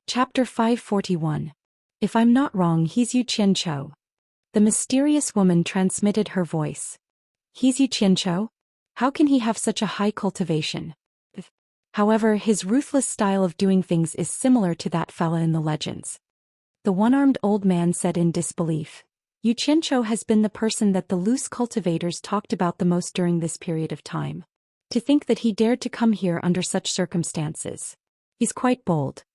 Chapter 541. If I'm not wrong, he's Yu Qianchou. The mysterious woman transmitted her voice. He's Yu Qianchou? How can he have such a high cultivation? However, his ruthless style of doing things is similar to that fella in the legends. The one-armed old man said in disbelief. Yu Qianchou has been the person that the loose cultivators talked about the most during this period of time. To think that he dared to come here under such circumstances. He's quite bold.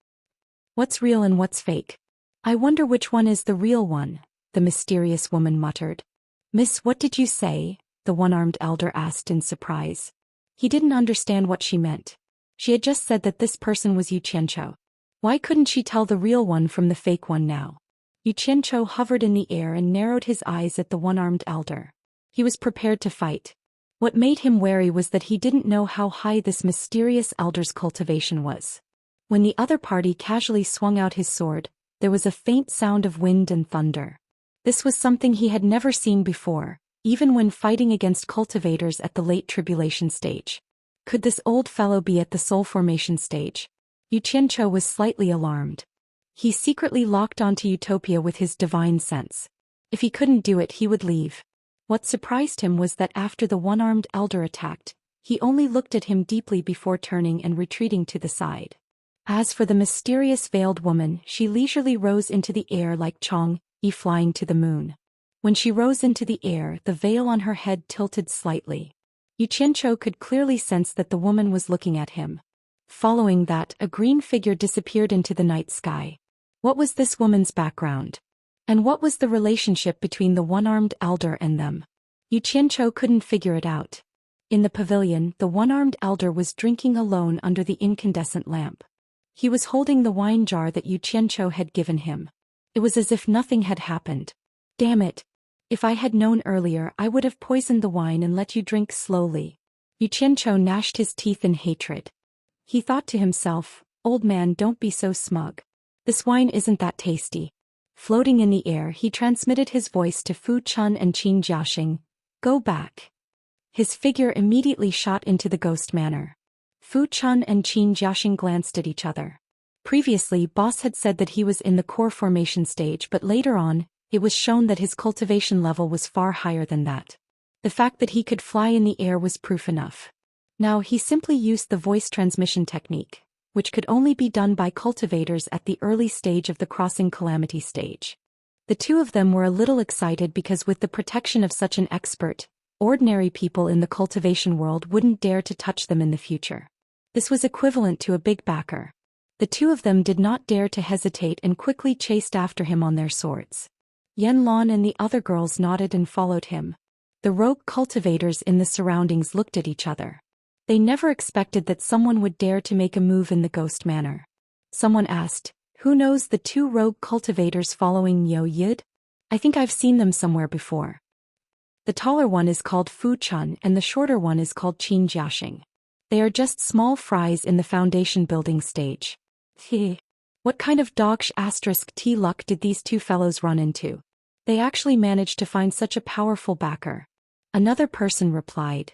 What's real and what's fake? I wonder which one is the real one, the mysterious woman muttered. Miss, what did you say? The one-armed elder asked in surprise. He didn't understand what she meant. She had just said that this person was Yu Qianchou. Why couldn't she tell the real one from the fake one now? Yu Qianchou hovered in the air and narrowed his eyes at the one-armed elder. He was prepared to fight. What made him wary was that he didn't know how high this mysterious elder's cultivation was. When the other party casually swung out his sword, there was a faint sound of wind and thunder. This was something he had never seen before, even when fighting against cultivators at the late tribulation stage. Could this old fellow be at the soul formation stage? Yu Qianchou was slightly alarmed. He secretly locked onto Utopia with his divine sense. If he couldn't do it, he would leave. What surprised him was that after the one-armed elder attacked, he only looked at him deeply before turning and retreating to the side. As for the mysterious veiled woman, she leisurely rose into the air like Chang-Yi flying to the moon. When she rose into the air, the veil on her head tilted slightly. Yu Qianchou could clearly sense that the woman was looking at him. Following that, a green figure disappeared into the night sky. What was this woman's background? And what was the relationship between the one-armed elder and them? Yu Qianchou couldn't figure it out. In the pavilion, the one-armed elder was drinking alone under the incandescent lamp. He was holding the wine jar that Yu Qianchou had given him. It was as if nothing had happened. Damn it! If I had known earlier, I would have poisoned the wine and let you drink slowly. Yu Qianchou gnashed his teeth in hatred. He thought to himself, old man, don't be so smug. This wine isn't that tasty. Floating in the air, he transmitted his voice to Fu Chun and Qin Jiaxing. Go back. His figure immediately shot into the ghost manor. Fu Chun and Qin Jiaxing glanced at each other. Previously, Boss had said that he was in the core formation stage, but later on, it was shown that his cultivation level was far higher than that. The fact that he could fly in the air was proof enough. Now he simply used the voice transmission technique, which could only be done by cultivators at the early stage of the crossing calamity stage. The two of them were a little excited because with the protection of such an expert, ordinary people in the cultivation world wouldn't dare to touch them in the future. This was equivalent to a big backer. The two of them did not dare to hesitate and quickly chased after him on their swords. Yan Lan and the other girls nodded and followed him. The rogue cultivators in the surroundings looked at each other. They never expected that someone would dare to make a move in the ghost manor. Someone asked, who knows the two rogue cultivators following Yo Yid? I think I've seen them somewhere before. The taller one is called Fu Chun and the shorter one is called Qin Jiaxing. They are just small fries in the foundation building stage. What kind of dog-t luck did these two fellows run into? They actually managed to find such a powerful backer. Another person replied.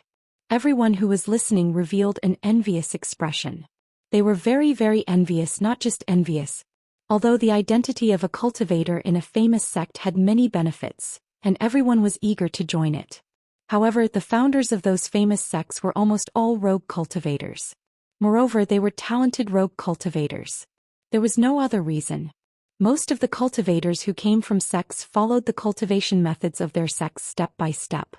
Everyone who was listening revealed an envious expression. They were very, very envious, not just envious. Although the identity of a cultivator in a famous sect had many benefits, and everyone was eager to join it. However, the founders of those famous sects were almost all rogue cultivators. Moreover, they were talented rogue cultivators. There was no other reason. Most of the cultivators who came from sects followed the cultivation methods of their sects step by step.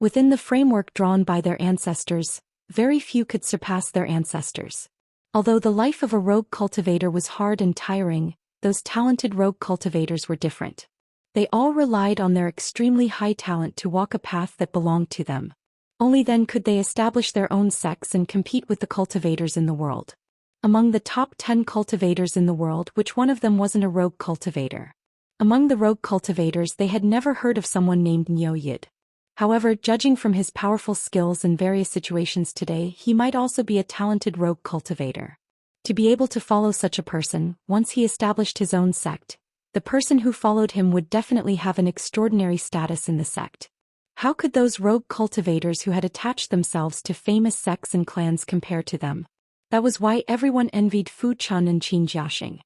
Within the framework drawn by their ancestors, very few could surpass their ancestors. Although the life of a rogue cultivator was hard and tiring, those talented rogue cultivators were different. They all relied on their extremely high talent to walk a path that belonged to them. Only then could they establish their own sects and compete with the cultivators in the world. Among the top 10 cultivators in the world, which one of them wasn't a rogue cultivator? Among the rogue cultivators, they had never heard of someone named Nyo Yid. However, judging from his powerful skills in various situations today, he might also be a talented rogue cultivator. To be able to follow such a person, once he established his own sect, the person who followed him would definitely have an extraordinary status in the sect. How could those rogue cultivators who had attached themselves to famous sects and clans compare to them? That was why everyone envied Fu Chun and Qin Jiaxing.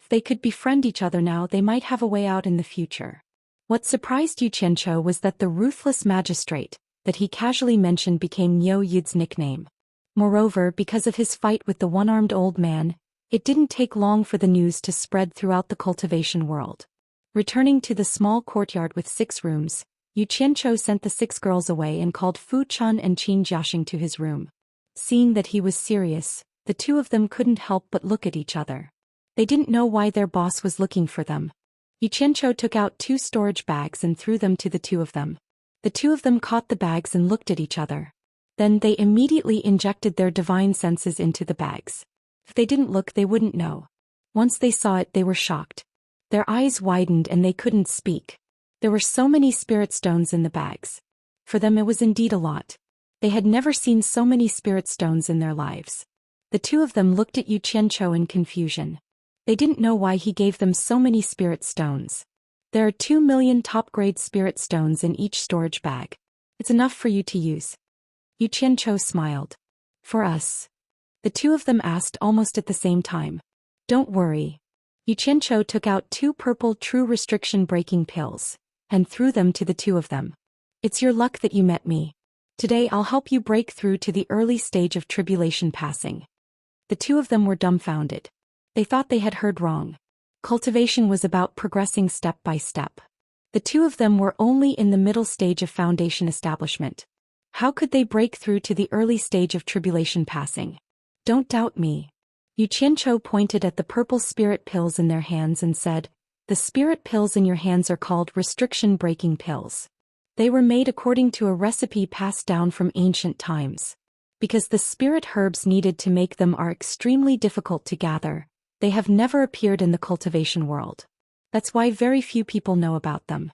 If they could befriend each other now, they might have a way out in the future. What surprised Yu Qianqiu was that the ruthless magistrate that he casually mentioned became Niu Yud's nickname. Moreover, because of his fight with the one-armed old man, it didn't take long for the news to spread throughout the cultivation world. Returning to the small courtyard with 6 rooms, Yu Qianqiu sent the 6 girls away and called Fu Chun and Qin Jiaxing to his room. Seeing that he was serious, the 2 of them couldn't help but look at each other. They didn't know why their boss was looking for them. Yu Qianqiu took out 2 storage bags and threw them to the 2 of them. The 2 of them caught the bags and looked at each other. Then they immediately injected their divine senses into the bags. If they didn't look, they wouldn't know. Once they saw it, they were shocked. Their eyes widened and they couldn't speak. There were so many spirit stones in the bags. For them it was indeed a lot. They had never seen so many spirit stones in their lives. The 2 of them looked at Yu Qianqiu in confusion. They didn't know why he gave them so many spirit stones. There are 2 million top-grade spirit stones in each storage bag. It's enough for you to use. Yu Qianqiu smiled. For us? The 2 of them asked almost at the same time. Don't worry. Yu Qianqiu took out 2 purple true restriction-breaking pills and threw them to the 2 of them. It's your luck that you met me. Today I'll help you break through to the early stage of tribulation passing. The 2 of them were dumbfounded. They thought they had heard wrong. Cultivation was about progressing step by step. The 2 of them were only in the middle stage of foundation establishment. How could they break through to the early stage of tribulation passing? Don't doubt me. Yu Qianqiu pointed at the purple spirit pills in their hands and said, the spirit pills in your hands are called restriction-breaking pills. They were made according to a recipe passed down from ancient times. Because the spirit herbs needed to make them are extremely difficult to gather, they have never appeared in the cultivation world. That's why very few people know about them.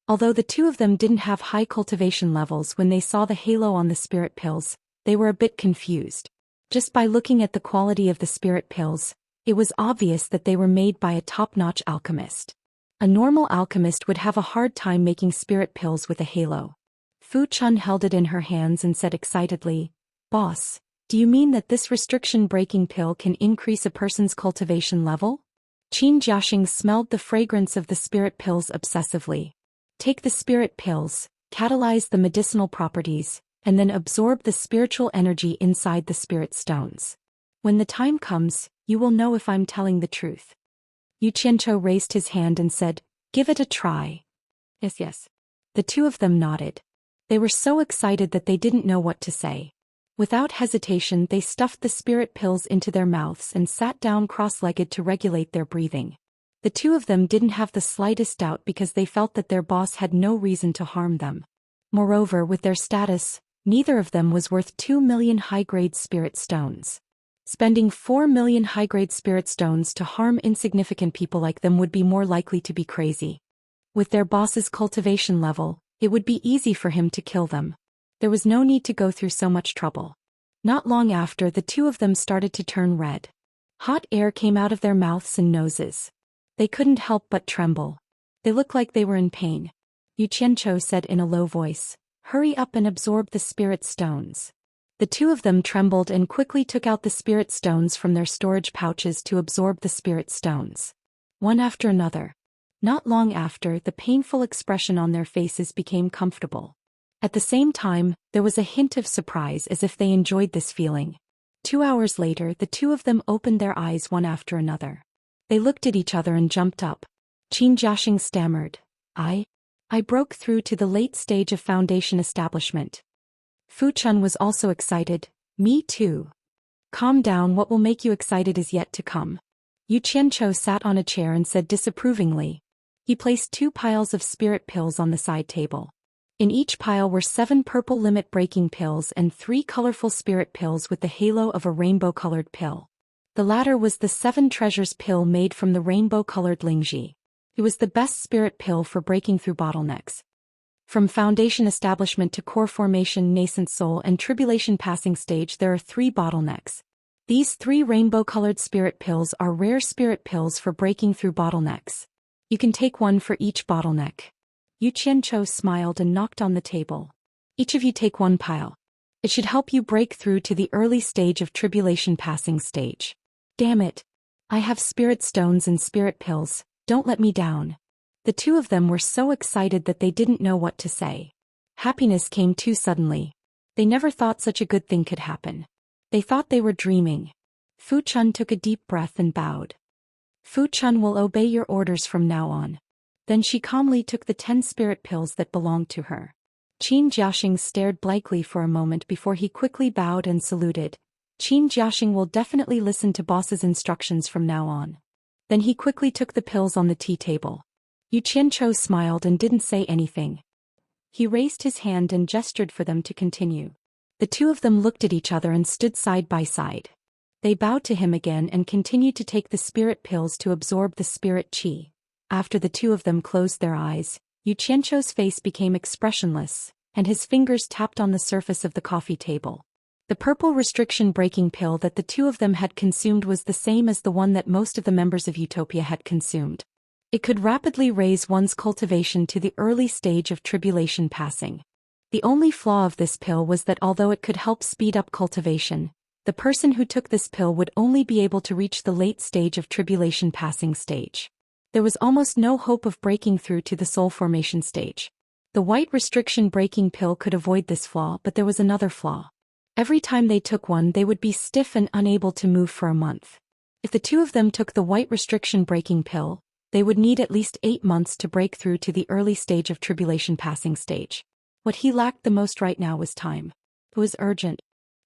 Although the 2 of them didn't have high cultivation levels when they saw the halo on the spirit pills, they were a bit confused. Just by looking at the quality of the spirit pills, it was obvious that they were made by a top-notch alchemist. A normal alchemist would have a hard time making spirit pills with a halo. Fu Chun held it in her hands and said excitedly, Boss, do you mean that this restriction-breaking pill can increase a person's cultivation level? Qin Jiaxing smelled the fragrance of the spirit pills obsessively. Take the spirit pills, catalyze the medicinal properties, and then absorb the spiritual energy inside the spirit stones. When the time comes, you will know if I'm telling the truth. Yu Qianqiu raised his hand and said, Give it a try. Yes. The 2 of them nodded. They were so excited that they didn't know what to say. Without hesitation, they stuffed the spirit pills into their mouths and sat down cross-legged to regulate their breathing. The 2 of them didn't have the slightest doubt because they felt that their boss had no reason to harm them. Moreover, with their status, neither of them was worth 2 million high-grade spirit stones. Spending 4 million high-grade spirit stones to harm insignificant people like them would be more likely to be crazy. With their boss's cultivation level, it would be easy for him to kill them. There was no need to go through so much trouble. Not long after, the 2 of them started to turn red. Hot air came out of their mouths and noses. They couldn't help but tremble. They looked like they were in pain. Yu Qianqiu said in a low voice, Hurry up and absorb the spirit stones. The 2 of them trembled and quickly took out the spirit stones from their storage pouches to absorb the spirit stones. One after another. Not long after, the painful expression on their faces became comfortable. At the same time, there was a hint of surprise as if they enjoyed this feeling. 2 hours later, the 2 of them opened their eyes one after another. They looked at each other and jumped up. Qin Jiaxing stammered, I broke through to the late stage of foundation establishment. Fu Chun was also excited, Me too. Calm down, what will make you excited is yet to come. Yu Qianqiu sat on a chair and said disapprovingly. He placed 2 piles of spirit pills on the side table. In each pile were 7 purple limit-breaking pills and 3 colorful spirit pills with the halo of a rainbow-colored pill. The latter was the 7 treasures pill made from the rainbow-colored Lingji. It was the best spirit pill for breaking through bottlenecks. From foundation establishment to core formation, nascent soul, and tribulation passing stage, there are 3 bottlenecks. These 3 rainbow-colored spirit pills are rare spirit pills for breaking through bottlenecks. You can take one for each bottleneck. Yu Qianqiu smiled and knocked on the table. Each of you take 1 pile. It should help you break through to the early stage of tribulation passing stage. Damn it. I have spirit stones and spirit pills, don't let me down. The two of them were so excited that they didn't know what to say. Happiness came too suddenly. They never thought such a good thing could happen. They thought they were dreaming. Fu Chun took a deep breath and bowed. Fu Chun will obey your orders from now on. Then she calmly took the 10 spirit pills that belonged to her. Qin Jiaxing stared blankly for a moment before he quickly bowed and saluted. Qin Jiaxing will definitely listen to boss's instructions from now on. Then he quickly took the pills on the tea table. Yu Qianchou smiled and didn't say anything. He raised his hand and gestured for them to continue. The two of them looked at each other and stood side by side. They bowed to him again and continued to take the spirit pills to absorb the spirit qi. After the two of them closed their eyes, Yu Qianchou's face became expressionless, and his fingers tapped on the surface of the coffee table. The purple restriction-breaking pill that the two of them had consumed was the same as the one that most of the members of Utopia had consumed. It could rapidly raise one's cultivation to the early stage of tribulation passing. The only flaw of this pill was that although it could help speed up cultivation, the person who took this pill would only be able to reach the late stage of tribulation passing stage. There was almost no hope of breaking through to the soul formation stage. The white restriction-breaking pill could avoid this flaw, but there was another flaw. Every time they took one, they would be stiff and unable to move for a month. If the two of them took the white restriction-breaking pill, they would need at least 8 months to break through to the early stage of tribulation passing stage. What he lacked the most right now was time. It was urgent.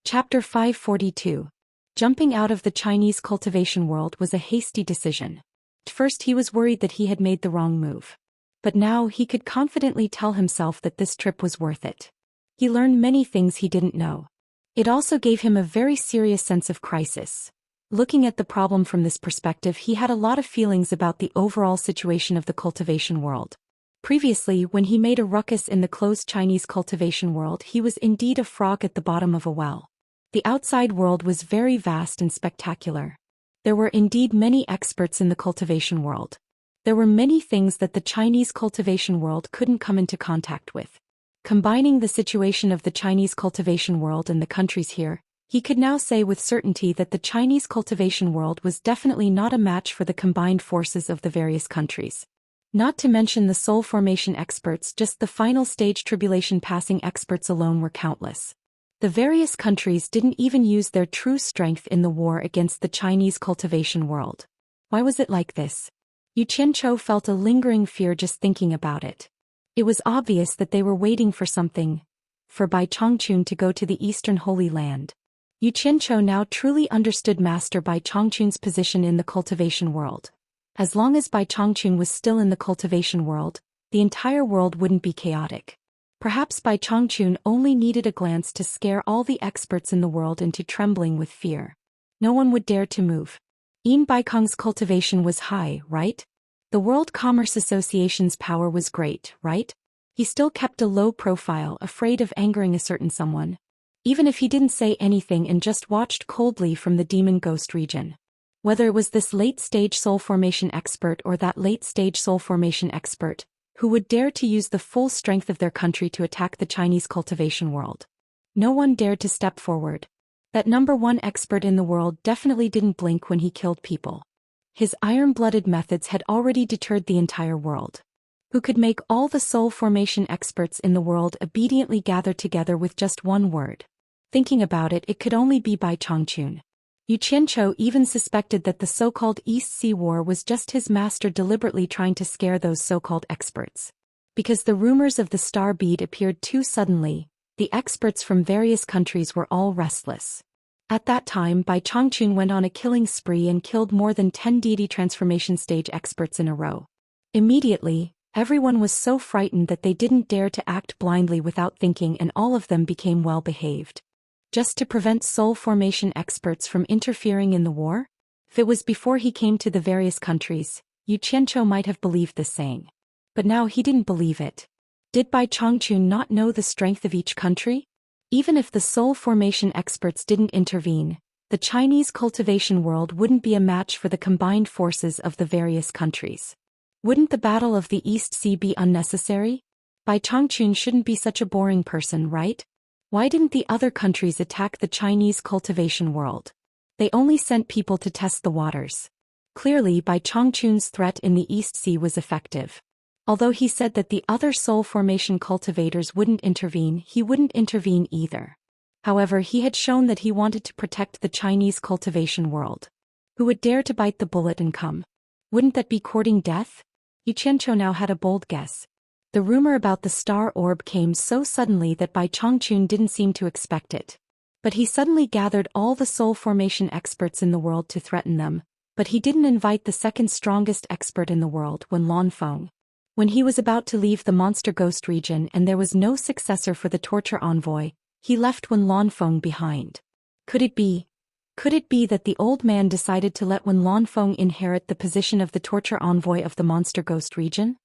Chapter 542. Jumping out of the Chinese cultivation world was a hasty decision. At first he was worried that he had made the wrong move. But now he could confidently tell himself that this trip was worth it. He learned many things he didn't know. It also gave him a very serious sense of crisis. Looking at the problem from this perspective, he had a lot of feelings about the overall situation of the cultivation world. Previously, when he made a ruckus in the closed Chinese cultivation world, he was indeed a frog at the bottom of a well. The outside world was very vast and spectacular. There were indeed many experts in the cultivation world. There were many things that the Chinese cultivation world couldn't come into contact with. Combining the situation of the Chinese cultivation world and the countries here, he could now say with certainty that the Chinese cultivation world was definitely not a match for the combined forces of the various countries. Not to mention the soul formation experts, just the final stage tribulation passing experts alone were countless. The various countries didn't even use their true strength in the war against the Chinese cultivation world. Why was it like this? Yu Qianchou felt a lingering fear just thinking about it. It was obvious that they were waiting for something, for Bai Chongqun to go to the Eastern Holy Land. Yu Qianchou now truly understood Master Bai Chongqun's position in the cultivation world. As long as Bai Chongqun was still in the cultivation world, the entire world wouldn't be chaotic. Perhaps Bai Chongqun only needed a glance to scare all the experts in the world into trembling with fear. No one would dare to move. Yin Baikong's cultivation was high, right? The World Commerce Association's power was great, right? He still kept a low profile, afraid of angering a certain someone. Even if he didn't say anything and just watched coldly from the demon ghost region. Whether it was this late-stage soul formation expert or that late-stage soul formation expert, who would dare to use the full strength of their country to attack the Chinese cultivation world? No one dared to step forward. That #1 expert in the world definitely didn't blink when he killed people. His iron-blooded methods had already deterred the entire world. Who could make all the soul formation experts in the world obediently gather together with just one word? Thinking about it, it could only be Bai Chongqun. Yu Qianchou even suspected that the so-called East Sea War was just his master deliberately trying to scare those so-called experts. Because the rumors of the star bead appeared too suddenly, the experts from various countries were all restless. At that time, Bai Chongqun went on a killing spree and killed more than 10 deity transformation stage experts in a row. Immediately, everyone was so frightened that they didn't dare to act blindly without thinking, and all of them became well-behaved. Just to prevent soul formation experts from interfering in the war? If it was before he came to the various countries, Yu Qianchou might have believed this saying. But now he didn't believe it. Did Bai Chongqun not know the strength of each country? Even if the soul formation experts didn't intervene, the Chinese cultivation world wouldn't be a match for the combined forces of the various countries. Wouldn't the Battle of the East Sea be unnecessary? Bai Chongqun shouldn't be such a boring person, right? Why didn't the other countries attack the Chinese cultivation world? They only sent people to test the waters. Clearly, Bai Chongqun's threat in the East Sea was effective. Although he said that the other soul formation cultivators wouldn't intervene, he wouldn't intervene either. However, he had shown that he wanted to protect the Chinese cultivation world. Who would dare to bite the bullet and come? Wouldn't that be courting death? Xianxia now had a bold guess. The rumor about the star orb came so suddenly that Bai Chongqun didn't seem to expect it. But he suddenly gathered all the soul formation experts in the world to threaten them, but he didn't invite the second strongest expert in the world, Wen Lanfeng. When he was about to leave the monster ghost region and there was no successor for the torture envoy, he left Wen Lanfeng behind. Could it be that the old man decided to let Wen Lanfeng inherit the position of the torture envoy of the monster ghost region?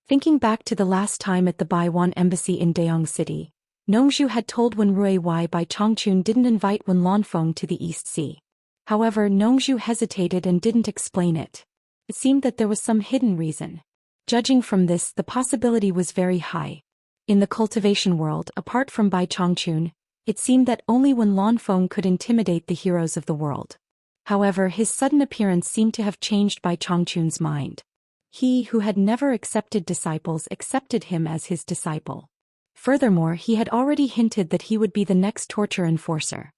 Thinking back to the last time at the Baiwan embassy in Daong City, Nongzhu had told Wen Rui why Bai Chongqun didn't invite Wen Lanfeng to the East Sea. However, Nongzhu hesitated and didn't explain it. It seemed that there was some hidden reason. Judging from this, the possibility was very high. In the cultivation world, apart from Bai Chongqun, it seemed that only Wen Lanfeng could intimidate the heroes of the world. However, his sudden appearance seemed to have changed Bai Chongqun's mind. He who had never accepted disciples accepted him as his disciple. Furthermore, he had already hinted that he would be the next torture enforcer.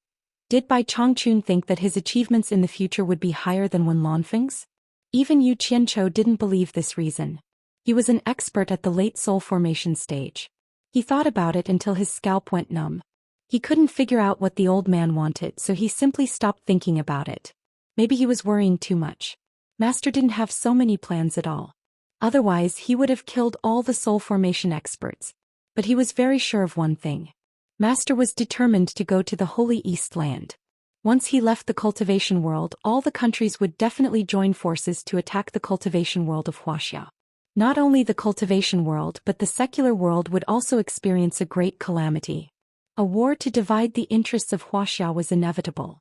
Did Bai Chongqun think that his achievements in the future would be higher than Wen Lanfeng's? Even Yu Qianqiu didn't believe this reason. He was an expert at the late soul formation stage. He thought about it until his scalp went numb. He couldn't figure out what the old man wanted, so he simply stopped thinking about it. Maybe he was worrying too much. Master didn't have so many plans at all. Otherwise, he would have killed all the soul formation experts. But he was very sure of one thing. Master was determined to go to the Holy East Land. Once he left the cultivation world, all the countries would definitely join forces to attack the cultivation world of Wuxia. Not only the cultivation world but the secular world would also experience a great calamity. A war to divide the interests of Wuxia was inevitable.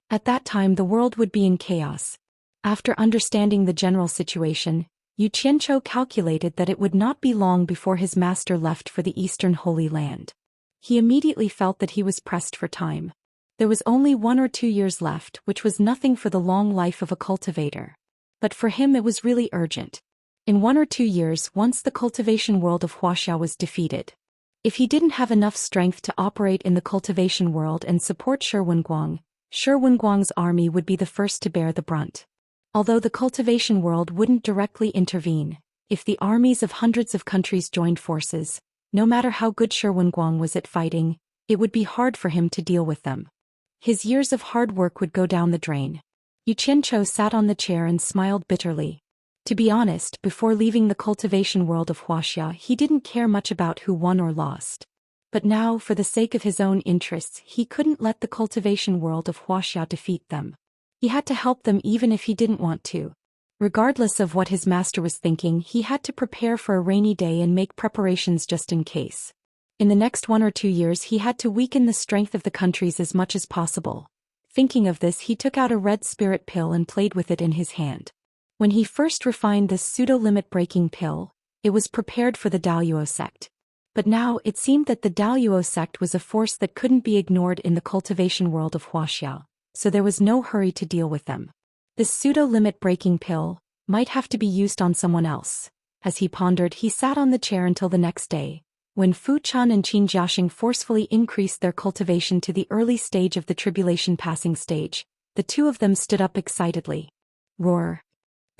At that time the world would be in chaos. After understanding the general situation, Yu Qianqiu calculated that it would not be long before his master left for the Eastern Holy Land. He immediately felt that he was pressed for time. There was only 1 or 2 years left, which was nothing for the long life of a cultivator. But for him it was really urgent. In 1 or 2 years, once the cultivation world of Wuxia was defeated. If he didn't have enough strength to operate in the cultivation world and support Shi Wenguang's army would be the first to bear the brunt. Although the cultivation world wouldn't directly intervene, if the armies of hundreds of countries joined forces, no matter how good Shi Wenguang was at fighting, it would be hard for him to deal with them. His years of hard work would go down the drain. Yu Qianqiu sat on the chair and smiled bitterly. To be honest, before leaving the cultivation world of Wuxia, he didn't care much about who won or lost. But now, for the sake of his own interests, he couldn't let the cultivation world of Wuxia defeat them. He had to help them even if he didn't want to. Regardless of what his master was thinking, he had to prepare for a rainy day and make preparations just in case. In the next 1 or 2 years he had to weaken the strength of the countries as much as possible. Thinking of this, he took out a red spirit pill and played with it in his hand. When he first refined this pseudo-limit-breaking pill, it was prepared for the Daoist sect. But now it seemed that the Daoist sect was a force that couldn't be ignored in the cultivation world of Wuxia, so there was no hurry to deal with them. This pseudo-limit-breaking pill might have to be used on someone else. As he pondered, he sat on the chair until the next day, when Fu Chan and Qin Jiaxing forcefully increased their cultivation to the early stage of the tribulation passing stage. The two of them stood up excitedly. Roar.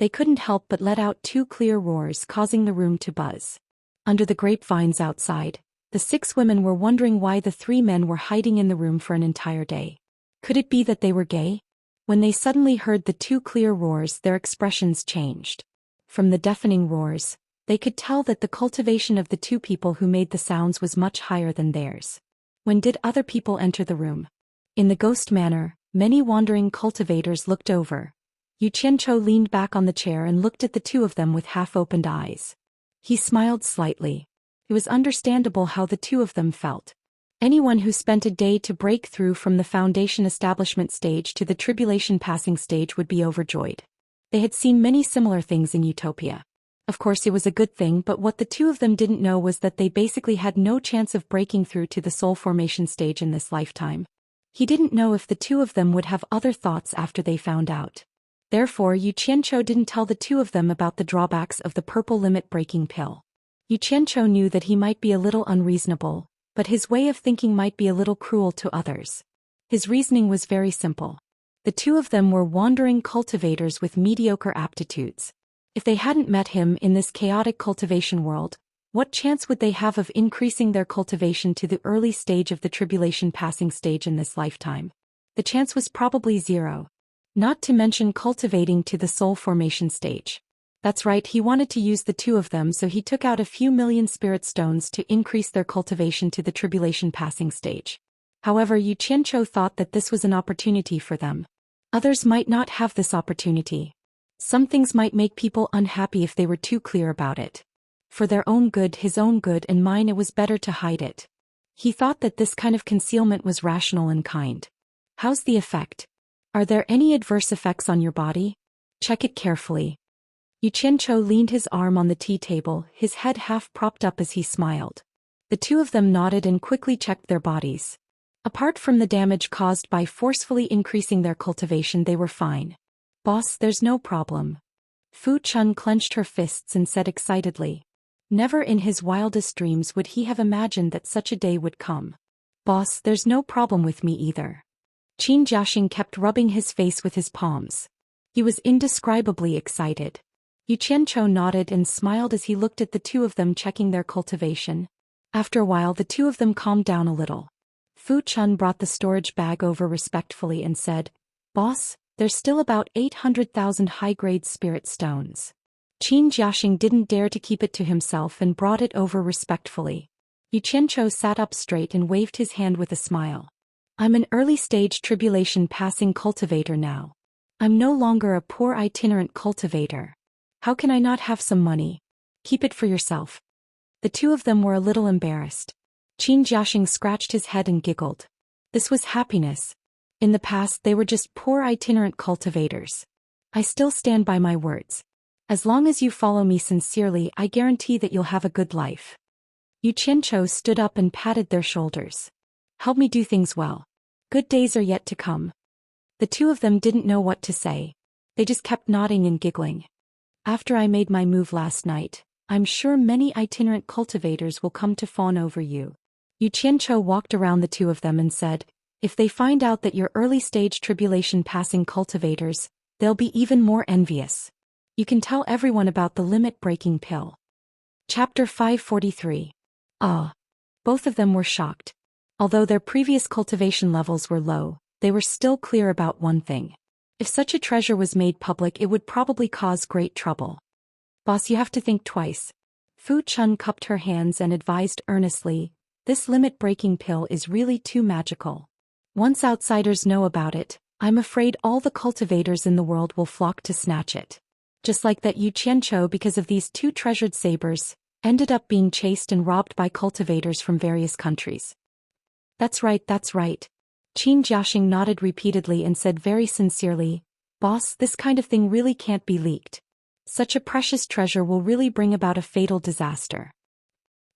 They couldn't help but let out 2 clear roars, causing the room to buzz. Under the grapevines outside, the 6 women were wondering why the 3 men were hiding in the room for an entire day. Could it be that they were gay? When they suddenly heard the 2 clear roars, their expressions changed. From the deafening roars, they could tell that the cultivation of the 2 people who made the sounds was much higher than theirs. When did other people enter the room? In the ghost manner, many wandering cultivators looked over. Yu Qianqiu leaned back on the chair and looked at the 2 of them with half-opened eyes. He smiled slightly. It was understandable how the 2 of them felt. Anyone who spent a day to break through from the foundation establishment stage to the tribulation passing stage would be overjoyed. They had seen many similar things in Utopia. Of course it was a good thing, but what the 2 of them didn't know was that they basically had no chance of breaking through to the soul formation stage in this lifetime. He didn't know if the 2 of them would have other thoughts after they found out. Therefore Yu Qianqiu didn't tell the two of them about the drawbacks of the purple limit-breaking pill. Yu Qianqiu knew that he might be a little unreasonable, but his way of thinking might be a little cruel to others. His reasoning was very simple. The two of them were wandering cultivators with mediocre aptitudes. If they hadn't met him in this chaotic cultivation world, what chance would they have of increasing their cultivation to the early stage of the tribulation passing stage in this lifetime? The chance was probably zero. Not to mention cultivating to the soul formation stage. That's right, he wanted to use the two of them, so he took out a few million spirit stones to increase their cultivation to the tribulation passing stage. However, Yu Qianqiu thought that this was an opportunity for them. Others might not have this opportunity. Some things might make people unhappy if they were too clear about it. For their own good, his own good and mine, it was better to hide it. He thought that this kind of concealment was rational and kind. How's the effect? Are there any adverse effects on your body? Check it carefully. Yu Qianqiu leaned his arm on the tea table, his head half propped up as he smiled. The two of them nodded and quickly checked their bodies. Apart from the damage caused by forcefully increasing their cultivation, they were fine. Boss, there's no problem. Fu Chun clenched her fists and said excitedly. Never in his wildest dreams would he have imagined that such a day would come. Boss, there's no problem with me either. Qin Jiaxing kept rubbing his face with his palms. He was indescribably excited. Yu Qianqiu nodded and smiled as he looked at the two of them checking their cultivation. After a while, the two of them calmed down a little. Fu Chun brought the storage bag over respectfully and said, Boss, there's still about 800,000 high-grade spirit stones. Qin Jiaxing didn't dare to keep it to himself and brought it over respectfully. Yu Qianqiu sat up straight and waved his hand with a smile. I'm an early-stage tribulation-passing cultivator now. I'm no longer a poor itinerant cultivator. How can I not have some money? Keep it for yourself. The two of them were a little embarrassed. Qin Jiaxing scratched his head and giggled. This was happiness. In the past they were just poor itinerant cultivators. I still stand by my words. As long as you follow me sincerely, I guarantee that you'll have a good life. Yu Qianqiu stood up and patted their shoulders. Help me do things well. Good days are yet to come. The two of them didn't know what to say. They just kept nodding and giggling. After I made my move last night, I'm sure many itinerant cultivators will come to fawn over you. Yu Qianqiu walked around the two of them and said, if they find out that you're early-stage tribulation-passing cultivators, they'll be even more envious. You can tell everyone about the limit-breaking pill. Chapter 543. Both of them were shocked. Although their previous cultivation levels were low, they were still clear about one thing. If such a treasure was made public, it would probably cause great trouble. Boss, you have to think twice. Fu Chun cupped her hands and advised earnestly, this limit-breaking pill is really too magical. Once outsiders know about it, I'm afraid all the cultivators in the world will flock to snatch it. Just like that Yu Qianqiu, because of these two treasured sabers, ended up being chased and robbed by cultivators from various countries. That's right, that's right. Qin Jiaxing nodded repeatedly and said very sincerely, Boss, this kind of thing really can't be leaked. Such a precious treasure will really bring about a fatal disaster.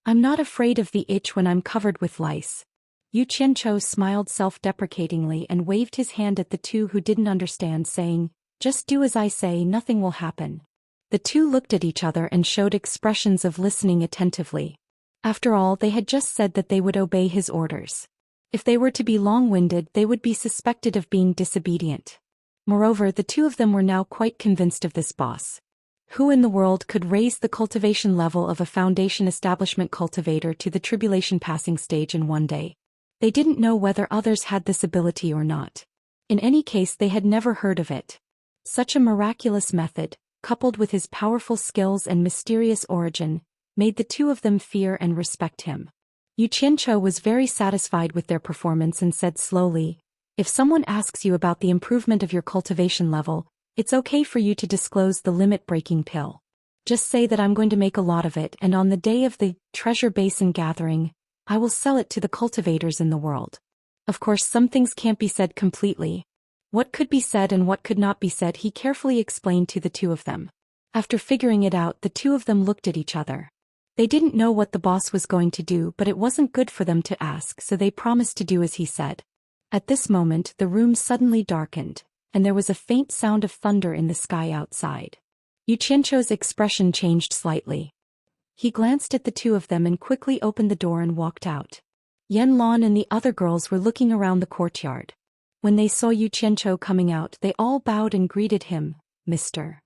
I'm not afraid of the itch when I'm covered with lice. Yu Qianqiu smiled self-deprecatingly and waved his hand at the two who didn't understand, saying, just do as I say, nothing will happen. The two looked at each other and showed expressions of listening attentively. After all, they had just said that they would obey his orders. If they were to be long-winded, they would be suspected of being disobedient. Moreover, the two of them were now quite convinced of this boss. Who in the world could raise the cultivation level of a foundation establishment cultivator to the tribulation passing stage in one day? They didn't know whether others had this ability or not. In any case, they had never heard of it. Such a miraculous method, coupled with his powerful skills and mysterious origin, made the two of them fear and respect him. Yu Qianqiu was very satisfied with their performance and said slowly, if someone asks you about the improvement of your cultivation level, it's okay for you to disclose the limit-breaking pill. Just say that I'm going to make a lot of it, and on the day of the treasure basin gathering, I will sell it to the cultivators in the world. Of course, some things can't be said completely. What could be said and what could not be said he carefully explained to the two of them. After figuring it out, the two of them looked at each other. They didn't know what the boss was going to do, but it wasn't good for them to ask, so they promised to do as he said. At this moment, the room suddenly darkened, and there was a faint sound of thunder in the sky outside. Yu Qianqiu's expression changed slightly. He glanced at the two of them and quickly opened the door and walked out. Yan Lan and the other girls were looking around the courtyard. When they saw Yu Qianqiu coming out, they all bowed and greeted him, Mr.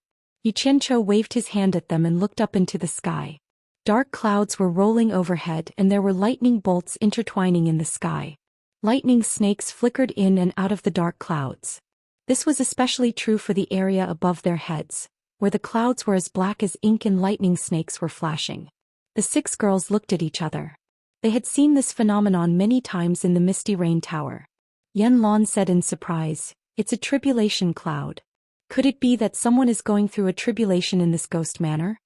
Yu Qianqiu waved his hand at them and looked up into the sky. Dark clouds were rolling overhead and there were lightning bolts intertwining in the sky. Lightning snakes flickered in and out of the dark clouds. This was especially true for the area above their heads, where the clouds were as black as ink and lightning snakes were flashing. The 6 girls looked at each other. They had seen this phenomenon many times in the Misty Rain Tower. Yan Lan said in surprise, "It's a tribulation cloud. Could it be that someone is going through a tribulation in this ghost manor?"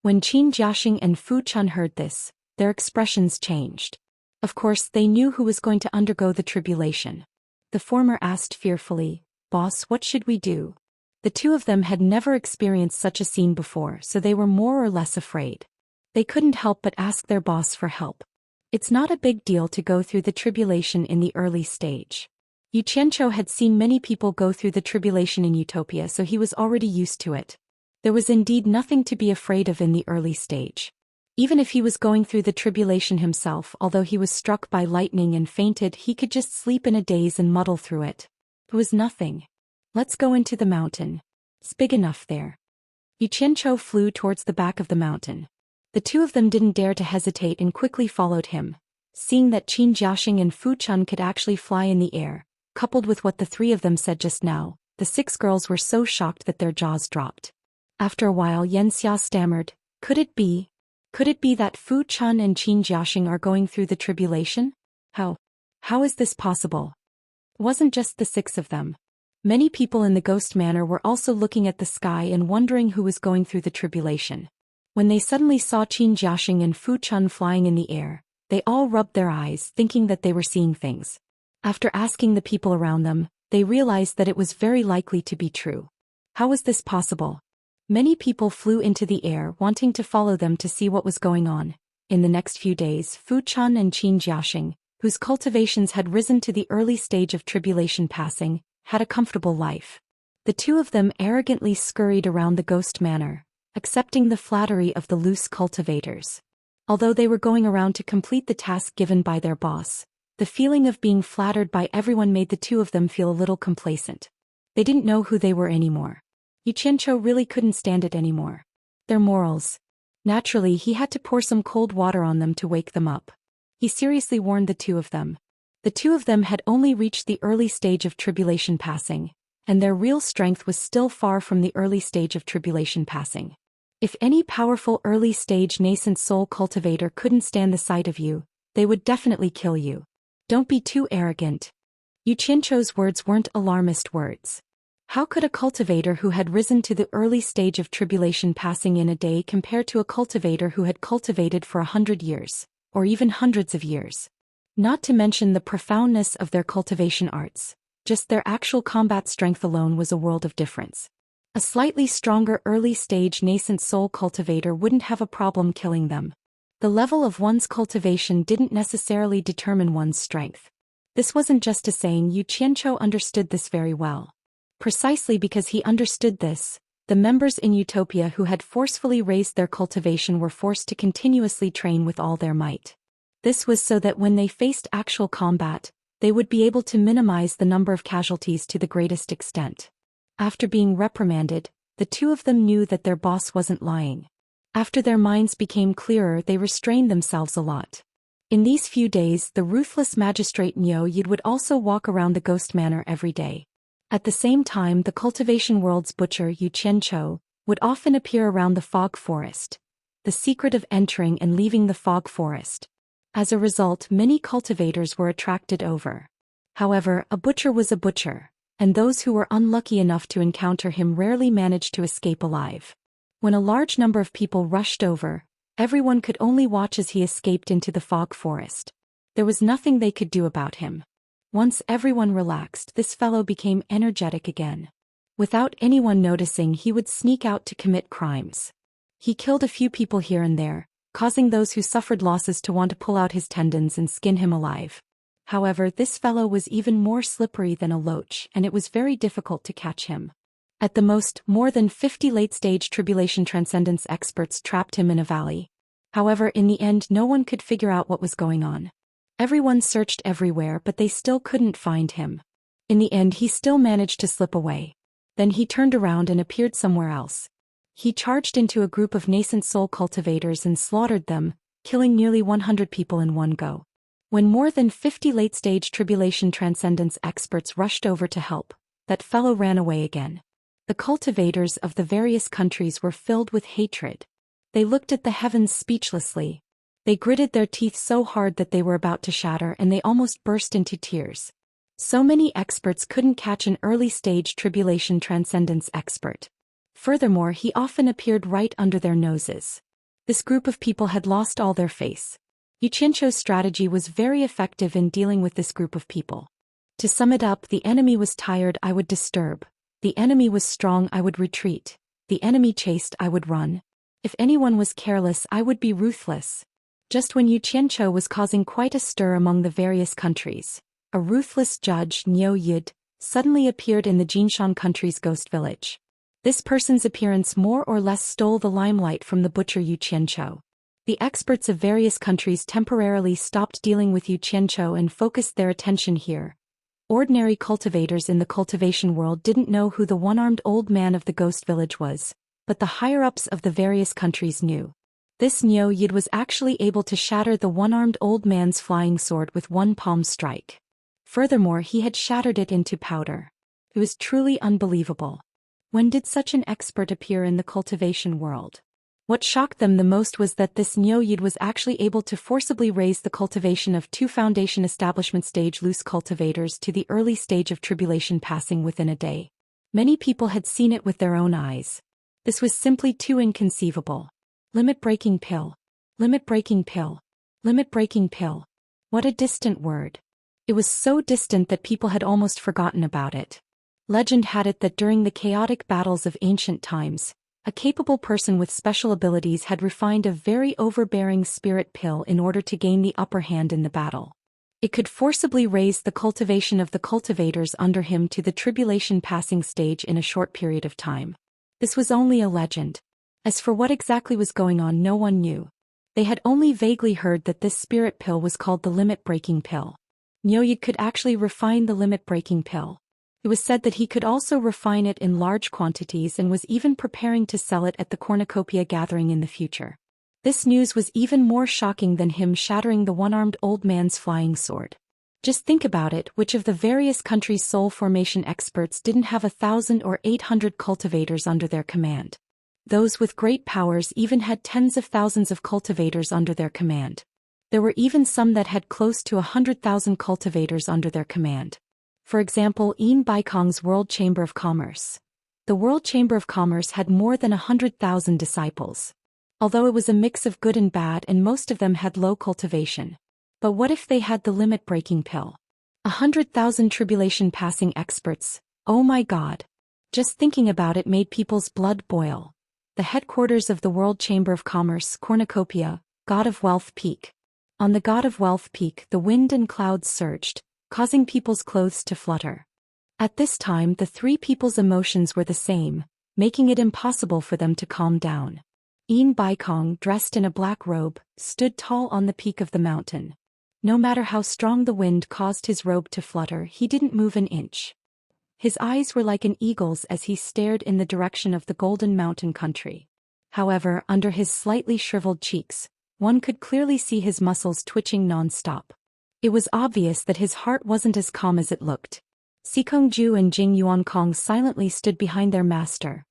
When Qin Jiaxing and Fu Chun heard this, their expressions changed. Of course, they knew who was going to undergo the tribulation. The former asked fearfully, "Boss, what should we do?" The two of them had never experienced such a scene before, so they were more or less afraid. They couldn't help but ask their boss for help. It's not a big deal to go through the tribulation in the early stage. Yu Qianqiu had seen many people go through the tribulation in Utopia, so he was already used to it. There was indeed nothing to be afraid of in the early stage. Even if he was going through the tribulation himself, although he was struck by lightning and fainted, he could just sleep in a daze and muddle through it. It was nothing. "Let's go into the mountain. It's big enough there." Yu Qianqiu flew towards the back of the mountain. The two of them didn't dare to hesitate and quickly followed him. Seeing that Qin Jiaxing and Fu Chun could actually fly in the air, coupled with what the 3 of them said just now, the 6 girls were so shocked that their jaws dropped. After a while, Xianxia stammered, Could it be that Fu Chun and Qin Jiaxing are going through the tribulation? How is this possible?" It wasn't just the 6 of them. Many people in the ghost manor were also looking at the sky and wondering who was going through the tribulation. When they suddenly saw Qin Jiaxing and Fu Chun flying in the air, they all rubbed their eyes, thinking that they were seeing things. After asking the people around them, they realized that it was very likely to be true. How was this possible? Many people flew into the air, wanting to follow them to see what was going on. In the next few days, Fu Chun and Qin Jiaxing, whose cultivations had risen to the early stage of tribulation passing, had a comfortable life. The two of them arrogantly scurried around the ghost manor, accepting the flattery of the loose cultivators. Although they were going around to complete the task given by their boss, the feeling of being flattered by everyone made the two of them feel a little complacent. They didn't know who they were anymore. Yu Qianqiu really couldn't stand it anymore. Their morals. Naturally, he had to pour some cold water on them to wake them up. He seriously warned the two of them. The two of them had only reached the early stage of tribulation passing, and their real strength was still far from the early stage of tribulation passing. If any powerful early stage nascent soul cultivator couldn't stand the sight of you, they would definitely kill you. Don't be too arrogant. Yu Qianqiu's words weren't alarmist words. How could a cultivator who had risen to the early stage of tribulation passing in a day compare to a cultivator who had cultivated for 100 years, or even hundreds of years? Not to mention the profoundness of their cultivation arts, just their actual combat strength alone was a world of difference. A slightly stronger early-stage nascent soul cultivator wouldn't have a problem killing them. The level of one's cultivation didn't necessarily determine one's strength. This wasn't just a saying. Yu Qianqiu understood this very well. Precisely because he understood this, the members in Utopia who had forcefully raised their cultivation were forced to continuously train with all their might. This was so that when they faced actual combat, they would be able to minimize the number of casualties to the greatest extent. After being reprimanded, the two of them knew that their boss wasn't lying. After their minds became clearer, they restrained themselves a lot. In these few days, the ruthless magistrate Niu Yid would also walk around the ghost manor every day. At the same time, the cultivation world's butcher Yu Qianqiu would often appear around the fog forest. The secret of entering and leaving the fog forest. As a result, many cultivators were attracted over. However, a butcher was a butcher, and those who were unlucky enough to encounter him rarely managed to escape alive. When a large number of people rushed over, everyone could only watch as he escaped into the fog forest. There was nothing they could do about him. Once everyone relaxed, this fellow became energetic again. Without anyone noticing, he would sneak out to commit crimes. He killed a few people here and there, causing those who suffered losses to want to pull out his tendons and skin him alive. However, this fellow was even more slippery than a loach, and it was very difficult to catch him. At the most, more than 50 late-stage tribulation transcendence experts trapped him in a valley. However, in the end no one could figure out what was going on. Everyone searched everywhere, but they still couldn't find him. In the end he still managed to slip away. Then he turned around and appeared somewhere else. He charged into a group of nascent soul cultivators and slaughtered them, killing nearly 100 people in one go. When more than 50 late-stage tribulation transcendence experts rushed over to help, that fellow ran away again. The cultivators of the various countries were filled with hatred. They looked at the heavens speechlessly. They gritted their teeth so hard that they were about to shatter, and they almost burst into tears. So many experts couldn't catch an early-stage tribulation transcendence expert. Furthermore, he often appeared right under their noses. This group of people had lost all their face. Xianxia's strategy was very effective in dealing with this group of people. To sum it up, the enemy was tired, I would disturb. The enemy was strong, I would retreat. The enemy chased, I would run. If anyone was careless, I would be ruthless. Just when Xianxia was causing quite a stir among the various countries, a ruthless judge, Niu Yid, suddenly appeared in the Jinshan country's ghost village. This person's appearance more or less stole the limelight from the butcher Xianxia. The experts of various countries temporarily stopped dealing with Xianxia and focused their attention here. Ordinary cultivators in the cultivation world didn't know who the one-armed old man of the ghost village was, but the higher-ups of the various countries knew. This Niu Yid was actually able to shatter the one-armed old man's flying sword with one palm strike. Furthermore, he had shattered it into powder. It was truly unbelievable. When did such an expert appear in the cultivation world? What shocked them the most was that this Niu Yid was actually able to forcibly raise the cultivation of 2 foundation establishment stage loose cultivators to the early stage of tribulation passing within a day. Many people had seen it with their own eyes. This was simply too inconceivable. Limit-breaking pill. Limit-breaking pill. Limit-breaking pill. What a distant word. It was so distant that people had almost forgotten about it. Legend had it that during the chaotic battles of ancient times, a capable person with special abilities had refined a very overbearing spirit pill in order to gain the upper hand in the battle. It could forcibly raise the cultivation of the cultivators under him to the tribulation passing stage in a short period of time. This was only a legend. As for what exactly was going on, no one knew. They had only vaguely heard that this spirit pill was called the limit-breaking pill. Niu Yid could actually refine the limit-breaking pill. It was said that he could also refine it in large quantities and was even preparing to sell it at the cornucopia gathering in the future. This news was even more shocking than him shattering the one-armed old man's flying sword. Just think about it, which of the various countries' soul formation experts didn't have 1,000 or 800 cultivators under their command? Those with great powers even had tens of thousands of cultivators under their command. There were even some that had close to 100,000 cultivators under their command. For example, Yin Baikong's World Chamber of Commerce. The World Chamber of Commerce had more than 100,000 disciples. Although it was a mix of good and bad, and most of them had low cultivation. But what if they had the limit-breaking pill? 100,000 tribulation-passing experts, oh my god. Just thinking about it made people's blood boil. The headquarters of the World Chamber of Commerce, Cornucopia, God of Wealth Peak. On the God of Wealth Peak, the wind and clouds surged, causing people's clothes to flutter. At this time, the 3 people's emotions were the same, making it impossible for them to calm down. Yin Baikong, dressed in a black robe, stood tall on the peak of the mountain. No matter how strong the wind caused his robe to flutter, he didn't move an inch. His eyes were like an eagle's as he stared in the direction of the Golden Mountain country. However, under his slightly shriveled cheeks, one could clearly see his muscles twitching non-stop. It was obvious that his heart wasn't as calm as it looked. Sikongju and Jing Yuankong silently stood behind their master.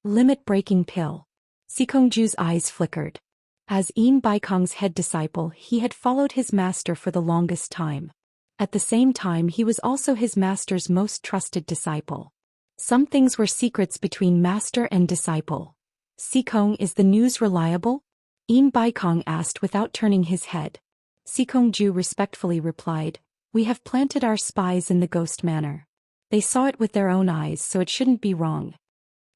Limit-breaking pill. Sikongju's eyes flickered. As Yin Baikong's head disciple, he had followed his master for the longest time. At the same time, he was also his master's most trusted disciple. Some things were secrets between master and disciple. Sikong, is the news reliable? Yin Baikong asked without turning his head. Sikongju respectfully replied, "We have planted our spies in the ghost manor. They saw it with their own eyes, so it shouldn't be wrong."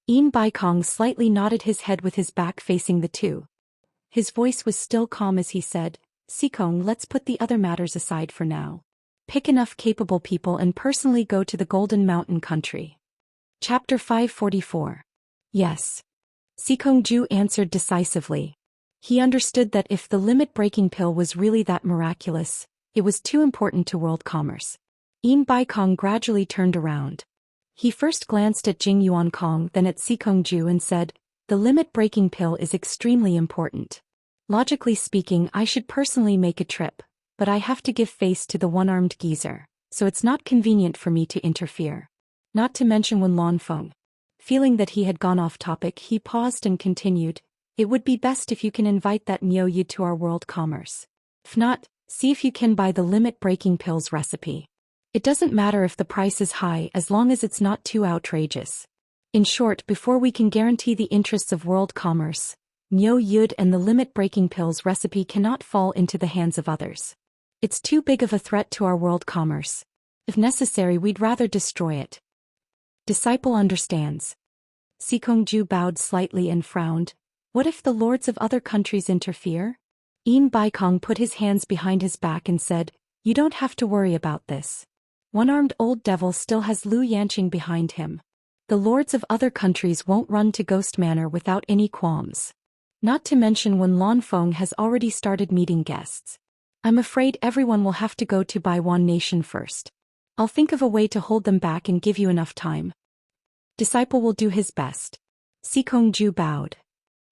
Yin Baikong slightly nodded his head with his back facing the two. His voice was still calm as he said, "Sikong, let's put the other matters aside for now. Pick enough capable people and personally go to the Golden Mountain country. Chapter 544. Yes. Zhou answered decisively. He understood that if the limit-breaking pill was really that miraculous, it was too important to world commerce. Yin Baikong gradually turned around. He first glanced at Jing Yuankong, then at Zhou and said, "The limit-breaking pill is extremely important. Logically speaking, I should personally make a trip, but I have to give face to the one-armed geezer, so it's not convenient for me to interfere. Not to mention Wen Lanfeng." Feeling that he had gone off topic, he paused and continued, "It would be best if you can invite that Miao Yi to our world commerce. If not, see if you can buy the limit-breaking pills recipe. It doesn't matter if the price is high as long as it's not too outrageous. In short, before we can guarantee the interests of world commerce, Miao Yi and the limit-breaking pills recipe cannot fall into the hands of others. It's too big of a threat to our world commerce. If necessary, we'd rather destroy it." Disciple understands. Zhou bowed slightly and frowned. What if the lords of other countries interfere? Yin Baikong put his hands behind his back and said, "You don't have to worry about this. One-armed old devil still has Lu Yanqing behind him. The lords of other countries won't run to Ghost Manor without any qualms. Not to mention Wen Lanfeng has already started meeting guests. I'm afraid everyone will have to go to Baiwan Nation first. I'll think of a way to hold them back and give you enough time." Disciple will do his best. Zhou bowed.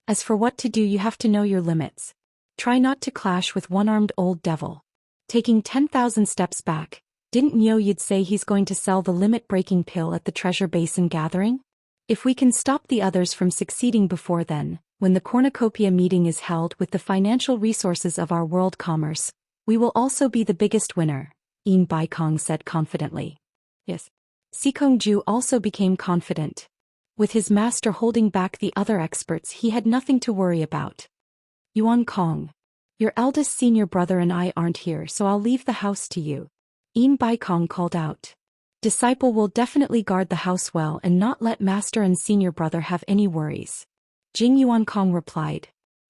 As for what to do, you have to know your limits. Try not to clash with one-armed old devil. Taking 10,000 steps back, didn't Miao Yi say he's going to sell the limit-breaking pill at the Treasure Basin gathering? If we can stop the others from succeeding before then, when the cornucopia meeting is held with the financial resources of our world commerce, we will also be the biggest winner, Yin Baikong said confidently. Yes. Zhou also became confident. With his master holding back the other experts, he had nothing to worry about. "Yuan Kong, your eldest senior brother and I aren't here, so I'll leave the house to you," Yin Baikong called out. "Disciple will definitely guard the house well and not let master and senior brother have any worries," Jing Yuankong replied.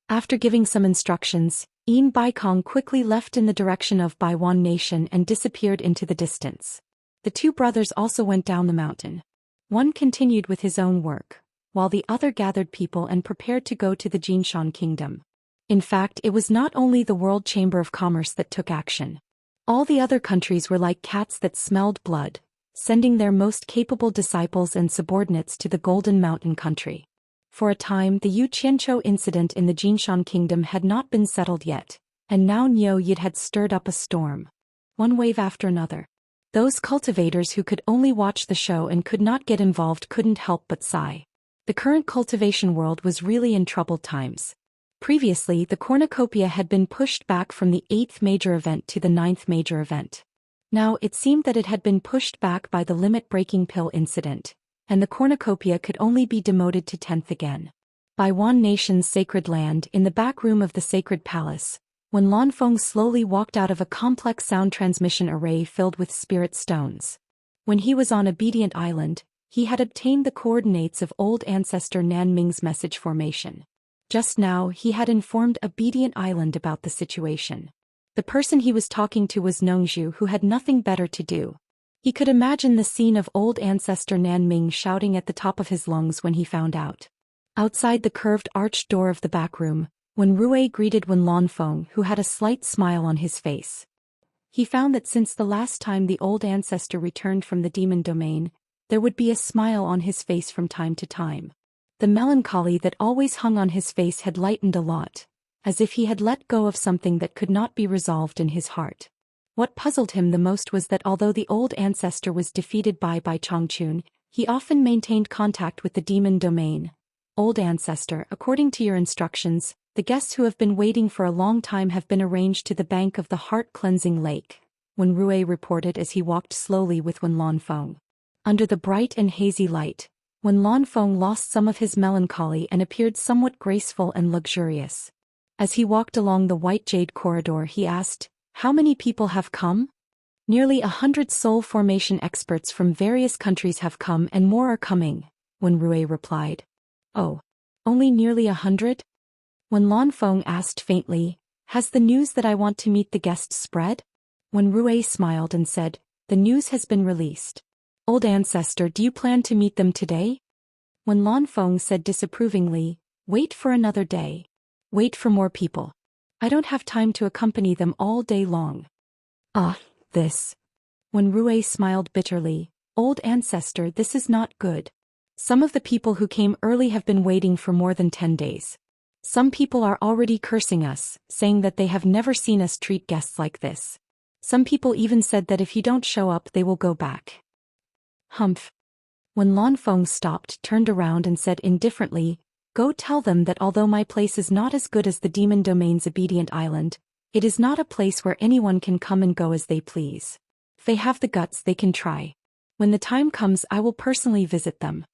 After giving some instructions, Yin Baikong quickly left in the direction of Baiwan Nation and disappeared into the distance. The two brothers also went down the mountain. One continued with his own work, while the other gathered people and prepared to go to the Jinshan Kingdom. In fact, it was not only the World Chamber of Commerce that took action. All the other countries were like cats that smelled blood, sending their most capable disciples and subordinates to the Golden Mountain country. For a time, the Yu Qianzhou incident in the Jinshan Kingdom had not been settled yet, and now Miao Yi had stirred up a storm. One wave after another. Those cultivators who could only watch the show and could not get involved couldn't help but sigh. The current cultivation world was really in troubled times. Previously, the cornucopia had been pushed back from the 8th major event to the 9th major event. Now it seemed that it had been pushed back by the limit-breaking pill incident, and the cornucopia could only be demoted to 10th again. Baiwan Nation's sacred land, in the back room of the sacred palace, when Lanfeng slowly walked out of a complex sound transmission array filled with spirit stones. When he was on Obedient Island, he had obtained the coordinates of old ancestor Nan Ming's message formation. Just now, he had informed Obedient Island about the situation. The person he was talking to was Nongzhu, who had nothing better to do. He could imagine the scene of old ancestor Nan Ming shouting at the top of his lungs when he found out. Outside the curved arched door of the back room, when Rui greeted Wen Lanfeng, who had a slight smile on his face. He found that since the last time the old ancestor returned from the demon domain, there would be a smile on his face from time to time. The melancholy that always hung on his face had lightened a lot, as if he had let go of something that could not be resolved in his heart. What puzzled him the most was that although the old ancestor was defeated by Changchun, he often maintained contact with the demon domain. "Old ancestor, according to your instructions, the guests who have been waiting for a long time have been arranged to the bank of the heart-cleansing lake," Wen Rui reported as he walked slowly with Wen Lanfeng. Under the bright and hazy light, Wen Lanfeng lost some of his melancholy and appeared somewhat graceful and luxurious. As he walked along the white jade corridor, he asked, "How many people have come?" "Nearly 100 soul formation experts from various countries have come and more are coming," Wen Rui replied. "Oh, only nearly 100? When Lanfeng asked faintly, "Has the news that I want to meet the guests spread?" When Rui smiled and said, "The news has been released. Old ancestor, do you plan to meet them today?" When Lan Feng said disapprovingly, "Wait for another day. Wait for more people. I don't have time to accompany them all day long." Ah, this. When Rui smiled bitterly, "Old ancestor, this is not good. Some of the people who came early have been waiting for more than 10 days. Some people are already cursing us, saying that they have never seen us treat guests like this. Some people even said that if you don't show up they will go back." Humph. When Lan Feng stopped, turned around and said indifferently, "Go tell them that although my place is not as good as the demon domain's obedient island, it is not a place where anyone can come and go as they please. If they have the guts they can try. When the time comes I will personally visit them."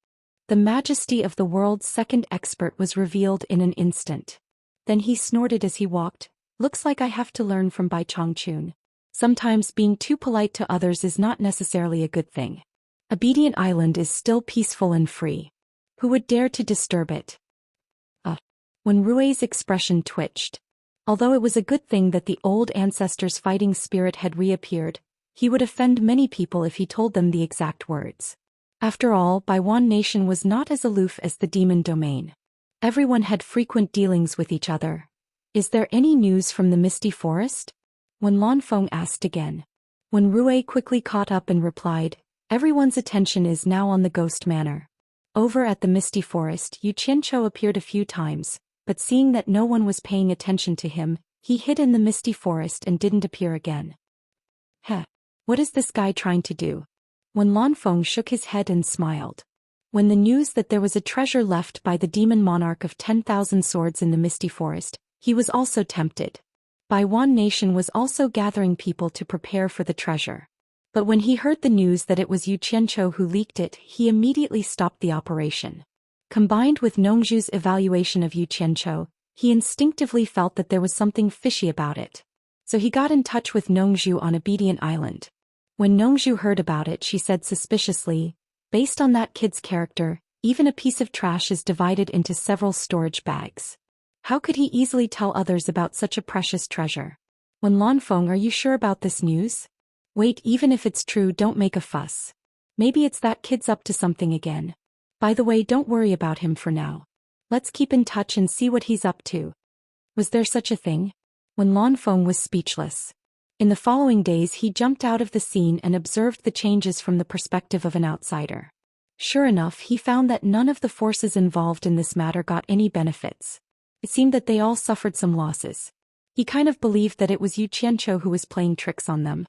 The majesty of the world's second expert was revealed in an instant. Then he snorted as he walked, "Looks like I have to learn from Bai Chongqun. Sometimes being too polite to others is not necessarily a good thing. Obedient Island is still peaceful and free. Who would dare to disturb it?" When Rui's expression twitched. Although it was a good thing that the old ancestor's fighting spirit had reappeared, he would offend many people if he told them the exact words. After all, Baiwan Nation was not as aloof as the demon domain. Everyone had frequent dealings with each other. "Is there any news from the Misty Forest?" When Lan Feng asked again. When Rui quickly caught up and replied, "Everyone's attention is now on the Ghost Manor. Over at the Misty Forest, Yu Qianqiu appeared a few times, but seeing that no one was paying attention to him, he hid in the Misty Forest and didn't appear again." Heh. What is this guy trying to do? When Lan Feng shook his head and smiled. When the news that there was a treasure left by the demon monarch of 10,000 swords in the Misty Forest, he was also tempted. Baiwan Nation was also gathering people to prepare for the treasure. But when he heard the news that it was Yu Qianqiu who leaked it, he immediately stopped the operation. Combined with Nongzhu's evaluation of Yu Qianqiu, he instinctively felt that there was something fishy about it. So he got in touch with Nongzhu on Obedient Island. When Nongzhu heard about it, she said suspiciously, "Based on that kid's character, even a piece of trash is divided into several storage bags. How could he easily tell others about such a precious treasure?" When Lan Feng, "Are you sure about this news?" "Wait, even if it's true, don't make a fuss. Maybe it's that kid's up to something again. By the way, don't worry about him for now. Let's keep in touch and see what he's up to." Was there such a thing? When Lan Feng was speechless. In the following days he jumped out of the scene and observed the changes from the perspective of an outsider. Sure enough, he found that none of the forces involved in this matter got any benefits. It seemed that they all suffered some losses. He kind of believed that it was Yu Qianqiu who was playing tricks on them.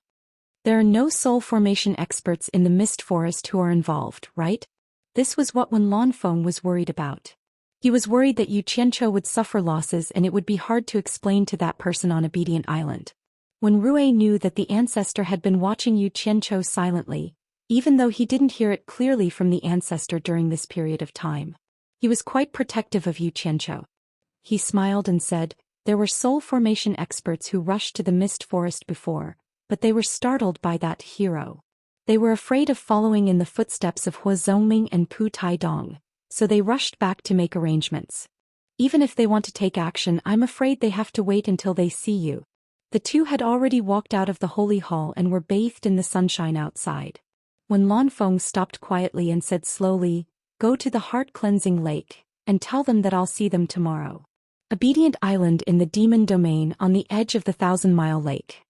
There are no soul formation experts in the Mist Forest who are involved, right? This was what Wen Lanfeng was worried about. He was worried that Yu Qianqiu would suffer losses and it would be hard to explain to that person on Obedient Island. When Rui knew that the ancestor had been watching Yu Qianqiu silently, even though he didn't hear it clearly from the ancestor during this period of time, he was quite protective of Yu Qianqiu. He smiled and said, "There were soul formation experts who rushed to the Mist Forest before, but they were startled by that hero. They were afraid of following in the footsteps of Hua Zongming and Pu Taidong, so they rushed back to make arrangements. Even if they want to take action, I'm afraid they have to wait until they see you." The two had already walked out of the holy hall and were bathed in the sunshine outside. When Lanfeng stopped quietly and said slowly, "Go to the heart-cleansing lake, and tell them that I'll see them tomorrow." Obedient Island in the Demon Domain on the edge of the 1,000-mile lake.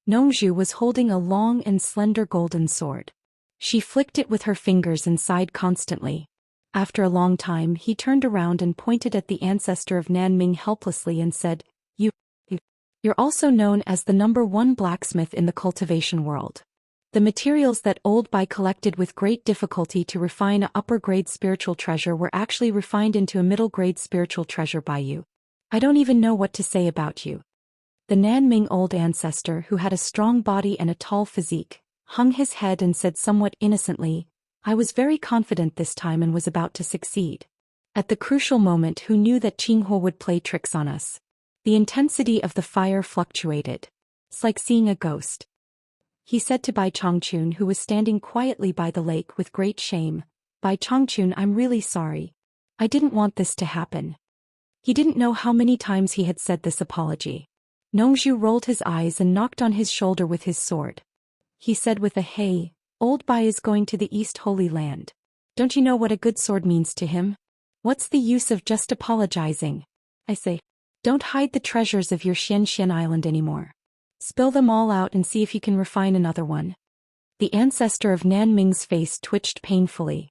Nongzhu was holding a long and slender golden sword. She flicked it with her fingers and sighed constantly. After a long time he turned around and pointed at the ancestor of Nanming helplessly and said, You're also known as the #1 blacksmith in the cultivation world. The materials that Old Bai collected with great difficulty to refine a upper-grade spiritual treasure were actually refined into a middle-grade spiritual treasure by you. I don't even know what to say about you." The Nanming old ancestor, who had a strong body and a tall physique, hung his head and said somewhat innocently, "I was very confident this time and was about to succeed. At the crucial moment, who knew that Qinghuo would play tricks on us?" The intensity of the fire fluctuated. "It's like seeing a ghost," he said to Bai Chongqun, who was standing quietly by the lake with great shame. "Bai Chongqun, I'm really sorry. I didn't want this to happen." He didn't know how many times he had said this apology. Nongzhu rolled his eyes and knocked on his shoulder with his sword. He said with a hey, old Bai is going to the East Holy Land. Don't you know what a good sword means to him? What's the use of just apologizing? I say, don't hide the treasures of your Xianxia island anymore. Spill them all out and see if you can refine another one. The ancestor of Nan Ming's face twitched painfully.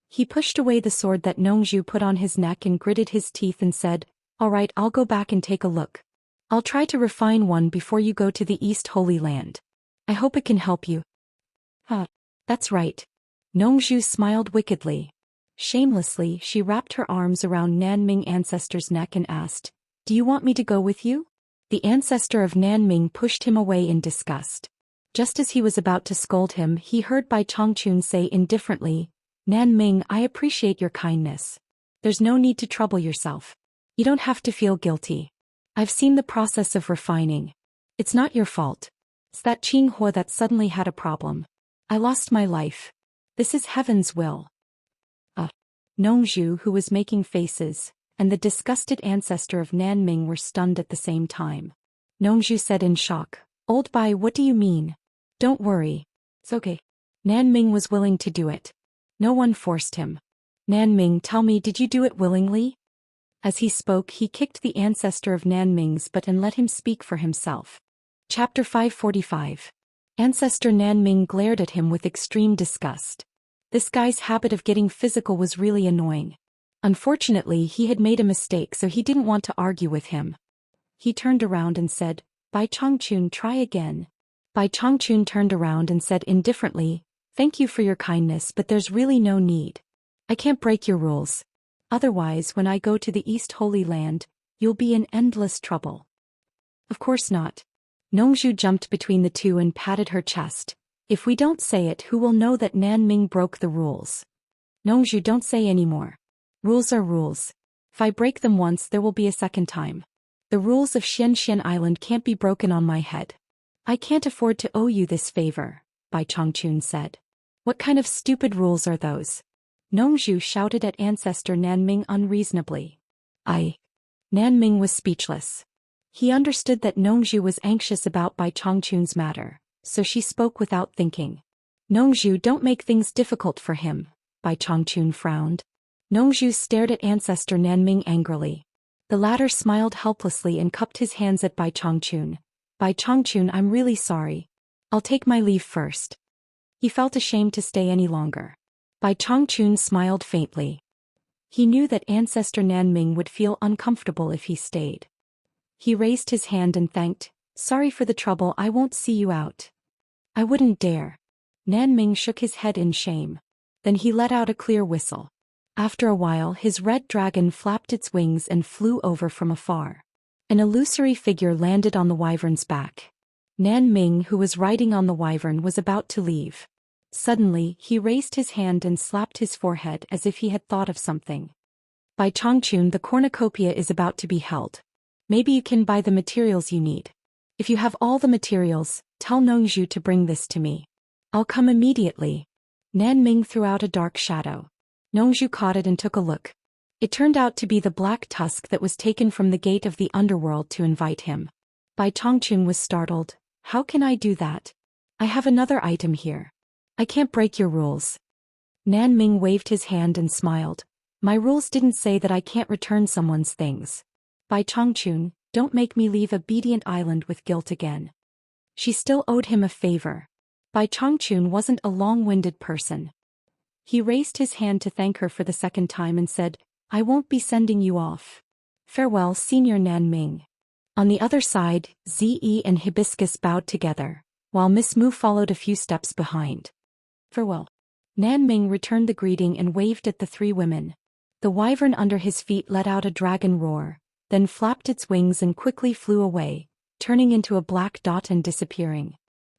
He pushed away the sword that Nongzhu put on his neck and gritted his teeth and said, all right, I'll go back and take a look. I'll try to refine one before you go to the East Holy Land. I hope it can help you. That's right. Nongzhu smiled wickedly. Shamelessly, she wrapped her arms around Nan Ming ancestor's neck and asked, do you want me to go with you? The ancestor of Nan Ming pushed him away in disgust. Just as he was about to scold him, he heard Bai Chongqun say indifferently, Nan Ming, I appreciate your kindness. There's no need to trouble yourself. You don't have to feel guilty. I've seen the process of refining. It's not your fault. It's that Qing Hua that suddenly had a problem. I lost my life. This is heaven's will. Nongzhu, who was making faces, and the disgusted ancestor of Nan Ming were stunned at the same time. Nongzhu said in shock, Old Bai, what do you mean? Don't worry. It's okay. Nan Ming was willing to do it. No one forced him. Nan Ming, tell me, did you do it willingly? As he spoke, he kicked the ancestor of Nan Ming's butt and let him speak for himself. Chapter 545. Ancestor Nan Ming glared at him with extreme disgust. This guy's habit of getting physical was really annoying. Unfortunately, he had made a mistake, so he didn't want to argue with him. He turned around and said, Bai Chongqun, try again. Bai Chongqun turned around and said indifferently, thank you for your kindness, but there's really no need. I can't break your rules. Otherwise, when I go to the East Holy Land, you'll be in endless trouble. Of course not. Nongzhu jumped between the two and patted her chest. If we don't say it, who will know that Nan Ming broke the rules? Nongzhu, don't say any more. Rules are rules. If I break them once, there will be a second time. The rules of Xianxia Island can't be broken on my head. I can't afford to owe you this favor, Bai Chongqun said. What kind of stupid rules are those? Nongzhu shouted at ancestor Nan Ming unreasonably. Nan Ming was speechless. He understood that Nongzhu was anxious about Bai Chongqun's matter, so she spoke without thinking. Nongzhu, don't make things difficult for him, Bai Chongqun frowned. Nongzhu stared at ancestor Nan Ming angrily. The latter smiled helplessly and cupped his hands at Bai Chongqun. Bai Chongqun, I'm really sorry. I'll take my leave first. He felt ashamed to stay any longer. Bai Chongqun smiled faintly. He knew that ancestor Nan Ming would feel uncomfortable if he stayed. He raised his hand and thanked, sorry for the trouble, I won't see you out. I wouldn't dare. Nan Ming shook his head in shame. Then he let out a clear whistle. After a while, his red dragon flapped its wings and flew over from afar. An illusory figure landed on the wyvern's back. Nan Ming, who was riding on the wyvern, was about to leave. Suddenly, he raised his hand and slapped his forehead as if he had thought of something. Bai Chongqun, the cornucopia is about to be held. Maybe you can buy the materials you need. If you have all the materials, tell Nongzhu to bring this to me. I'll come immediately. Nan Ming threw out a dark shadow. Nongzhu caught it and took a look. It turned out to be the black tusk that was taken from the gate of the underworld to invite him. Bai Chongqun was startled. How can I do that? I have another item here. I can't break your rules. Nan Ming waved his hand and smiled. My rules didn't say that I can't return someone's things. Bai Chongqun, don't make me leave Obedient Island with guilt again. She still owed him a favor. Bai Chongqun wasn't a long-winded person. He raised his hand to thank her for the second time and said, I won't be sending you off. Farewell, Senior Nan Ming. On the other side, Ze and Hibiscus bowed together, while Miss Mu followed a few steps behind. Farewell. Nan Ming returned the greeting and waved at the three women. The wyvern under his feet let out a dragon roar, then flapped its wings and quickly flew away, turning into a black dot and disappearing.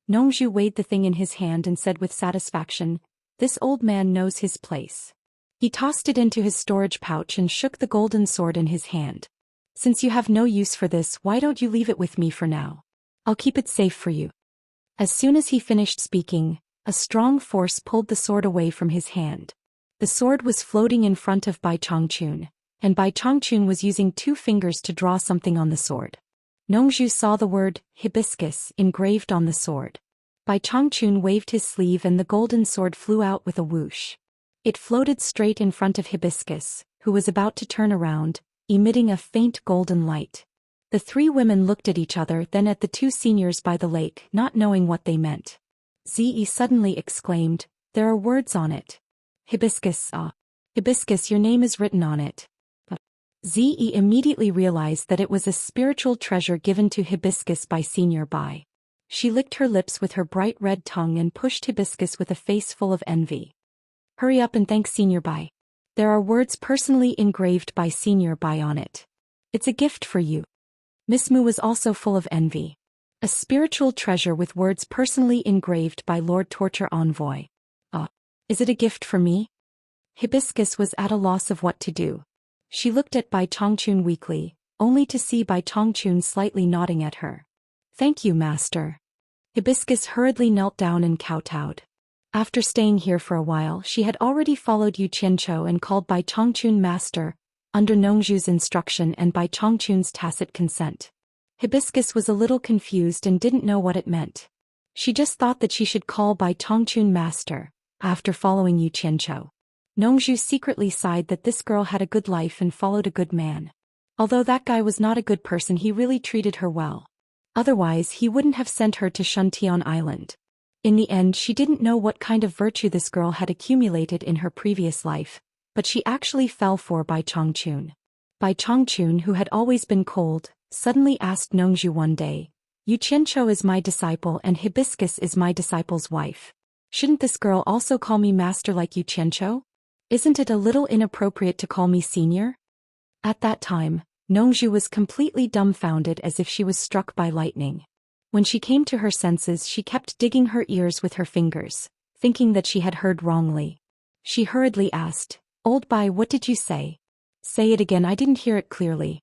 Nongzhu weighed the thing in his hand and said with satisfaction, this old man knows his place. He tossed it into his storage pouch and shook the golden sword in his hand. Since you have no use for this, why don't you leave it with me for now? I'll keep it safe for you. As soon as he finished speaking, a strong force pulled the sword away from his hand. The sword was floating in front of Bai Chongqun, and Bai Chongqun was using 2 fingers to draw something on the sword. Nongzhu saw the word hibiscus engraved on the sword. Bai Chongqun waved his sleeve and the golden sword flew out with a whoosh. It floated straight in front of Hibiscus, who was about to turn around, emitting a faint golden light. The three women looked at each other, then at the two seniors by the lake, not knowing what they meant. Ze suddenly exclaimed, "There are words on it. Hibiscus, Hibiscus, your name is written on it." Ze immediately realized that it was a spiritual treasure given to Hibiscus by Senior Bai. She licked her lips with her bright red tongue and pushed Hibiscus with a face full of envy. "Hurry up and thank Senior Bai. There are words personally engraved by Senior Bai on it. It's a gift for you." Miss Mu was also full of envy. A spiritual treasure with words personally engraved by Lord Torture Envoy. Is it a gift for me? Hibiscus was at a loss of what to do. She looked at Bai Chongqun weakly, only to see Bai Chongqun slightly nodding at her. "Thank you, master." Hibiscus hurriedly knelt down and kowtowed. After staying here for a while, she had already followed Yu Qianqiu and called Bai Chongqun master, under Nongzhu's instruction and Bai Chongqun's tacit consent. Hibiscus was a little confused and didn't know what it meant. She just thought that she should call Bai Chongqun master, after following Yu Qianqiu. Nongzhu secretly sighed that this girl had a good life and followed a good man. Although that guy was not a good person, he really treated her well. Otherwise, he wouldn't have sent her to Shuntian Island. In the end, she didn't know what kind of virtue this girl had accumulated in her previous life, but she actually fell for Bai Chongqun. Bai Chongqun, who had always been cold, suddenly asked Nongzhu one day, "Yu Qianqiu is my disciple and Hibiscus is my disciple's wife. Shouldn't this girl also call me master like Yu Qianqiu? Isn't it a little inappropriate to call me senior?" At that time, Nongzhu was completely dumbfounded as if she was struck by lightning. When she came to her senses, she kept digging her ears with her fingers, thinking that she had heard wrongly. She hurriedly asked, "Old Bai, what did you say? Say it again, I didn't hear it clearly."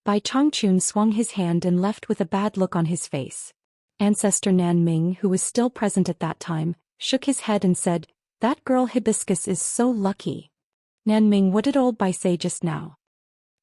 Bai Chongqun swung his hand and left with a bad look on his face. Ancestor Nan Ming, who was still present at that time, shook his head and said, "That girl Hibiscus is so lucky." "Nan Ming, what did old Bai say just now?"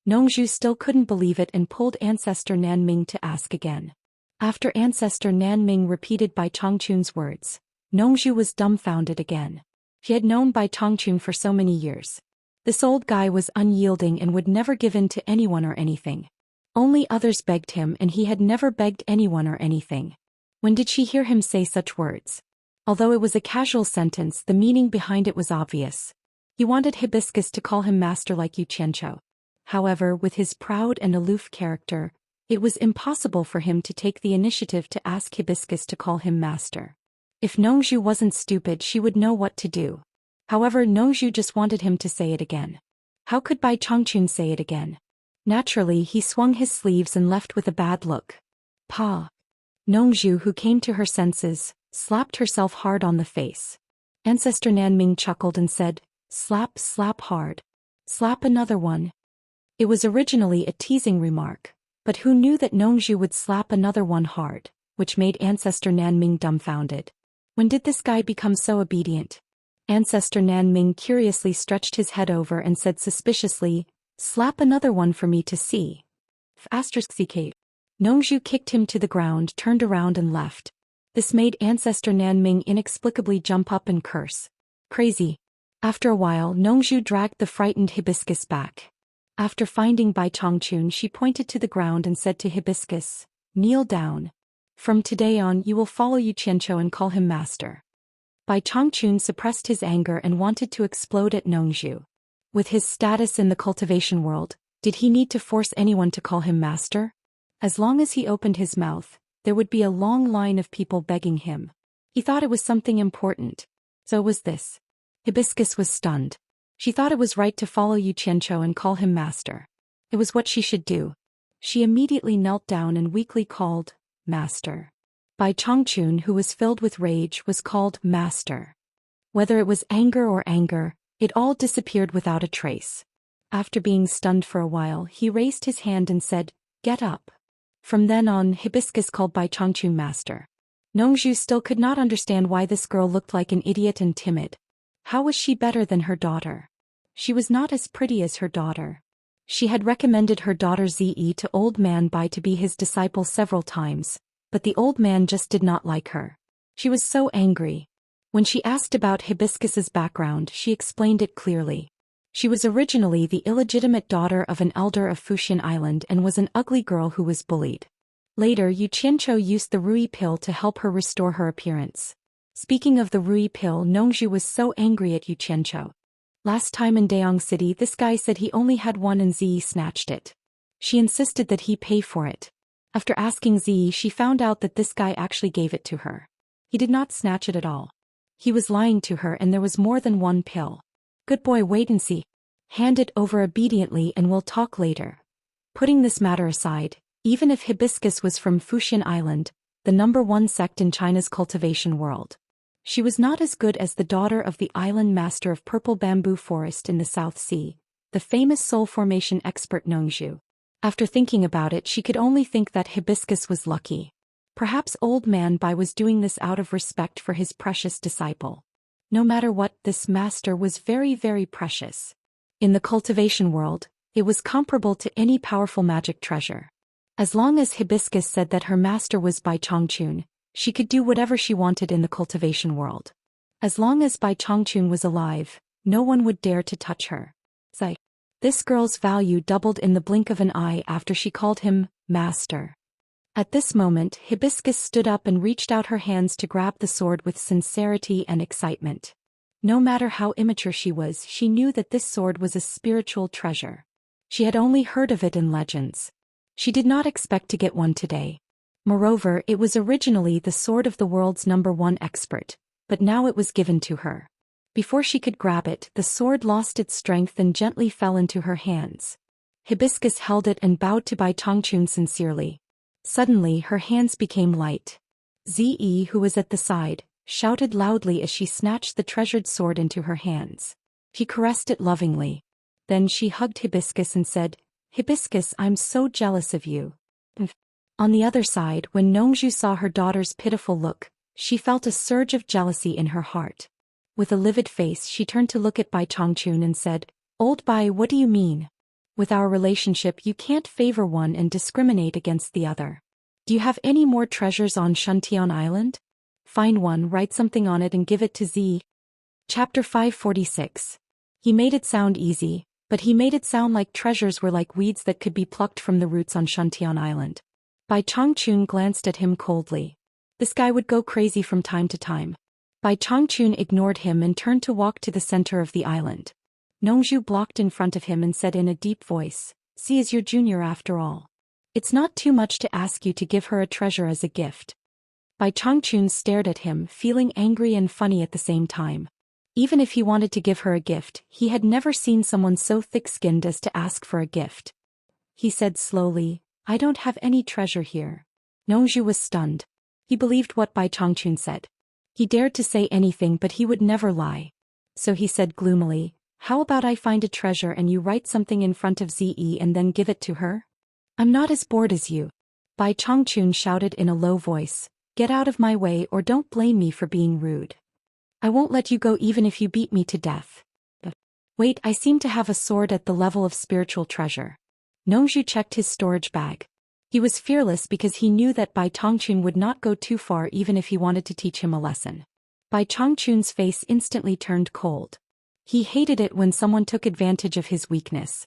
Nongzhu still couldn't believe it and pulled Ancestor Nan Ming to ask again. After Ancestor Nan Ming repeated Bai Chongqun's words, Nongzhu was dumbfounded again. She had known Bai Chongqun for so many years. This old guy was unyielding and would never give in to anyone or anything. Only others begged him and he had never begged anyone or anything. When did she hear him say such words? Although it was a casual sentence, the meaning behind it was obvious. He wanted Hibiscus to call him master like Yu Qianqiu. However, with his proud and aloof character, it was impossible for him to take the initiative to ask Hibiscus to call him master. If Nongzhu wasn't stupid, she would know what to do. However, Nongzhu just wanted him to say it again. How could Bai Chongqun say it again? Naturally, he swung his sleeves and left with a bad look. Pa. Nongzhu, who came to her senses, slapped herself hard on the face. Ancestor Nanming chuckled and said, "Slap, slap hard. Slap another one." It was originally a teasing remark, but who knew that Nongzhu would slap another one hard, which made Ancestor Nanming dumbfounded. When did this guy become so obedient? Ancestor Nanming curiously stretched his head over and said suspiciously, "Slap another one for me to see." *CK. Nongzhu kicked him to the ground, turned around and left. This made Ancestor Nanming inexplicably jump up and curse. Crazy. After a while, Nongzhu dragged the frightened Hibiscus back. After finding Bai Chongqun, she pointed to the ground and said to Hibiscus, "Kneel down. From today on, you will follow Yu Qianqiu and call him master." Bai Chongqun suppressed his anger and wanted to explode at Nongzhu. With his status in the cultivation world, did he need to force anyone to call him master? As long as he opened his mouth, there would be a long line of people begging him. He thought it was something important. So was this. Hibiscus was stunned. She thought it was right to follow Yu Qianqiu and call him master. It was what she should do. She immediately knelt down and weakly called, "Master." Bai Chongqun, who was filled with rage, was called master. Whether it was anger or anger, it all disappeared without a trace. After being stunned for a while, he raised his hand and said, "Get up." From then on, Hibiscus called Bai Chongqun master. Nongzhu still could not understand why this girl looked like an idiot and timid. How was she better than her daughter? She was not as pretty as her daughter. She had recommended her daughter Ze to old man Bai to be his disciple several times, but the old man just did not like her. She was so angry. When she asked about Hibiscus's background, she explained it clearly. She was originally the illegitimate daughter of an elder of Fuxian Island and was an ugly girl who was bullied. Later, Yu Qianchou used the Rui pill to help her restore her appearance. Speaking of the Rui pill, Nongzhu was so angry at Yu Qianchou. Last time in Daong City, this guy said he only had one and Zi snatched it. She insisted that he pay for it. After asking Zi, she found out that this guy actually gave it to her. He did not snatch it at all. He was lying to her and there was more than one pill. Good boy, wait and see. Hand it over obediently and we'll talk later. Putting this matter aside, even if Hibiscus was from Fuxian Island, the #1 sect in China's cultivation world, she was not as good as the daughter of the island master of purple bamboo forest in the South Sea, the famous soul formation expert Nongzhu. After thinking about it, she could only think that Hibiscus was lucky. Perhaps old man Bai was doing this out of respect for his precious disciple. No matter what, this master was very, very precious. In the cultivation world, it was comparable to any powerful magic treasure. As long as Hibiscus said that her master was Bai Chongqun, she could do whatever she wanted in the cultivation world. As long as Bai Chongqun was alive, no one would dare to touch her. This girl's value doubled in the blink of an eye after she called him master. At this moment, Hibiscus stood up and reached out her hands to grab the sword with sincerity and excitement. No matter how immature she was, she knew that this sword was a spiritual treasure. She had only heard of it in legends. She did not expect to get one today. Moreover, it was originally the sword of the world's #1 expert, but now it was given to her. Before she could grab it, the sword lost its strength and gently fell into her hands. Hibiscus held it and bowed to Bai Chongqun sincerely. Suddenly, her hands became light. Ze, who was at the side, shouted loudly as she snatched the treasured sword into her hands. She caressed it lovingly. Then she hugged Hibiscus and said, "Hibiscus, I'm so jealous of you." On the other side, when Nongzhu saw her daughter's pitiful look, she felt a surge of jealousy in her heart. With a livid face, she turned to look at Bai Chongqun and said, "Old Bai, what do you mean? With our relationship, you can't favor one and discriminate against the other. Do you have any more treasures on Xianxia Island? Find one, write something on it and give it to Z." Chapter 546. He made it sound easy, but he made it sound like treasures were like weeds that could be plucked from the roots on Xianxia Island. Bai Chongqun glanced at him coldly. This guy would go crazy from time to time. Bai Chongqun ignored him and turned to walk to the center of the island. Nongzhu blocked in front of him and said in a deep voice, "Z is your junior after all. It's not too much to ask you to give her a treasure as a gift." Bai Chongqun stared at him, feeling angry and funny at the same time. Even if he wanted to give her a gift, he had never seen someone so thick-skinned as to ask for a gift. He said slowly, "I don't have any treasure here." Nongzhu was stunned. He believed what Bai Chongqun said. He dared to say anything, but he would never lie. So he said gloomily, "How about I find a treasure and you write something in front of Ze and then give it to her? I'm not as bored as you." Bai Chongqun shouted in a low voice, "Get out of my way or don't blame me for being rude. I won't let you go even if you beat me to death." Wait, I seem to have a sword at the level of spiritual treasure. Nongzhu checked his storage bag. He was fearless because he knew that Bai Chongqun would not go too far even if he wanted to teach him a lesson. Bai Chongqun's face instantly turned cold. He hated it when someone took advantage of his weakness.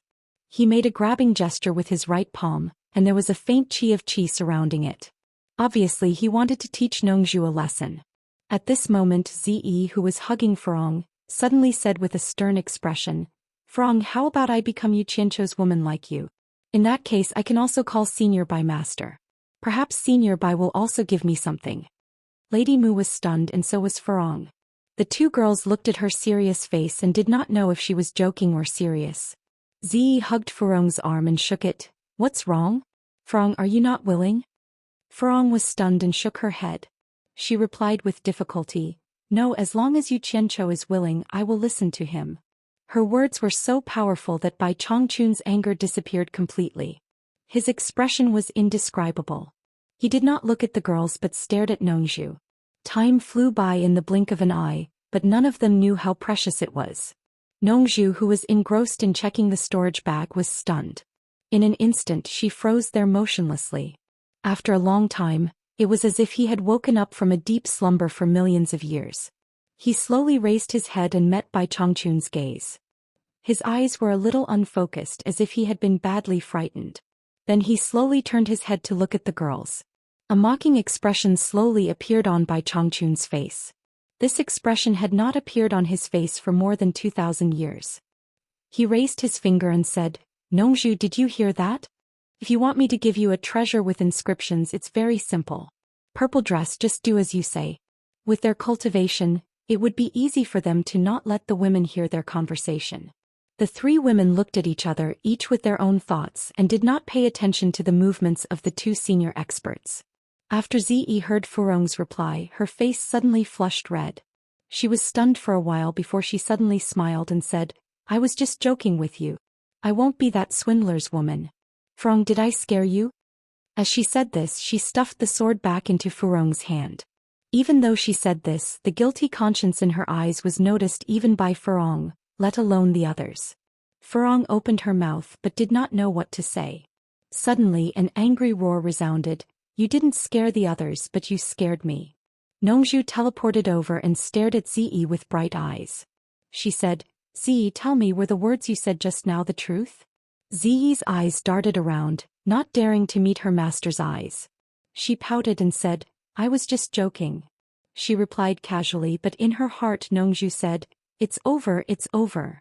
He made a grabbing gesture with his right palm, and there was a faint chi surrounding it. Obviously, he wanted to teach Nongzhu a lesson. At this moment, Ze, who was hugging Furong, suddenly said with a stern expression, "Furong, how about I become Yu Qianchou's woman like you? In that case, I can also call Senior Bai Master. Perhaps Senior Bai will also give me something." Lady Mu was stunned and so was Furong. The two girls looked at her serious face and did not know if she was joking or serious. Ze hugged Furong's arm and shook it. "What's wrong? Furong, are you not willing?" Furong was stunned and shook her head. She replied with difficulty, "No, as long as Yu Qianchou is willing, I will listen to him." Her words were so powerful that Bai Chongqun's anger disappeared completely. His expression was indescribable. He did not look at the girls but stared at Nongzhu. Time flew by in the blink of an eye, but none of them knew how precious it was. Nongzhu, who was engrossed in checking the storage bag, was stunned. In an instant she froze there motionlessly. After a long time, it was as if he had woken up from a deep slumber for millions of years. He slowly raised his head and met Bai Changchun's gaze. His eyes were a little unfocused, as if he had been badly frightened. Then he slowly turned his head to look at the girls. A mocking expression slowly appeared on Bai Changchun's face. This expression had not appeared on his face for more than 2,000 years. He raised his finger and said, "Nongzhu, did you hear that? If you want me to give you a treasure with inscriptions, it's very simple. Purple dress, just do as you say." With their cultivation, it would be easy for them to not let the women hear their conversation. The three women looked at each other, each with their own thoughts, and did not pay attention to the movements of the two senior experts. After Ziyi heard Furong's reply, her face suddenly flushed red. She was stunned for a while before she suddenly smiled and said, "I was just joking with you. I won't be that swindler's woman. Furong, did I scare you?" As she said this, she stuffed the sword back into Furong's hand. Even though she said this, the guilty conscience in her eyes was noticed even by Furong, let alone the others. Furong opened her mouth but did not know what to say. Suddenly an angry roar resounded. "You didn't scare the others, but you scared me." Nongzhu teleported over and stared at Ziyi with bright eyes. She said, "Ziyi, tell me, were the words you said just now the truth?" Ziyi's eyes darted around, not daring to meet her master's eyes. She pouted and said, "I was just joking." She replied casually, but in her heart Nongzhu said, "It's over, it's over."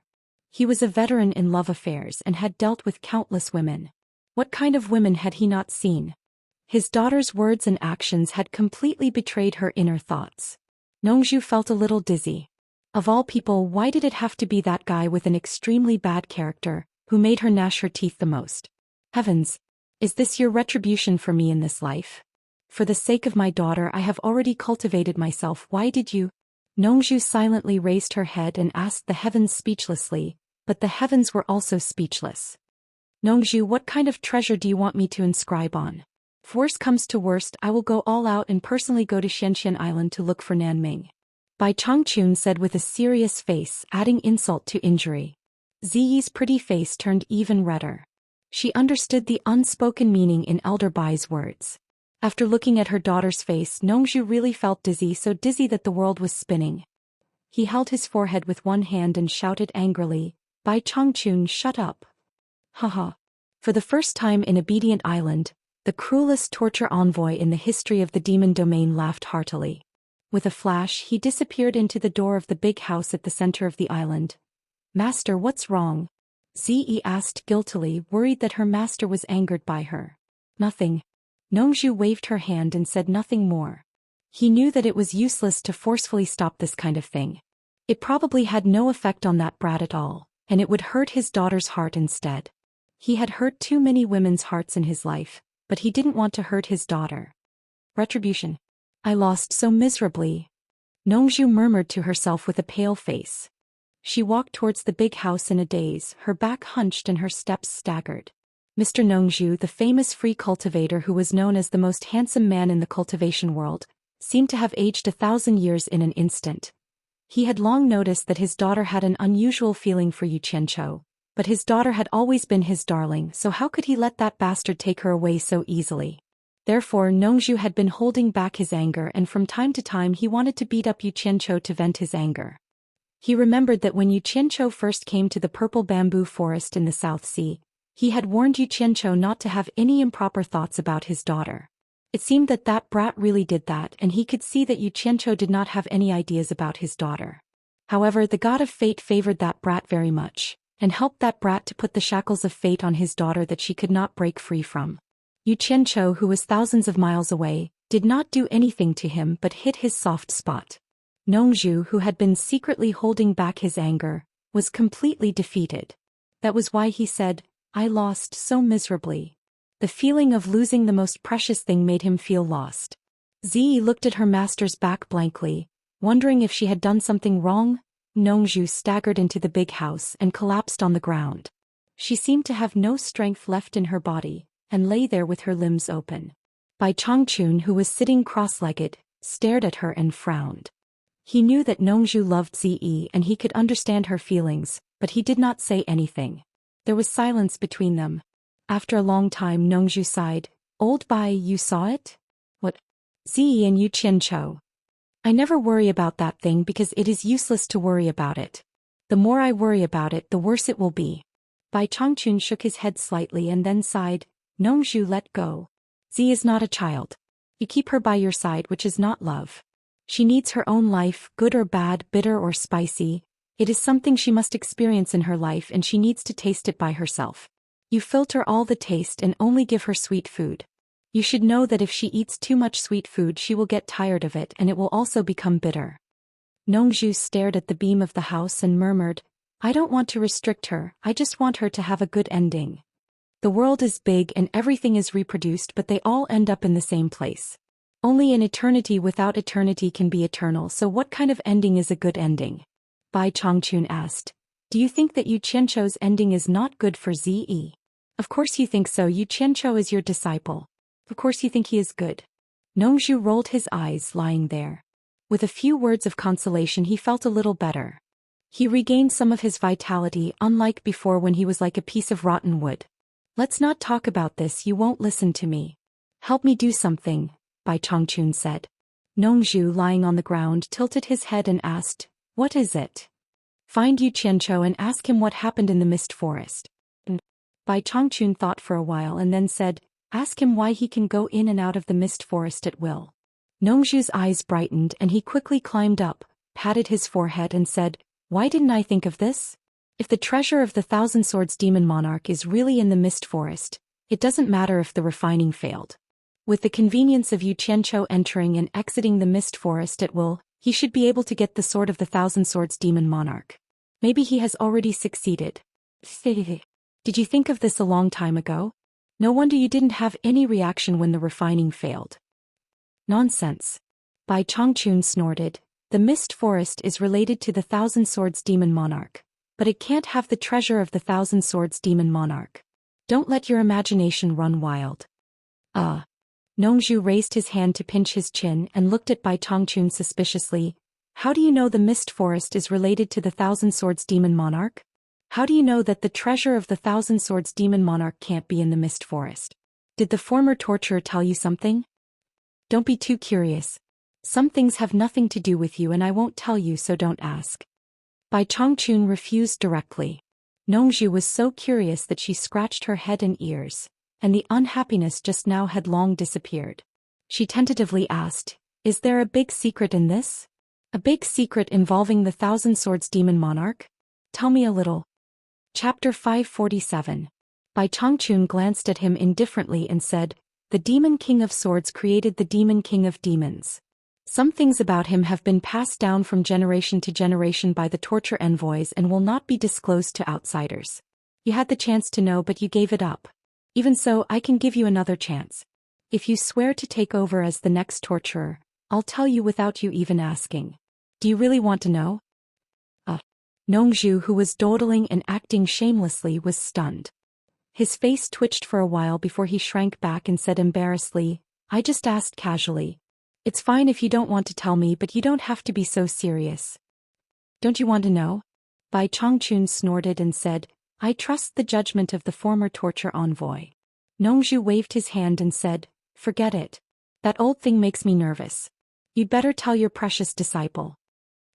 He was a veteran in love affairs and had dealt with countless women. What kind of women had he not seen? His daughter's words and actions had completely betrayed her inner thoughts. Nongzhu felt a little dizzy. Of all people, why did it have to be that guy with an extremely bad character, who made her gnash her teeth the most? Heavens! Is this your retribution for me in this life? For the sake of my daughter, I have already cultivated myself. Why did you? Nongzhu silently raised her head and asked the heavens speechlessly, but the heavens were also speechless. "Nongzhu, what kind of treasure do you want me to inscribe on? If worst comes to worst, I will go all out and personally go to Xianxia Island to look for Nanming." Bai Changchun said with a serious face, adding insult to injury. Ziyi's pretty face turned even redder. She understood the unspoken meaning in Elder Bai's words. After looking at her daughter's face, Nongzhu really felt dizzy, so dizzy that the world was spinning. He held his forehead with one hand and shouted angrily, "Bai Changchun, shut up." Haha. For the first time in Obedient Island, the cruelest torture envoy in the history of the demon domain laughed heartily. With a flash, he disappeared into the door of the big house at the center of the island. "Master, what's wrong?" Ziyi asked guiltily, worried that her master was angered by her. "Nothing." Nongzhu waved her hand and said nothing more. He knew that it was useless to forcefully stop this kind of thing. It probably had no effect on that brat at all, and it would hurt his daughter's heart instead. He had hurt too many women's hearts in his life, but he didn't want to hurt his daughter. Retribution. I lost so miserably. Nongzhu murmured to herself with a pale face. She walked towards the big house in a daze, her back hunched and her steps staggered. Mr. Nongzhu, the famous free cultivator who was known as the most handsome man in the cultivation world, seemed to have aged 1,000 years in an instant. He had long noticed that his daughter had an unusual feeling for Yu Qianchou, but his daughter had always been his darling, so how could he let that bastard take her away so easily? Therefore Nongzhu had been holding back his anger, and from time to time he wanted to beat up Yu Qianchou to vent his anger. He remembered that when Yu Qianchou first came to the purple bamboo forest in the South Sea, he had warned Yu Qianchou not to have any improper thoughts about his daughter. It seemed that that brat really did that, and he could see that Yu Qianchou did not have any ideas about his daughter. However, the god of fate favored that brat very much, and helped that brat to put the shackles of fate on his daughter that she could not break free from. Yu Qianchou, who was thousands of miles away, did not do anything to him but hit his soft spot. Nongzhu, who had been secretly holding back his anger, was completely defeated. That was why he said, "I lost so miserably." The feeling of losing the most precious thing made him feel lost. Ziyi looked at her master's back blankly, wondering if she had done something wrong. Nongzhu staggered into the big house and collapsed on the ground. She seemed to have no strength left in her body, and lay there with her limbs open. Bai Changchun, who was sitting cross-legged, stared at her and frowned. He knew that Nongzhu loved Ziyi and he could understand her feelings, but he did not say anything. There was silence between them. After a long time Nongzhu sighed. Old Bai, you saw it? What? Ziyi and Yu Qianchou. I never worry about that thing because it is useless to worry about it. The more I worry about it, the worse it will be. Bai Chongqun shook his head slightly and then sighed. Nongzhu, let go. Zi is not a child. You keep her by your side, which is not love. She needs her own life, good or bad, bitter or spicy. It is something she must experience in her life and she needs to taste it by herself. You filter all the taste and only give her sweet food. You should know that if she eats too much sweet food she will get tired of it and it will also become bitter. Nongzhu stared at the beam of the house and murmured, I don't want to restrict her, I just want her to have a good ending. The world is big and everything is reproduced, but they all end up in the same place. Only an eternity without eternity can be eternal, so what kind of ending is a good ending? Bai Chongqun asked. Do you think that Yu Qianchou's ending is not good for Zi? Of course you think so. Yu Qianchou is your disciple. Of course you think he is good. Nongzhu rolled his eyes, lying there. With a few words of consolation he felt a little better. He regained some of his vitality, unlike before when he was like a piece of rotten wood. Let's not talk about this, you won't listen to me. Help me do something, Bai Chongqun said. Nongzhu, lying on the ground, tilted his head and asked, What is it? Find Yu Qianchou and ask him what happened in the mist forest. Bai Chongqun thought for a while and then said, Ask him why he can go in and out of the mist forest at will. Nongzhu's eyes brightened and he quickly climbed up, patted his forehead and said, Why didn't I think of this? If the treasure of the Thousand Swords Demon Monarch is really in the mist forest, it doesn't matter if the refining failed. With the convenience of Yu Qianchou entering and exiting the mist forest at will, he should be able to get the sword of the Thousand Swords Demon Monarch. Maybe he has already succeeded. Did you think of this a long time ago? No wonder you didn't have any reaction when the refining failed. Nonsense. Bai Chongqun snorted. The mist forest is related to the Thousand Swords Demon Monarch, but it can't have the treasure of the Thousand Swords Demon Monarch. Don't let your imagination run wild. Nongzhu raised his hand to pinch his chin and looked at Bai Chongqun suspiciously. How do you know the mist forest is related to the Thousand Swords Demon Monarch? How do you know that the treasure of the Thousand Swords Demon Monarch can't be in the mist forest? Did the former torturer tell you something? Don't be too curious. Some things have nothing to do with you and I won't tell you, so don't ask. Bai Chongqun refused directly. Nongzhu was so curious that she scratched her head and ears, and the unhappiness just now had long disappeared. She tentatively asked, Is there a big secret in this? A big secret involving the Thousand Swords Demon Monarch? Tell me a little. Chapter 547. Bai Chongqun glanced at him indifferently and said, The Demon King of Swords created the Demon King of Demons. Some things about him have been passed down from generation to generation by the torture envoys and will not be disclosed to outsiders. You had the chance to know but you gave it up. Even so, I can give you another chance. If you swear to take over as the next torturer, I'll tell you without you even asking. Do you really want to know? Nongzhu, who was dawdling and acting shamelessly, was stunned. His face twitched for a while before he shrank back and said embarrassedly, I just asked casually. It's fine if you don't want to tell me, but you don't have to be so serious. Don't you want to know? Bai Chongqun snorted and said, I trust the judgment of the former torture envoy. Nongzhu waved his hand and said, Forget it. That old thing makes me nervous. You'd better tell your precious disciple.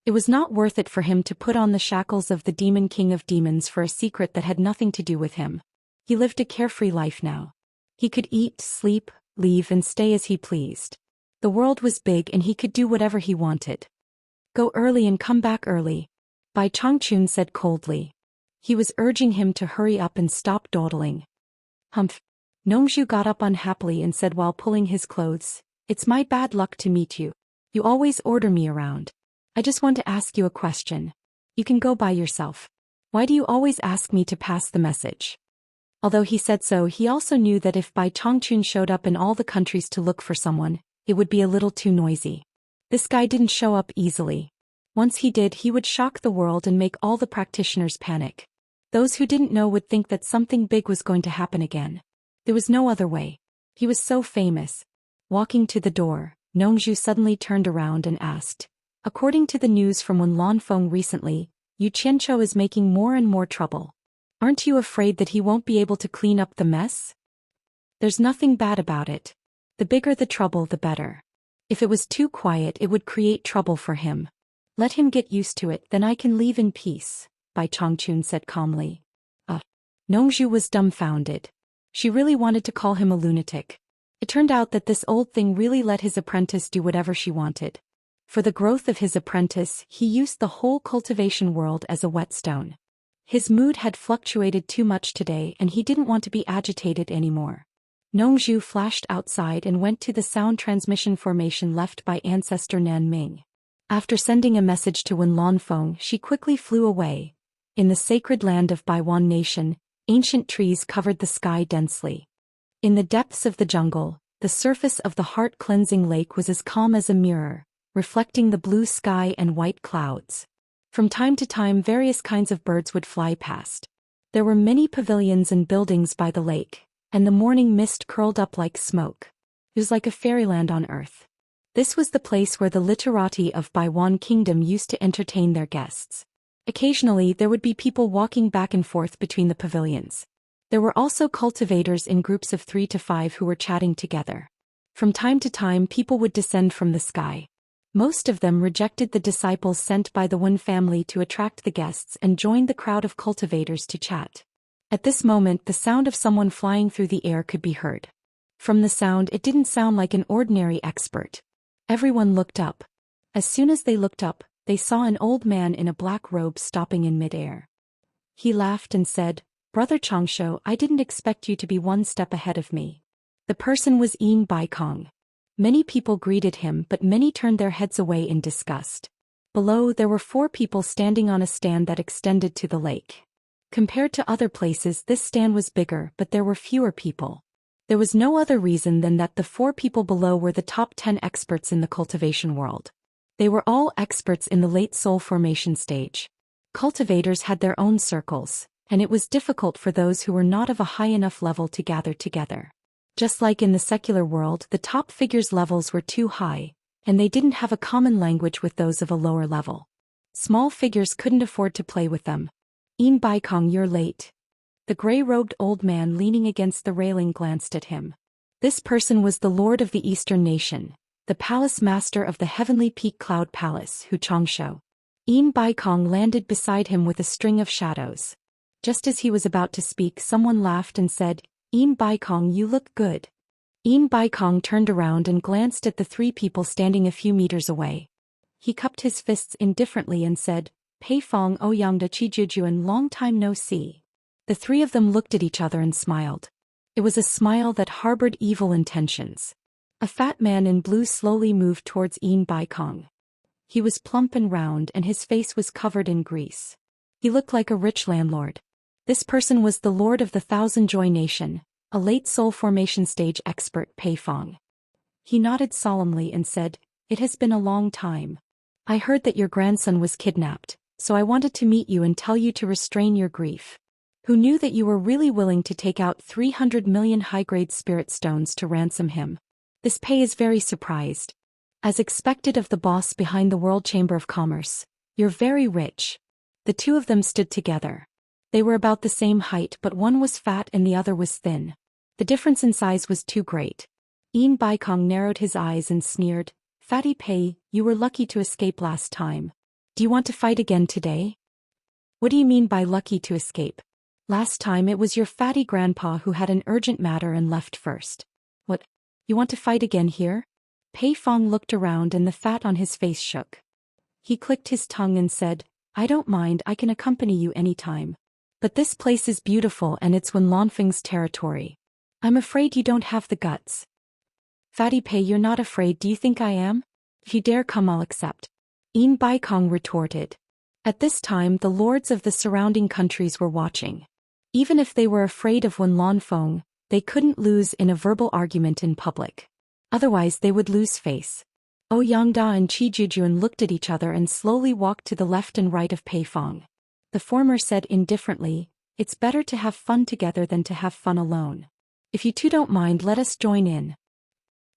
It was not worth it for him to put on the shackles of the Demon King of Demons for a secret that had nothing to do with him. He lived a carefree life now. He could eat, sleep, leave and stay as he pleased. The world was big and he could do whatever he wanted. Go early and come back early, Bai Chongqun said coldly. He was urging him to hurry up and stop dawdling. Humph. Nongzhu got up unhappily and said while pulling his clothes, It's my bad luck to meet you. You always order me around. I just want to ask you a question. You can go by yourself. Why do you always ask me to pass the message? Although he said so, he also knew that if Bai Chongqun showed up in all the countries to look for someone, it would be a little too noisy. This guy didn't show up easily. Once he did, he would shock the world and make all the practitioners panic. Those who didn't know would think that something big was going to happen again. There was no other way. He was so famous. Walking to the door, Nongzhu suddenly turned around and asked, According to the news from Wen Lanfeng recently, Yu Qianchou is making more and more trouble. Aren't you afraid that he won't be able to clean up the mess? There's nothing bad about it. The bigger the trouble, the better. If it was too quiet, it would create trouble for him. Let him get used to it, then I can leave in peace, Bai Chongqun said calmly. Nongzhu was dumbfounded. She really wanted to call him a lunatic. It turned out that this old thing really let his apprentice do whatever she wanted. For the growth of his apprentice, he used the whole cultivation world as a whetstone. His mood had fluctuated too much today and he didn't want to be agitated anymore. Nongzhu flashed outside and went to the sound transmission formation left by ancestor Nan Ming. After sending a message to Wen Lanfeng, she quickly flew away. In the sacred land of Baiwan Nation, ancient trees covered the sky densely. In the depths of the jungle, the surface of the heart-cleansing lake was as calm as a mirror, reflecting the blue sky and white clouds. From time to time, various kinds of birds would fly past. There were many pavilions and buildings by the lake, and the morning mist curled up like smoke. It was like a fairyland on earth. This was the place where the literati of Baiwan Kingdom used to entertain their guests. Occasionally, there would be people walking back and forth between the pavilions. There were also cultivators in groups of 3 to 5 who were chatting together. From time to time, people would descend from the sky. Most of them rejected the disciples sent by the Wen family to attract the guests and joined the crowd of cultivators to chat. At this moment, the sound of someone flying through the air could be heard. From the sound, it didn't sound like an ordinary expert. Everyone looked up. As soon as they looked up, they saw an old man in a black robe stopping in midair. He laughed and said, "Brother Changshu, I didn't expect you to be one step ahead of me." The person was Yin Baikong. Many people greeted him, but many turned their heads away in disgust. Below, there were 4 people standing on a stand that extended to the lake. Compared to other places, this stand was bigger, but there were fewer people. There was no other reason than that the 4 people below were the top 10 experts in the cultivation world. They were all experts in the late soul formation stage. Cultivators had their own circles, and it was difficult for those who were not of a high enough level to gather together. Just like in the secular world, the top figures' levels were too high, and they didn't have a common language with those of a lower level. Small figures couldn't afford to play with them. "Yin Baikong, you're late." The gray-robed old man leaning against the railing glanced at him. This person was the lord of the Eastern Nation, the palace master of the heavenly peak cloud palace, Hu Changshu. Yin Baikong landed beside him with a string of shadows. Just as he was about to speak, someone laughed and said, "Yin Baikong, you look good." Yin Baikong turned around and glanced at the 3 people standing a few meters away. He cupped his fists indifferently and said, "Pei Fong Ouyangda Chijujuan, long time no see." The 3 of them looked at each other and smiled. It was a smile that harbored evil intentions. A fat man in blue slowly moved towards Yin Baikong. He was plump and round and his face was covered in grease. He looked like a rich landlord. This person was the lord of the Thousand Joy Nation, a late soul formation stage expert, Pei Fong. He nodded solemnly and said, "It has been a long time. I heard that your grandson was kidnapped, so I wanted to meet you and tell you to restrain your grief. Who knew that you were really willing to take out 300 million high-grade spirit stones to ransom him? This Pei is very surprised. As expected of the boss behind the World Chamber of Commerce, you're very rich." The 2 of them stood together. They were about the same height, but one was fat and the other was thin. The difference in size was too great. Yin Baikong narrowed his eyes and sneered, "Fatty Pei, you were lucky to escape last time. Do you want to fight again today?" "What do you mean by lucky to escape? Last time it was your fatty grandpa who had an urgent matter and left first. What? You want to fight again here?" Pei Fong looked around and the fat on his face shook. He clicked his tongue and said, "I don't mind, I can accompany you anytime. But this place is beautiful and it's Wen Lanfeng's territory. I'm afraid you don't have the guts." "Fatty Pei, you're not afraid, do you think I am? If you dare come, I'll accept." Yin Baikong retorted. At this time, the lords of the surrounding countries were watching. Even if they were afraid of Wen Lanfeng, they couldn't lose in a verbal argument in public. Otherwise they would lose face. Ouyangda and Chijujuan looked at each other and slowly walked to the left and right of Pei Fong. The former said indifferently, "It's better to have fun together than to have fun alone. If you 2 don't mind, let us join in."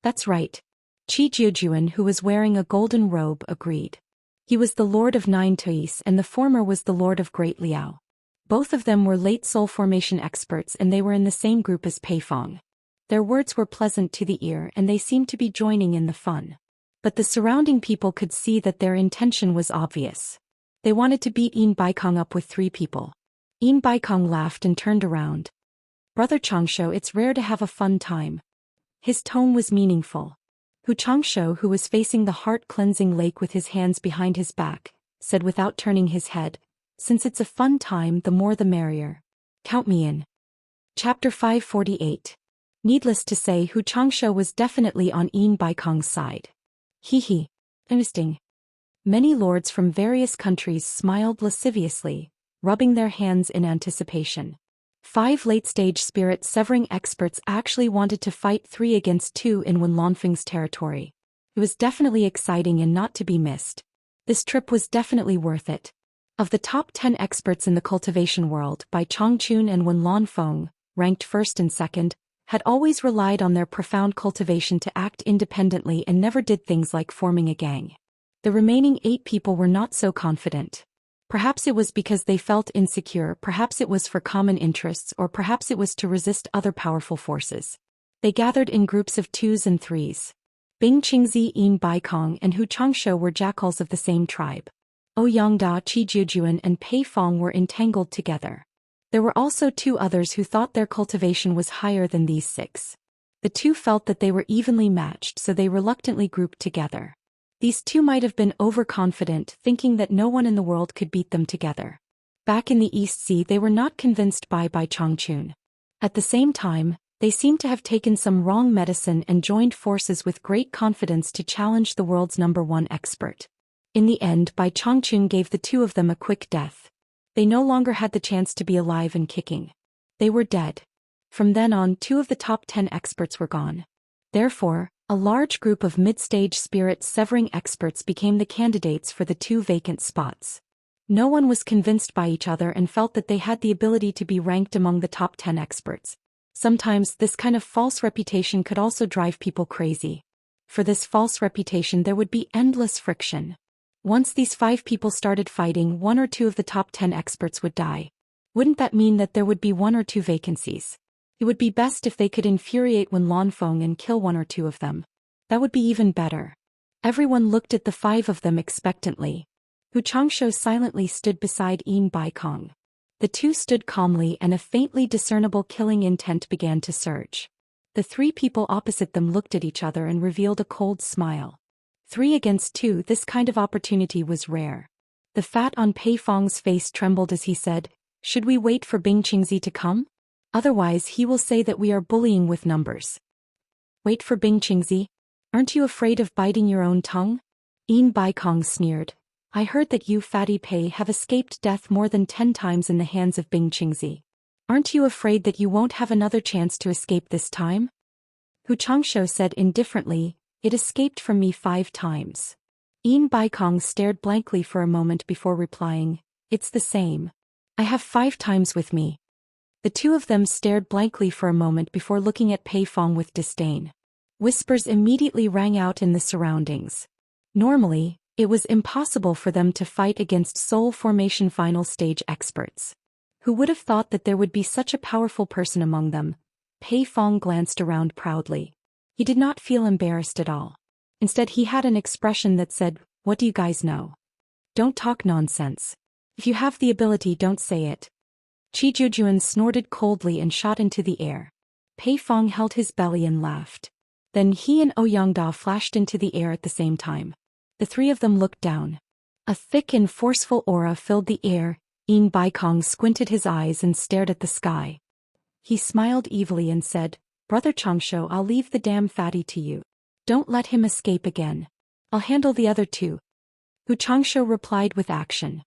"That's right." Chijujuan, who was wearing a golden robe, agreed. He was the Lord of Nine Tuis and the former was the Lord of Great Liao. Both of them were late soul formation experts and they were in the same group as Pei Fong. Their words were pleasant to the ear and they seemed to be joining in the fun. But the surrounding people could see that their intention was obvious. They wanted to beat Yin Baikong up with 3 people. Yin Baikong laughed and turned around. Brother Changsho, it's rare to have a fun time. His tone was meaningful. Hu Changsho, who was facing the heart-cleansing lake with his hands behind his back, said without turning his head, since it's a fun time, the more the merrier. Count me in. Chapter 548. Needless to say, Hu Changsho was definitely on Yin Baikong's side. Hee. Interesting. Many lords from various countries smiled lasciviously, rubbing their hands in anticipation. 5 late-stage spirit-severing experts actually wanted to fight 3 against 2 in Wen Lanfeng's territory. It was definitely exciting and not to be missed. This trip was definitely worth it. Of the top 10 experts in the cultivation world, Bai Chongqun and Wen Lanfeng, ranked first and second, had always relied on their profound cultivation to act independently and never did things like forming a gang. The remaining 8 people were not so confident. Perhaps it was because they felt insecure, perhaps it was for common interests, or perhaps it was to resist other powerful forces. They gathered in groups of 2s and 3s. Bing Qingzi, Yin Baikong, and Hu Changsho were jackals of the same tribe. Ouyangda, Qi Jujuan, and Pei Fong were entangled together. There were also 2 others who thought their cultivation was higher than these 6. The 2 felt that they were evenly matched, so they reluctantly grouped together. These 2 might have been overconfident, thinking that no one in the world could beat them together. Back in the East Sea, they were not convinced by Chongqun. At the same time, they seemed to have taken some wrong medicine and joined forces with great confidence to challenge the world's #1 expert. In the end, Bai Chongqun gave the 2 of them a quick death. They no longer had the chance to be alive and kicking. They were dead. From then on, 2 of the top 10 experts were gone. Therefore, a large group of mid-stage spirit-severing experts became the candidates for the 2 vacant spots. No one was convinced by each other and felt that they had the ability to be ranked among the top 10 experts. Sometimes this kind of false reputation could also drive people crazy. For this false reputation there would be endless friction. Once these 5 people started fighting, 1 or 2 of the top 10 experts would die. Wouldn't that mean that there would be 1 or 2 vacancies? It would be best if they could infuriate Wen Lanfeng and kill 1 or 2 of them. That would be even better. Everyone looked at the 5 of them expectantly. Hu Changsho silently stood beside Yin Baikong. The 2 stood calmly and a faintly discernible killing intent began to surge. The 3 people opposite them looked at each other and revealed a cold smile. 3 against 2, this kind of opportunity was rare. The fat on Pei Fong's face trembled as he said, "Should we wait for Bing Qingzi to come? Otherwise he will say that we are bullying with numbers." "Wait for Bing Qingzi? Aren't you afraid of biting your own tongue?" Yin Baikong sneered. "I heard that you, Fatty Pei, have escaped death more than 10 times in the hands of Bing Qingzi. Aren't you afraid that you won't have another chance to escape this time?" Hu Changsho said indifferently, "It escaped from me 5 times. Yin Baikong stared blankly for a moment before replying, "It's the same. I have 5 times with me." The 2 of them stared blankly for a moment before looking at Pei Fong with disdain. Whispers immediately rang out in the surroundings. Normally, it was impossible for them to fight against soul formation final stage experts. Who would have thought that there would be such a powerful person among them? Pei Fong glanced around proudly. He did not feel embarrassed at all. Instead, he had an expression that said, "What do you guys know? Don't talk nonsense. If you have the ability, don't say it." Qi Jujuan snorted coldly and shot into the air. Pei Fong held his belly and laughed. Then he and Ouyangda flashed into the air at the same time. The 3 of them looked down. A thick and forceful aura filled the air. Yin Baikong squinted his eyes and stared at the sky. He smiled evilly and said, "Brother Changsho, I'll leave the damn fatty to you. Don't let him escape again. I'll handle the other 2. Hu Changsho replied with action.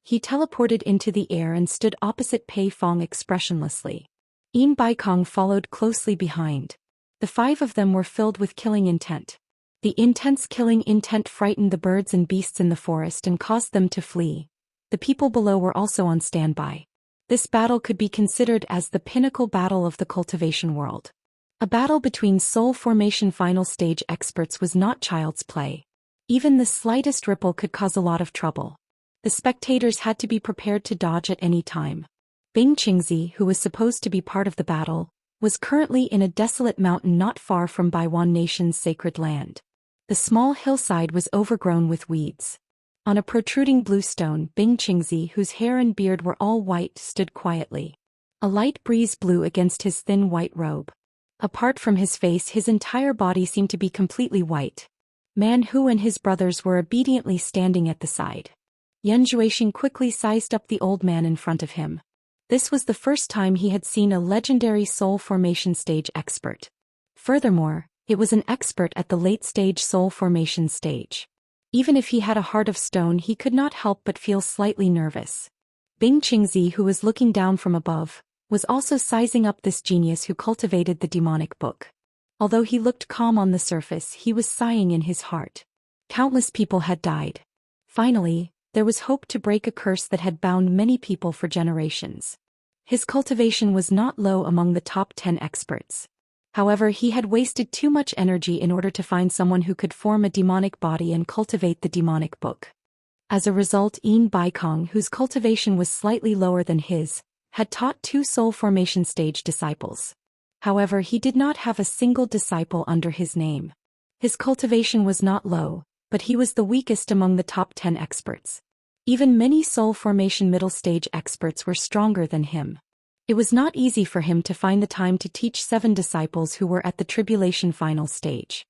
He teleported into the air and stood opposite Pei Fong expressionlessly. Yin Baikong followed closely behind. The 5 of them were filled with killing intent. The intense killing intent frightened the birds and beasts in the forest and caused them to flee. The people below were also on standby. This battle could be considered as the pinnacle battle of the cultivation world. A battle between soul formation final stage experts was not child's play. Even the slightest ripple could cause a lot of trouble. The spectators had to be prepared to dodge at any time. Bing Qingzi, who was supposed to be part of the battle, was currently in a desolate mountain not far from Baiwan Nation's sacred land. The small hillside was overgrown with weeds. On a protruding blue stone, Bing Qingzi, whose hair and beard were all white, stood quietly. A light breeze blew against his thin white robe. Apart from his face, his entire body seemed to be completely white. Man Hu and his brothers were obediently standing at the side. Zhou quickly sized up the old man in front of him. This was the first time he had seen a legendary soul formation stage expert. Furthermore, it was an expert at the late-stage soul formation stage. Even if he had a heart of stone, he could not help but feel slightly nervous. Bing Qingzi, who was looking down from above, was also sizing up this genius who cultivated the demonic book. Although he looked calm on the surface, he was sighing in his heart. Countless people had died. Finally, there was hope to break a curse that had bound many people for generations. His cultivation was not low among the top 10 experts. However, he had wasted too much energy in order to find someone who could form a demonic body and cultivate the demonic book. As a result, Yin Baikong, whose cultivation was slightly lower than his, had taught 2 soul formation stage disciples. However, he did not have a single disciple under his name. His cultivation was not low, but he was the weakest among the top 10 experts. Even many soul formation middle stage experts were stronger than him. It was not easy for him to find the time to teach 7 disciples who were at the tribulation final stage.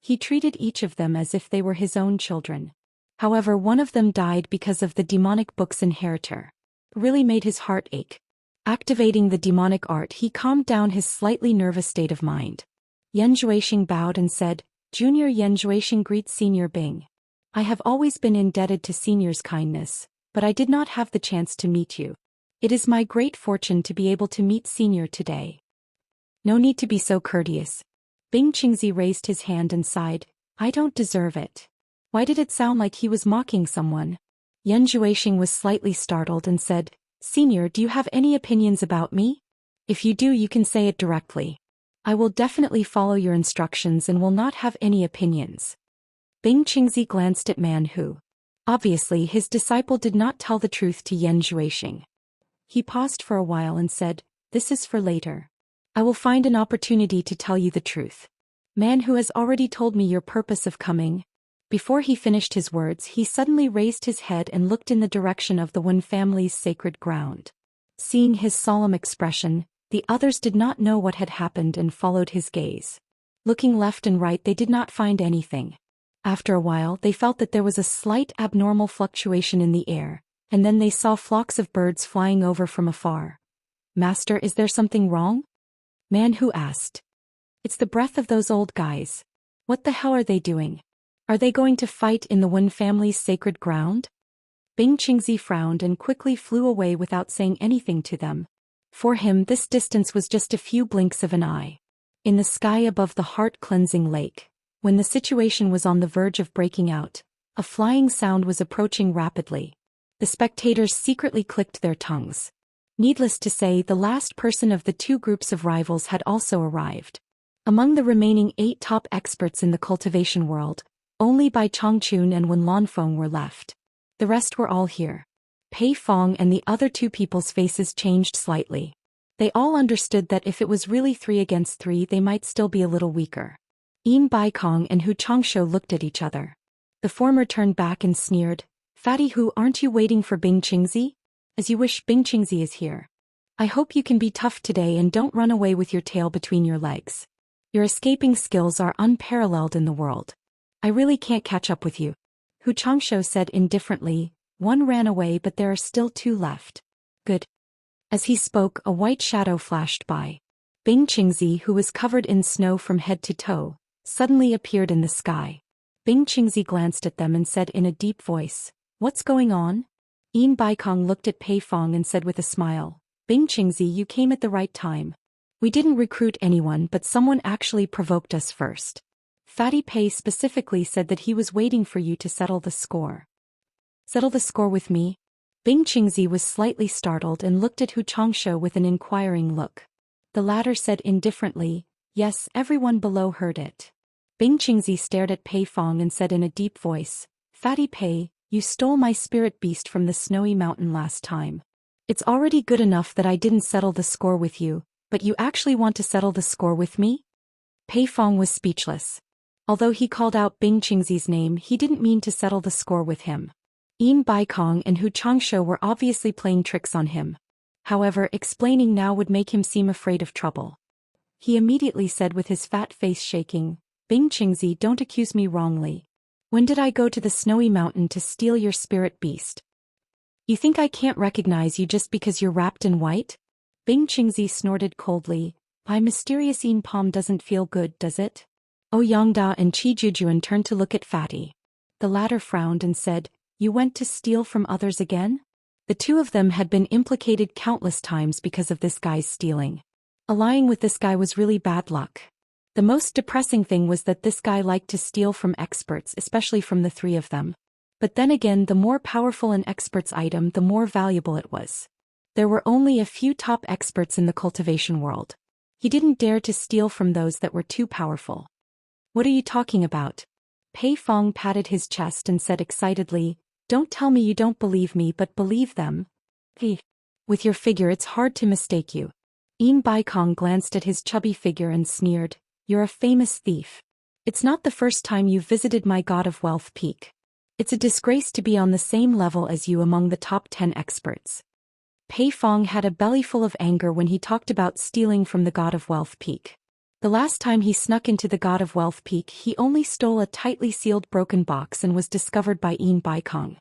He treated each of them as if they were his own children. However, one of them died because of the demonic book's inheritor. It really made his heart ache. Activating the demonic art, he calmed down his slightly nervous state of mind. Zhou bowed and said, "Junior Zhou greets Senior Bing. I have always been indebted to Senior's kindness, but I did not have the chance to meet you. It is my great fortune to be able to meet Senior today." "No need to be so courteous." Bing Qingzi raised his hand and sighed, "I don't deserve it." Why did it sound like he was mocking someone? Zhou was slightly startled and said, "Senior, do you have any opinions about me? If you do, you can say it directly. I will definitely follow your instructions and will not have any opinions." Bing Qingzi glanced at Man Hu. Obviously, his disciple did not tell the truth to Zhou. He paused for a while and said, "This is for later. I will find an opportunity to tell you the truth. Man Hu has already told me your purpose of coming." Before he finished his words, he suddenly raised his head and looked in the direction of the Wen family's sacred ground. Seeing his solemn expression, the others did not know what had happened and followed his gaze. Looking left and right, they did not find anything. After a while, they felt that there was a slight abnormal fluctuation in the air, and then they saw flocks of birds flying over from afar. "Master, is there something wrong?" Man Hu asked. "It's the breath of those old guys. What the hell are they doing? Are they going to fight in the Wen family's sacred ground?" Bing Qingzi frowned and quickly flew away without saying anything to them. For him, this distance was just a few blinks of an eye. In the sky above the heart-cleansing lake, when the situation was on the verge of breaking out, a flying sound was approaching rapidly. The spectators secretly clicked their tongues. Needless to say, the last person of the 2 groups of rivals had also arrived. Among the remaining 8 top experts in the cultivation world, only Bai Chongqun and Wen Lanfeng were left. The rest were all here. Pei Fong and the other 2 people's faces changed slightly. They all understood that if it was really 3 against 3, they might still be a little weaker. Yin Baikong and Hu Changsho looked at each other. The former turned back and sneered, "Fatty Hu, aren't you waiting for Bing Qingzi? As you wish, Bing Qingzi is here. I hope you can be tough today and don't run away with your tail between your legs. Your escaping skills are unparalleled in the world. I really can't catch up with you." Hu Changsho said indifferently, "One ran away, but there are still 2 left." "Good." As he spoke, a white shadow flashed by. Bing Qingzi, who was covered in snow from head to toe, suddenly appeared in the sky. Bing Qingzi glanced at them and said in a deep voice, "What's going on?" Yin Baikong looked at Pei Fong and said with a smile, "Bing Qingzi, you came at the right time. We didn't recruit anyone, but someone actually provoked us first." Fatty Pei specifically said that he was waiting for you to settle the score. "Settle the score with me?" Bing Qingzi was slightly startled and looked at Hu Changsho with an inquiring look. The latter said indifferently, "Yes." Everyone below heard it. Bing Qingzi stared at Pei Fong and said in a deep voice, "Fatty Pei, you stole my spirit beast from the snowy mountain last time. It's already good enough that I didn't settle the score with you, but you actually want to settle the score with me?" Pei Fong was speechless. Although he called out Bing Qingzi's name, he didn't mean to settle the score with him. Yin Baikong and Hu Changshu were obviously playing tricks on him. However, explaining now would make him seem afraid of trouble. He immediately said with his fat face shaking, "Bing Qingzi, don't accuse me wrongly. When did I go to the snowy mountain to steal your spirit beast? You think I can't recognize you just because you're wrapped in white?" Bing Qingzi snorted coldly. "My mysterious Yin palm doesn't feel good, does it?" Ouyangda and Qi Jujuan turned to look at Fatty. The latter frowned and said, "You went to steal from others again?" The two of them had been implicated countless times because of this guy's stealing. Allying with this guy was really bad luck. The most depressing thing was that this guy liked to steal from experts, especially from the three of them. But then again, the more powerful an expert's item, the more valuable it was. There were only a few top experts in the cultivation world. He didn't dare to steal from those that were too powerful. "What are you talking about?" Pei Fong patted his chest and said excitedly, "Don't tell me you don't believe me, but believe them. With your figure it's hard to mistake you." Yin Baikong glanced at his chubby figure and sneered, "You're a famous thief. It's not the first time you've visited my God of Wealth peak. It's a disgrace to be on the same level as you among the top 10 experts." Pei Fong had a bellyful of anger when he talked about stealing from the God of Wealth peak. The last time he snuck into the God of Wealth peak, he only stole a tightly sealed broken box and was discovered by Yin Baikong.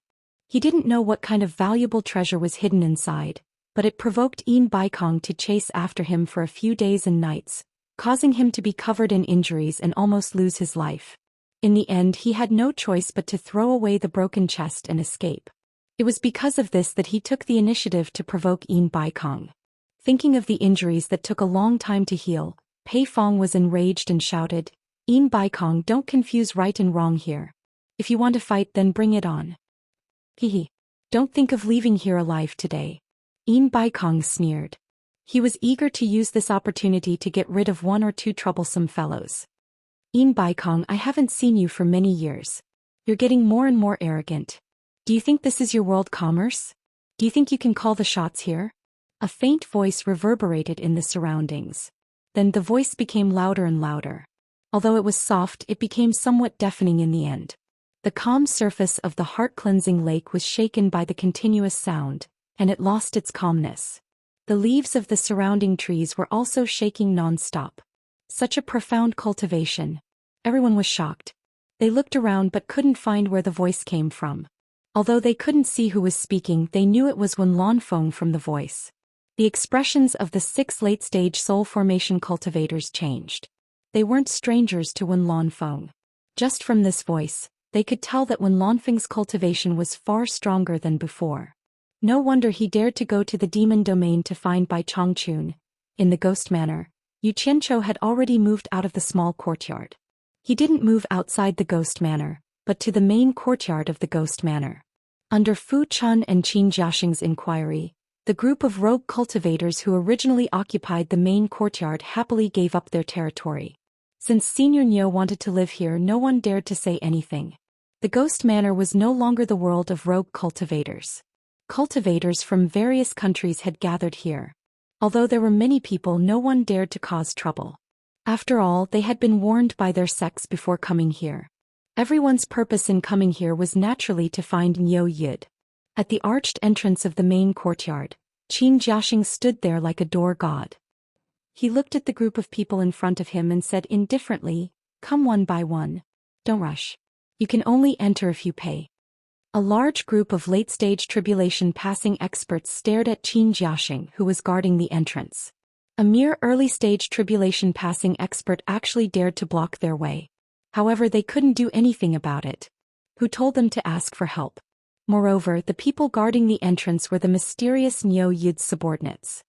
He didn't know what kind of valuable treasure was hidden inside, but it provoked Yin Baikong to chase after him for a few days and nights, causing him to be covered in injuries and almost lose his life. In the end, he had no choice but to throw away the broken chest and escape. It was because of this that he took the initiative to provoke Yin Baikong. Thinking of the injuries that took a long time to heal, Pei Fong was enraged and shouted, "Yin Baikong, don't confuse right and wrong here. If you want to fight, then bring it on." "Hehe. Don't think of leaving here alive today." Yin Baikong sneered. He was eager to use this opportunity to get rid of one or two troublesome fellows. "Yin Baikong, I haven't seen you for many years. You're getting more and more arrogant. Do you think this is your world commerce? Do you think you can call the shots here?" A faint voice reverberated in the surroundings. Then the voice became louder and louder. Although it was soft, it became somewhat deafening in the end. The calm surface of the heart-cleansing lake was shaken by the continuous sound, and it lost its calmness. The leaves of the surrounding trees were also shaking non-stop. Such a profound cultivation. Everyone was shocked. They looked around but couldn't find where the voice came from. Although they couldn't see who was speaking, they knew it was Wenlan Feng from the voice. The expressions of the 6 late-stage soul formation cultivators changed. They weren't strangers to Wenlan Feng. Just from this voice, they could tell that Wenlan Feng's cultivation was far stronger than before. No wonder he dared to go to the demon domain to find Bai Chongchun. In the ghost manor, Yu Qianchou had already moved out of the small courtyard. He didn't move outside the ghost manor, but to the main courtyard of the ghost manor. Under Fu Chun and Qin Jiaxing's inquiry, the group of rogue cultivators who originally occupied the main courtyard happily gave up their territory. Since Senior Niu wanted to live here, no one dared to say anything. The ghost manor was no longer the world of rogue cultivators. Cultivators from various countries had gathered here. Although there were many people, no one dared to cause trouble. After all, they had been warned by their sects before coming here. Everyone's purpose in coming here was naturally to find Niu Yid. At the arched entrance of the main courtyard, Qin Jiaxing stood there like a door god. He looked at the group of people in front of him and said indifferently, "Come one by one. Don't rush. You can only enter if you pay." A large group of late-stage tribulation passing experts stared at Qin Jiaxing, who was guarding the entrance. A mere early-stage tribulation passing expert actually dared to block their way. However, they couldn't do anything about it. Who told them to ask for help? Moreover, the people guarding the entrance were the mysterious Niu Yid's subordinates.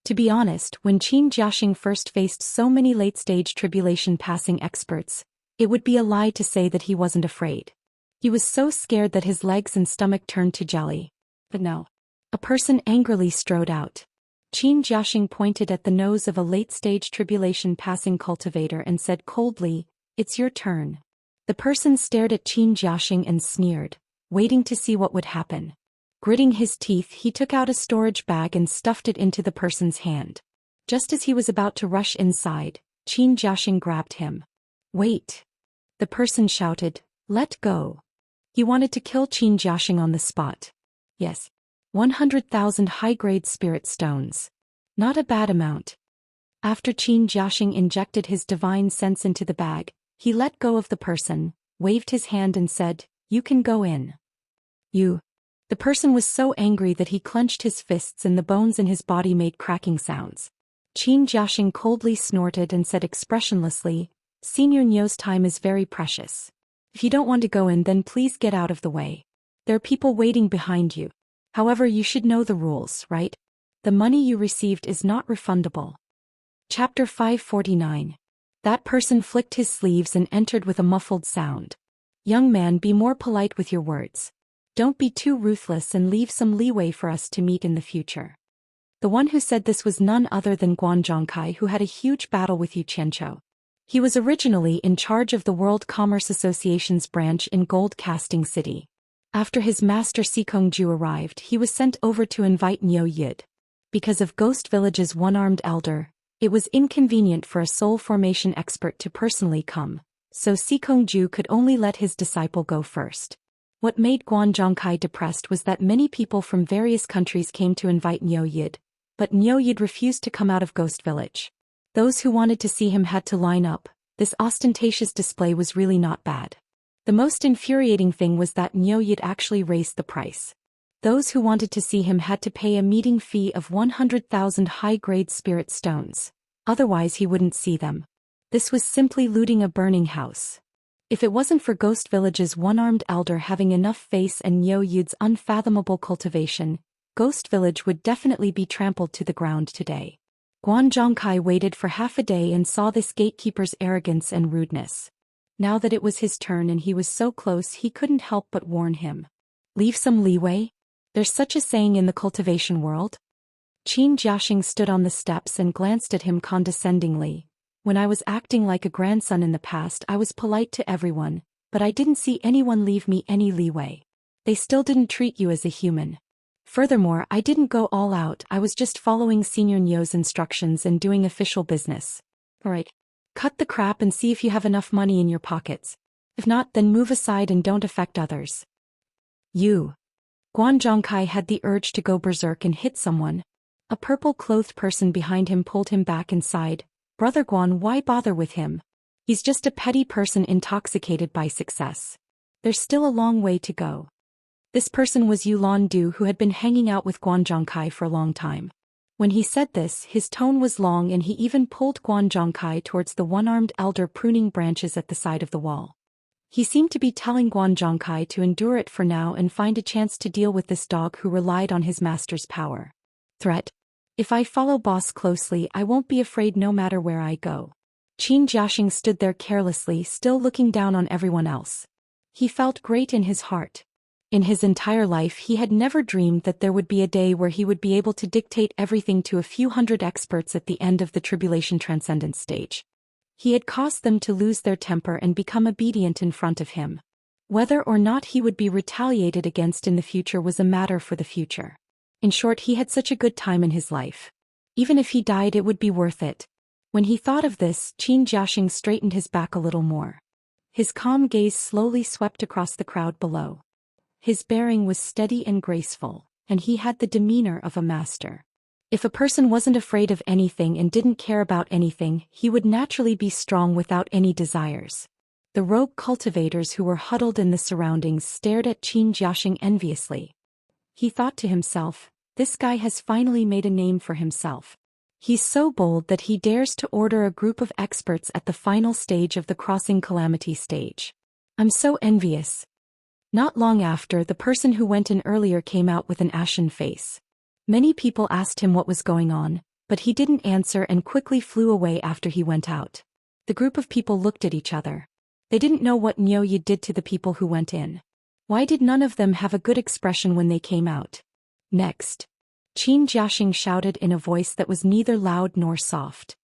To be honest, when Qin Jiaxing first faced so many late-stage tribulation passing experts, it would be a lie to say that he wasn't afraid. He was so scared that his legs and stomach turned to jelly. But no. A person angrily strode out. Qin Jiaxing pointed at the nose of a late-stage tribulation passing cultivator and said coldly, It's your turn. The person stared at Qin Jiaxing and sneered, waiting to see what would happen. Gritting his teeth, he took out a storage bag and stuffed it into the person's hand. Just as he was about to rush inside, Qin Jiaxing grabbed him. Wait! The person shouted, let go. He wanted to kill Qin Jiaxing on the spot. Yes. 100,000 high-grade spirit stones. Not a bad amount. After Qin Jiaxing injected his divine sense into the bag, he let go of the person, waved his hand and said, you can go in. You. The person was so angry that he clenched his fists and the bones in his body made cracking sounds. Qin Jiaxing coldly snorted and said expressionlessly, Senior Nyo's time is very precious. If you don't want to go in, then please get out of the way. There are people waiting behind you. However, you should know the rules, right? The money you received is not refundable. Chapter 549. That person flicked his sleeves and entered with a muffled sound. Young man, be more polite with your words. Don't be too ruthless and leave some leeway for us to meet in the future. The one who said this was none other than Guan Zhongkai, who had a huge battle with Yu Qianqiu. He was originally in charge of the World Commerce Association's branch in Gold Casting City. After his master Sikongju arrived, he was sent over to invite Niu Yid. Because of Ghost Village's one-armed elder, it was inconvenient for a soul formation expert to personally come, so Sikongju could only let his disciple go first. What made Guan Zhongkai depressed was that many people from various countries came to invite Niu Yid, but Niu Yid refused to come out of Ghost Village. Those who wanted to see him had to line up. This ostentatious display was really not bad. The most infuriating thing was that Niu Yid actually raised the price. Those who wanted to see him had to pay a meeting fee of 100,000 high-grade spirit stones. Otherwise he wouldn't see them. This was simply looting a burning house. If it wasn't for Ghost Village's one-armed elder having enough face and Niu Yid's unfathomable cultivation, Ghost Village would definitely be trampled to the ground today. Guan Zhongkai waited for half a day and saw this gatekeeper's arrogance and rudeness. Now that it was his turn and he was so close, he couldn't help but warn him. Leave some leeway? There's such a saying in the cultivation world. Qin Jiaxing stood on the steps and glanced at him condescendingly. When I was acting like a grandson in the past, I was polite to everyone, but I didn't see anyone leave me any leeway. They still didn't treat you as a human. Furthermore, I didn't go all out, I was just following Senior Nyo's instructions and doing official business. Alright. Cut the crap and see if you have enough money in your pockets. If not, then move aside and don't affect others. You. Guan Zhongkai had the urge to go berserk and hit someone. A purple-clothed person behind him pulled him back and sighed, Brother Guan, why bother with him? He's just a petty person intoxicated by success. There's still a long way to go. This person was Yulan Du, who had been hanging out with Guan Zhongkai for a long time. When he said this, his tone was long and he even pulled Guan Zhongkai towards the one-armed elder pruning branches at the side of the wall. He seemed to be telling Guan Zhongkai to endure it for now and find a chance to deal with this dog who relied on his master's power. Threat. If I follow boss closely, I won't be afraid no matter where I go. Qin Jiaxing stood there carelessly, still looking down on everyone else. He felt great in his heart. In his entire life he had never dreamed that there would be a day where he would be able to dictate everything to a few hundred experts at the end of the Tribulation Transcendence stage. He had caused them to lose their temper and become obedient in front of him. Whether or not he would be retaliated against in the future was a matter for the future. In short, he had such a good time in his life. Even if he died, it would be worth it. When he thought of this, Qin Jiaxing straightened his back a little more. His calm gaze slowly swept across the crowd below. His bearing was steady and graceful, and he had the demeanor of a master. If a person wasn't afraid of anything and didn't care about anything, he would naturally be strong without any desires. The rogue cultivators who were huddled in the surroundings stared at Qin Jiaxing enviously. He thought to himself, this guy has finally made a name for himself. He's so bold that he dares to order a group of experts at the final stage of the Crossing Calamity stage. I'm so envious. Not long after, the person who went in earlier came out with an ashen face. Many people asked him what was going on, but he didn't answer and quickly flew away after he went out. The group of people looked at each other. They didn't know what Niu Yi did to the people who went in. Why did none of them have a good expression when they came out? Next. Qin Jiaxing shouted in a voice that was neither loud nor soft.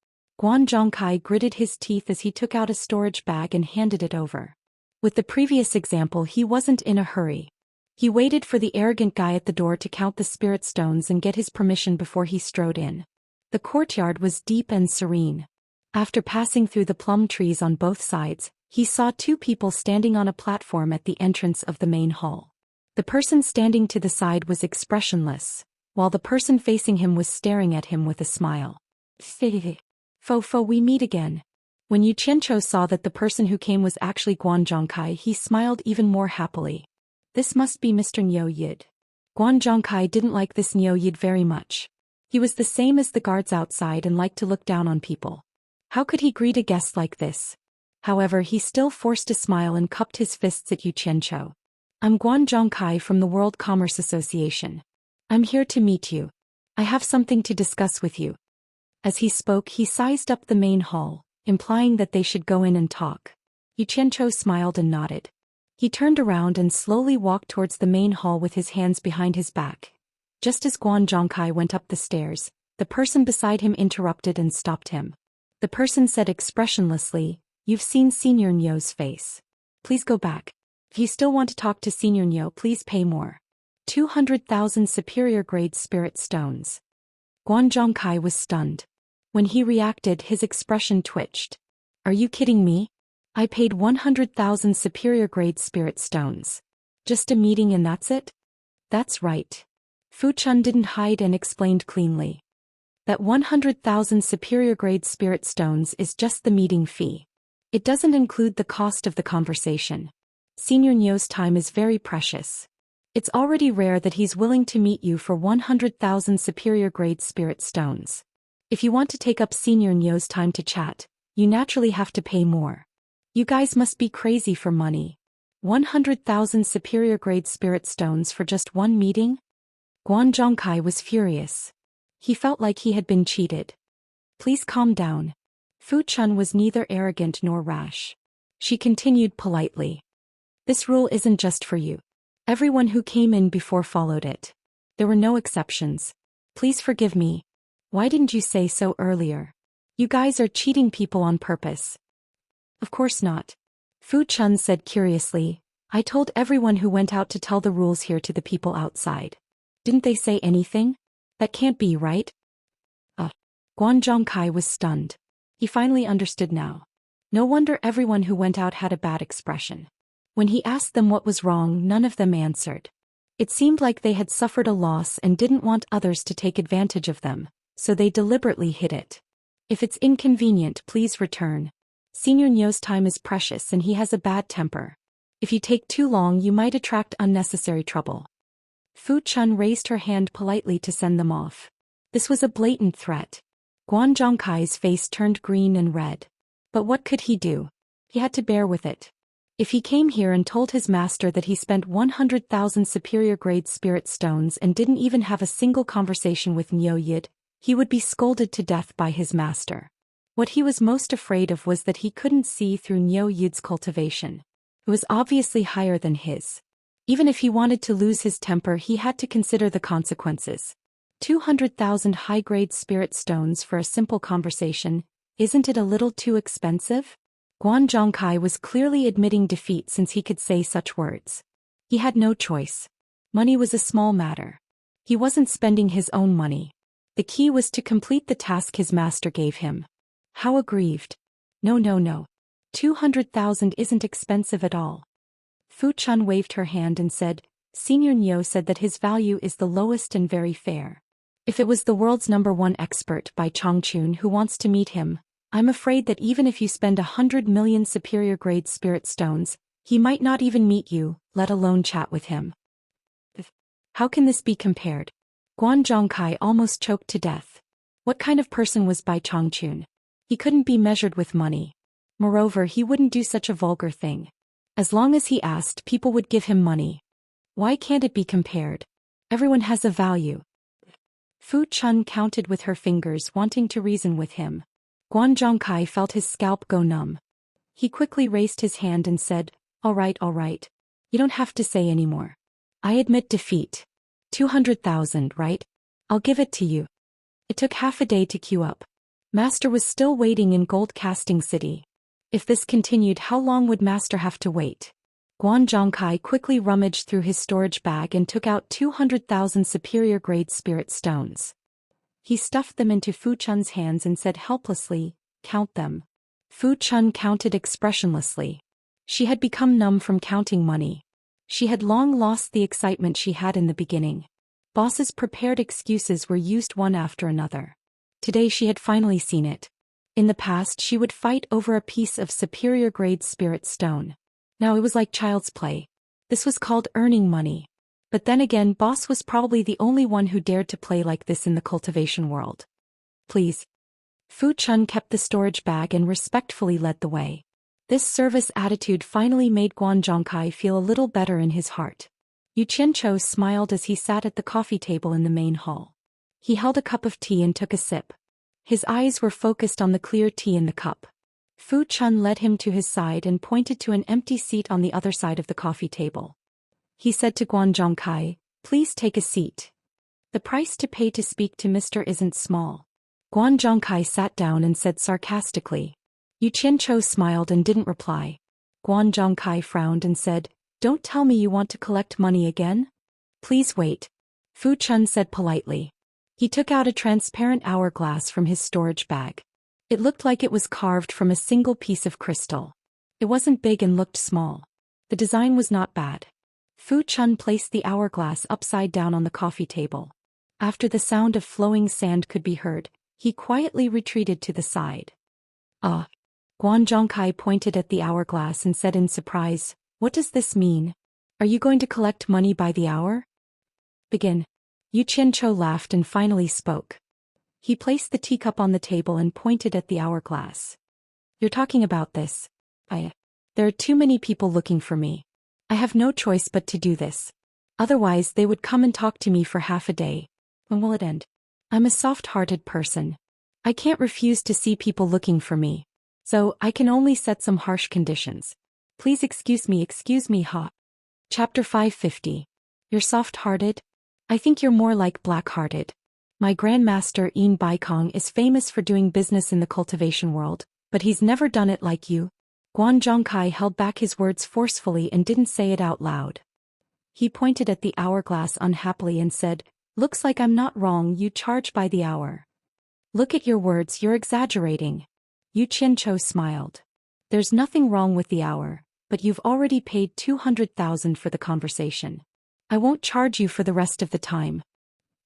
Guan Zhongkai gritted his teeth as he took out a storage bag and handed it over. With the previous example, he wasn't in a hurry. He waited for the arrogant guy at the door to count the spirit stones and get his permission before he strode in. The courtyard was deep and serene. After passing through the plum trees on both sides, he saw two people standing on a platform at the entrance of the main hall. The person standing to the side was expressionless, while the person facing him was staring at him with a smile. Fo, we meet again. When Yu Qianchou saw that the person who came was actually Guan Zhongkai, he smiled even more happily. This must be Mr. Niu Yid. Guan Zhongkai didn't like this Niu Yid very much. He was the same as the guards outside and liked to look down on people. How could he greet a guest like this? However, he still forced a smile and cupped his fists at Yu Qianchou. I'm Guan Zhongkai from the World Commerce Association. I'm here to meet you. I have something to discuss with you. As he spoke, he sized up the main hall, implying that they should go in and talk. Yu Qianchou smiled and nodded. He turned around and slowly walked towards the main hall with his hands behind his back. Just as Guan Zhongkai went up the stairs, the person beside him interrupted and stopped him. The person said expressionlessly, "You've seen Senior Niu's face. Please go back. If you still want to talk to Senior Niu, please pay more. 200,000 superior grade spirit stones." Guan Zhongkai was stunned. When he reacted, his expression twitched. Are you kidding me? I paid 100,000 superior grade spirit stones. Just a meeting and that's it? That's right. Fu Chun didn't hide and explained cleanly. That 100,000 superior grade spirit stones is just the meeting fee. It doesn't include the cost of the conversation. Senior Niu's time is very precious. It's already rare that he's willing to meet you for 100,000 superior grade spirit stones. If you want to take up Senior Niu's time to chat, you naturally have to pay more. You guys must be crazy for money. 100,000 superior grade spirit stones for just one meeting? Guan Zhongkai was furious. He felt like he had been cheated. Please calm down. Fu Chun was neither arrogant nor rash. She continued politely. This rule isn't just for you. Everyone who came in before followed it. There were no exceptions. Please forgive me. Why didn't you say so earlier? You guys are cheating people on purpose. Of course not. Fu Chun said curiously, I told everyone who went out to tell the rules here to the people outside. Didn't they say anything? That can't be right. Guan Zhongkai was stunned. He finally understood now. No wonder everyone who went out had a bad expression. When he asked them what was wrong, none of them answered. It seemed like they had suffered a loss and didn't want others to take advantage of them, so they deliberately hid it. If it's inconvenient, please return. Senior Niu's time is precious and he has a bad temper. If you take too long, you might attract unnecessary trouble. Fu Chun raised her hand politely to send them off. This was a blatant threat. Guan Zhongkai's face turned green and red. But what could he do? He had to bear with it. If he came here and told his master that he spent 100,000 superior grade spirit stones and didn't even have a single conversation with Niu Yid, he would be scolded to death by his master. What he was most afraid of was that he couldn't see through Niu Yid's cultivation. It was obviously higher than his. Even if he wanted to lose his temper, he had to consider the consequences. 200,000 high-grade spirit stones for a simple conversation, isn't it a little too expensive? Guan Zhongkai was clearly admitting defeat since he could say such words. He had no choice. Money was a small matter. He wasn't spending his own money. The key was to complete the task his master gave him. How aggrieved. No. 200,000 isn't expensive at all. Fu Chun waved her hand and said, Senior Niu said that his value is the lowest and very fair. If it was the world's #1 expert by Chongqun who wants to meet him, I'm afraid that even if you spend 100 million superior grade spirit stones, he might not even meet you, let alone chat with him. How can this be compared? Guan Zhongkai almost choked to death. What kind of person was Bai Chongqun? He couldn't be measured with money. Moreover, he wouldn't do such a vulgar thing. As long as he asked, people would give him money. Why can't it be compared? Everyone has a value. Fu Chun counted with her fingers, wanting to reason with him. Guan Zhongkai felt his scalp go numb. He quickly raised his hand and said, all right. You don't have to say anymore. I admit defeat. 200,000, right? I'll give it to you. It took half a day to queue up. Master was still waiting in Gold Casting City. If this continued, how long would Master have to wait? Guan Zhongkai quickly rummaged through his storage bag and took out 200,000 superior-grade spirit stones. He stuffed them into Fu Chun's hands and said helplessly, "Count them." Fu Chun counted expressionlessly. She had become numb from counting money. She had long lost the excitement she had in the beginning. Boss's prepared excuses were used one after another. Today she had finally seen it. In the past she would fight over a piece of superior-grade spirit stone. Now it was like child's play. This was called earning money. But then again, Boss was probably the only one who dared to play like this in the cultivation world. "Please." Fu Chun kept the storage bag and respectfully led the way. This service attitude finally made Guan Zhongkai feel a little better in his heart. Yu Qianzhou smiled as he sat at the coffee table in the main hall. He held a cup of tea and took a sip. His eyes were focused on the clear tea in the cup. Fu Chun led him to his side and pointed to an empty seat on the other side of the coffee table. He said to Guan Zhongkai, "Please take a seat. The price to pay to speak to Mr. isn't small." Guan Zhongkai sat down and said sarcastically. Yu Qianzhou smiled and didn't reply. Guan Zhongkai frowned and said, "Don't tell me you want to collect money again?" "Please wait," Fu Chun said politely. He took out a transparent hourglass from his storage bag. It looked like it was carved from a single piece of crystal. It wasn't big and looked small. The design was not bad. Fu Chun placed the hourglass upside down on the coffee table. After the sound of flowing sand could be heard, he quietly retreated to the side. "Ah." Guan Zhongkai pointed at the hourglass and said in surprise, "What does this mean? Are you going to collect money by the hour?" "Begin." Yu Qianzhou laughed and finally spoke. He placed the teacup on the table and pointed at the hourglass. "You're talking about this. There are too many people looking for me. I have no choice but to do this. Otherwise they would come and talk to me for half a day. When will it end? I'm a soft-hearted person. I can't refuse to see people looking for me. So I can only set some harsh conditions. Please excuse me, ha." Chapter 550. You're soft-hearted? I think you're more like black-hearted. My grandmaster Yin Baikong is famous for doing business in the cultivation world, but he's never done it like you. Guan Zhongkai held back his words forcefully and didn't say it out loud. He pointed at the hourglass unhappily and said, "Looks like I'm not wrong, you charge by the hour." "Look at your words, you're exaggerating." Yu Qianzhou smiled. "There's nothing wrong with the hour, but you've already paid 200,000 for the conversation. I won't charge you for the rest of the time."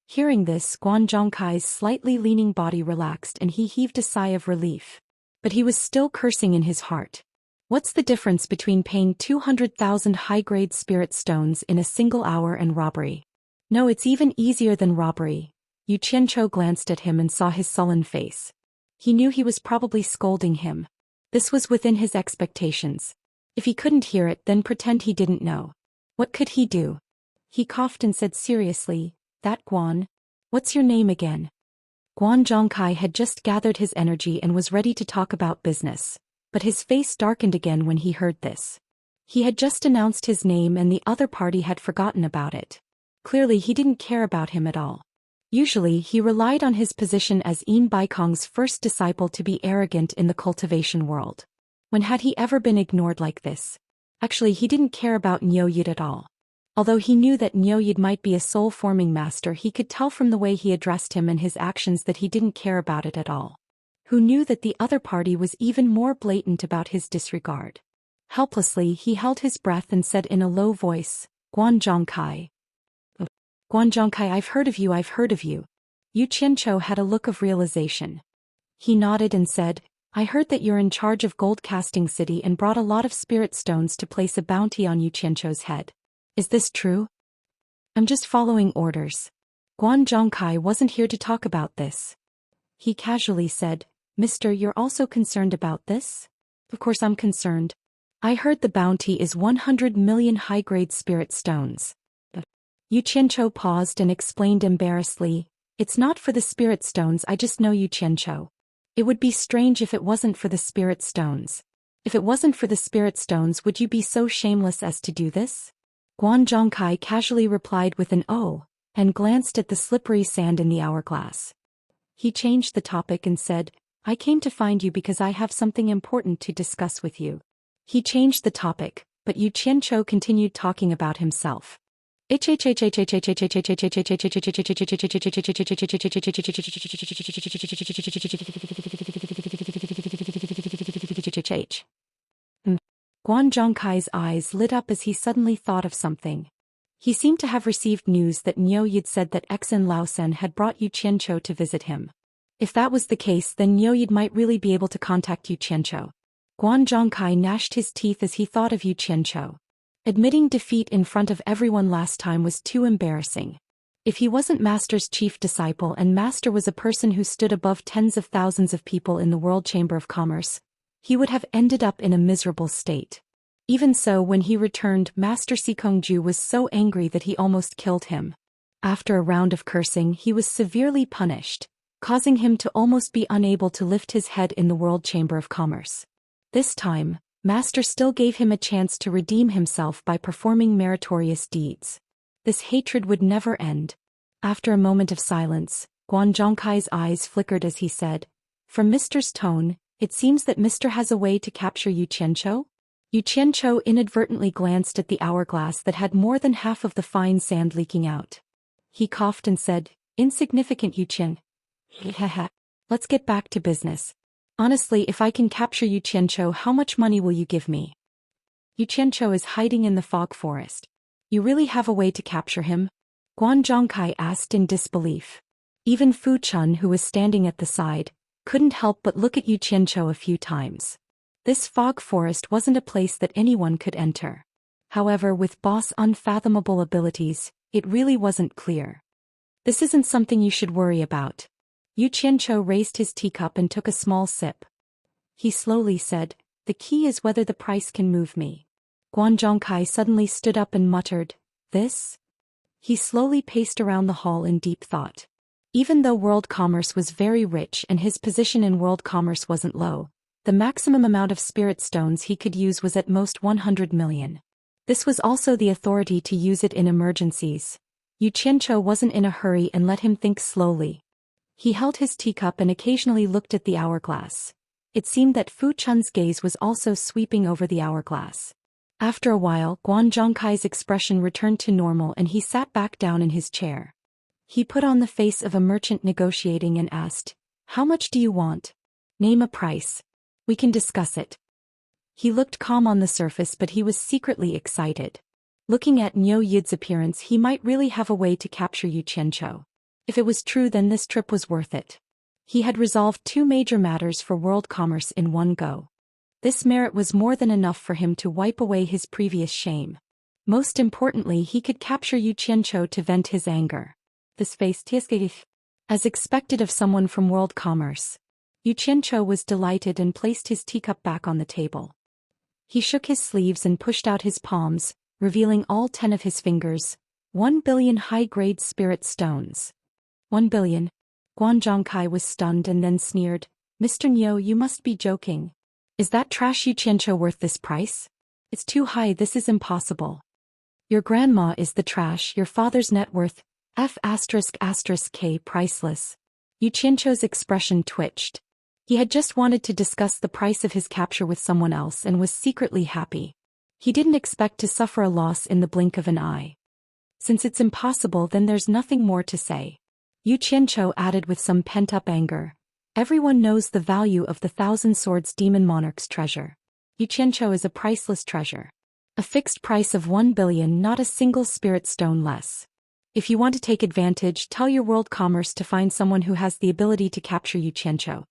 Hearing this, Guan Zhongkai's slightly leaning body relaxed and he heaved a sigh of relief. But he was still cursing in his heart. What's the difference between paying 200,000 high-grade spirit stones in a single hour and robbery? No, it's even easier than robbery. Yu Qianzhou glanced at him and saw his sullen face. He knew he was probably scolding him. This was within his expectations. If he couldn't hear it, then pretend he didn't know. What could he do? He coughed and said seriously, "That Guan? What's your name again?" Guan Zhongkai had just gathered his energy and was ready to talk about business, but his face darkened again when he heard this. He had just announced his name and the other party had forgotten about it. Clearly he didn't care about him at all. Usually he relied on his position as Yin Baikong's first disciple to be arrogant in the cultivation world. When had he ever been ignored like this? Actually, he didn't care about Nyoyid at all. Although he knew that Nyoyid might be a soul-forming master, he could tell from the way he addressed him and his actions that he didn't care about it at all. Who knew that the other party was even more blatant about his disregard? Helplessly, he held his breath and said in a low voice, "Guan Zhongkai." "Guan Zhongkai, I've heard of you. Yu Qianzhou had a look of realization. He nodded and said, "I heard that you're in charge of Gold Casting City and brought a lot of spirit stones to place a bounty on Yu Qianzhou's head. Is this true?" "I'm just following orders." Guan Zhongkai wasn't here to talk about this. He casually said, "Mister, you're also concerned about this?" "Of course I'm concerned. I heard the bounty is 100 million high-grade spirit stones." Yu Qianzhou paused and explained embarrassedly, "It's not for the spirit stones, I just know Yu Qianzhou. It would be strange if it wasn't for the spirit stones. If it wasn't for the spirit stones, would you be so shameless as to do this?" Guan Zhongkai casually replied with an "oh," and glanced at the slippery sand in the hourglass. He changed the topic and said, I came to find you because I have something important to discuss with you. He changed the topic, but Yu Qianqiu continued talking about himself. Guan Zhongkai's eyes lit up as he suddenly thought of something. He seemed to have received news that Niu Yid said that Exen Laosen had brought Yu Qianqiu to visit him. If that was the case, then Niu Yid might really be able to contact Yu Qianqiu. Guan Zhongkai gnashed his teeth as he thought of Yu Qianqiu. Admitting defeat in front of everyone last time was too embarrassing. If he wasn't Master's chief disciple and Master was a person who stood above tens of thousands of people in the World Chamber of Commerce, he would have ended up in a miserable state. Even so, when he returned, Master Sikongju was so angry that he almost killed him. After a round of cursing, he was severely punished, causing him to almost be unable to lift his head in the World Chamber of Commerce. This time, Master still gave him a chance to redeem himself by performing meritorious deeds. This hatred would never end. After a moment of silence, Guan Zhongkai's eyes flickered as he said, "From Mr.'s tone, it seems that Mr. has a way to capture Yu Qianqiu?" Yu Qianqiu inadvertently glanced at the hourglass that had more than half of the fine sand leaking out. He coughed and said, "Insignificant Yu Qian. Haha. Let's get back to business. Honestly, if I can capture Yu Qianqiu, how much money will you give me?" Yu Qianqiu is hiding in the fog forest. You really have a way to capture him? Guan Zhongkai asked in disbelief. Even Fu Chun, who was standing at the side, couldn't help but look at Yu Qianqiu a few times. This fog forest wasn't a place that anyone could enter. However, with Boss' unfathomable abilities, it really wasn't clear. This isn't something you should worry about. Yu Qianqiu raised his teacup and took a small sip. He slowly said, "The key is whether the price can move me." Guan Zhongkai suddenly stood up and muttered, "This?" He slowly paced around the hall in deep thought. Even though world commerce was very rich and his position in world commerce wasn't low, the maximum amount of spirit stones he could use was at most 100 million. This was also the authority to use it in emergencies. Yu Qianqiu wasn't in a hurry and let him think slowly. He held his teacup and occasionally looked at the hourglass. It seemed that Fu Chun's gaze was also sweeping over the hourglass. After a while, Guan Zhongkai's expression returned to normal and he sat back down in his chair. He put on the face of a merchant negotiating and asked, "How much do you want? Name a price. We can discuss it." He looked calm on the surface, but he was secretly excited. Looking at Niu Yid's appearance, he might really have a way to capture Yu Qianqiu. If it was true, then this trip was worth it. He had resolved two major matters for world commerce in one go. This merit was more than enough for him to wipe away his previous shame. Most importantly, he could capture Yu Qianqiu to vent his anger. This face, as expected of someone from world commerce. Yu Qianqiu was delighted and placed his teacup back on the table. He shook his sleeves and pushed out his palms, revealing all 10 of his fingers. 1 billion high-grade spirit stones. 1 billion. Guan Zhongkai was stunned and then sneered, "Mr. Niu, you must be joking. Is that trash Yu Qianqiu worth this price? It's too high, this is impossible. Your grandma is the trash, your father's net worth, F***K priceless." Yu Qianqiu's expression twitched. He had just wanted to discuss the price of his capture with someone else and was secretly happy. He didn't expect to suffer a loss in the blink of an eye. Since it's impossible, then there's nothing more to say. Yu Qianqiu added with some pent-up anger, "Everyone knows the value of the Thousand Swords Demon Monarch's treasure. Yu Qianqiu is a priceless treasure. A fixed price of 1 billion, not a single spirit stone less. If you want to take advantage, tell your world commerce to find someone who has the ability to capture Yu Qianqiu."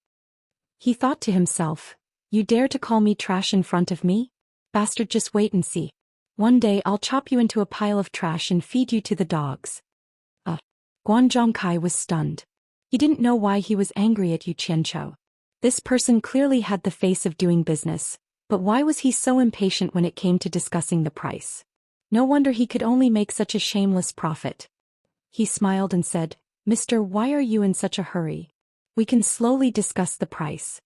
He thought to himself, "You dare to call me trash in front of me? Bastard, just wait and see. One day I'll chop you into a pile of trash and feed you to the dogs." Guan Zhongkai was stunned. He didn't know why he was angry at Yu Qianqiu. This person clearly had the face of doing business, but why was he so impatient when it came to discussing the price? No wonder he could only make such a shameless profit. He smiled and said, "Mister, why are you in such a hurry? We can slowly discuss the price."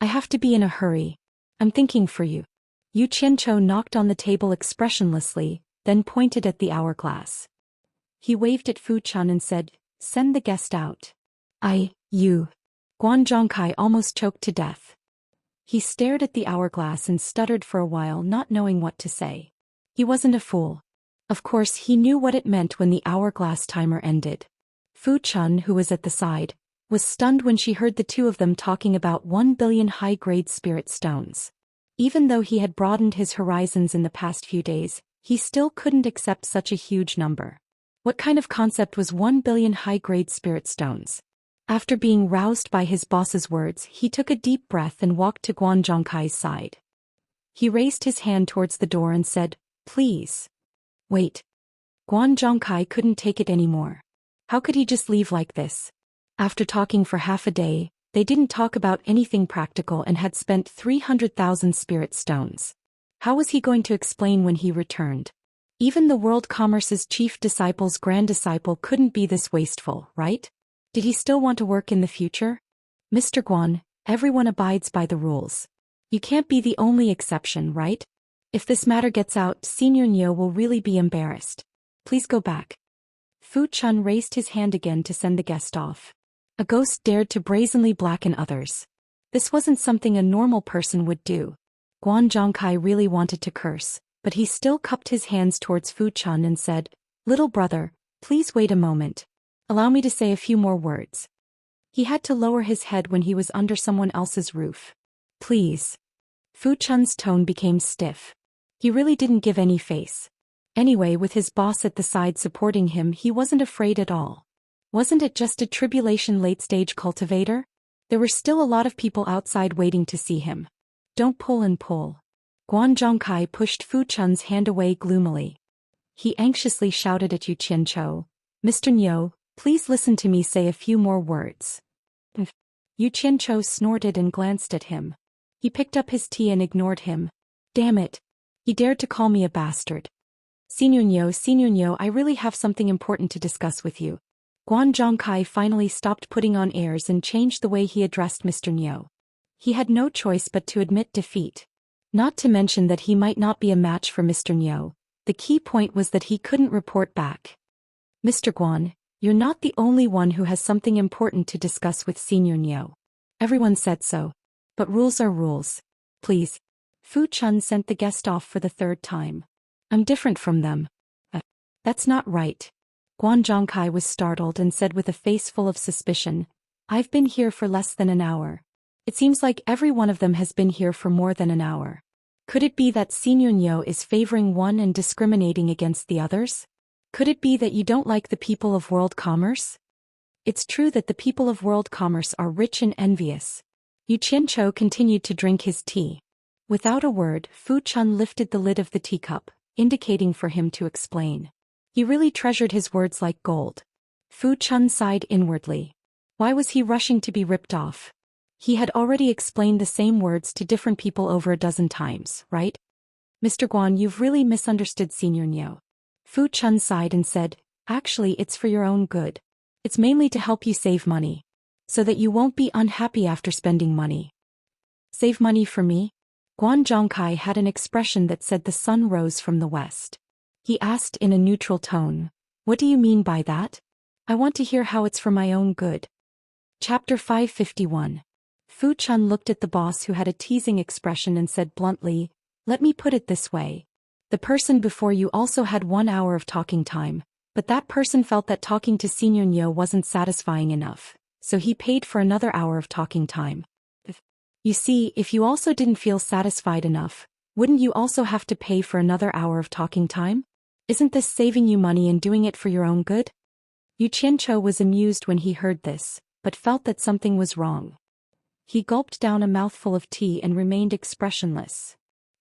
"I have to be in a hurry. I'm thinking for you." Yu Qianqiu knocked on the table expressionlessly, then pointed at the hourglass. He waved at Fu Chun and said, "Send the guest out." You." Guan Zhongkai almost choked to death. He stared at the hourglass and stuttered for a while, not knowing what to say. He wasn't a fool. Of course, he knew what it meant when the hourglass timer ended. Fu Chun, who was at the side, was stunned when she heard the two of them talking about 1 billion high-grade spirit stones. Even though he had broadened his horizons in the past few days, he still couldn't accept such a huge number. What kind of concept was 1 billion high-grade spirit stones? After being roused by his boss's words, he took a deep breath and walked to Guan Zhongkai's side. He raised his hand towards the door and said, "Please. Wait." Guan Zhongkai couldn't take it anymore. How could he just leave like this? After talking for half a day, they didn't talk about anything practical and had spent 300,000 spirit stones. How was he going to explain when he returned? Even the World Commerce's chief disciple's grand disciple couldn't be this wasteful, right? Did he still want to work in the future? Mr. Guan, everyone abides by the rules. You can't be the only exception, right? If this matter gets out, Senior Nyo will really be embarrassed. Please go back. Fu Chun raised his hand again to send the guest off. A ghost dared to brazenly blacken others. This wasn't something a normal person would do. Guan Zhongkai really wanted to curse, but he still cupped his hands towards Fu Chun and said, "Little brother, please wait a moment. Allow me to say a few more words." He had to lower his head when he was under someone else's roof. "Please." Fu Chun's tone became stiff. He really didn't give any face. Anyway, with his boss at the side supporting him, he wasn't afraid at all. Wasn't it just a tribulation late-stage cultivator? There were still a lot of people outside waiting to see him. Don't pull and pull. Guan Zhongkai pushed Fu Chun's hand away gloomily. He anxiously shouted at Yu Qianchou, "Mr. Nyo, please listen to me say a few more words." Yu Qianchou snorted and glanced at him. He picked up his tea and ignored him. "Damn it. He dared to call me a bastard. Senior Nyo, I really have something important to discuss with you." Guan Zhongkai finally stopped putting on airs and changed the way he addressed Mr. Nyo. He had no choice but to admit defeat. Not to mention that he might not be a match for Mr. Nyo. The key point was that he couldn't report back. "Mr. Guan, you're not the only one who has something important to discuss with Senior Nyo. Everyone said so. But rules are rules. Please." Fu Chun sent the guest off for the third time. "I'm different from them." That's not right." Guan Zhongkai was startled and said with a face full of suspicion, "I've been here for less than an hour. It seems like every one of them has been here for more than an hour. Could it be that Senior Nyo is favoring one and discriminating against the others? Could it be that you don't like the people of world commerce? It's true that the people of world commerce are rich and envious." Yu Qianchou continued to drink his tea. Without a word, Fu Chun lifted the lid of the teacup, indicating for him to explain. He really treasured his words like gold. Fu Chun sighed inwardly. Why was he rushing to be ripped off? He had already explained the same words to different people over a dozen times, right? "Mr. Guan, you've really misunderstood Senior Nyo." Fu Chun sighed and said, "Actually, it's for your own good. It's mainly to help you save money. So that you won't be unhappy after spending money." "Save money for me?" Guan Zhongkai had an expression that said the sun rose from the west. He asked in a neutral tone, "What do you mean by that? I want to hear how it's for my own good." Chapter 551. Fu Chun looked at the boss who had a teasing expression and said bluntly, "Let me put it this way. The person before you also had 1 hour of talking time, but that person felt that talking to Senior Nyo wasn't satisfying enough, so he paid for another hour of talking time. You see, if you also didn't feel satisfied enough, wouldn't you also have to pay for another hour of talking time? Isn't this saving you money and doing it for your own good?" Yu Qianchou was amused when he heard this, but felt that something was wrong. He gulped down a mouthful of tea and remained expressionless.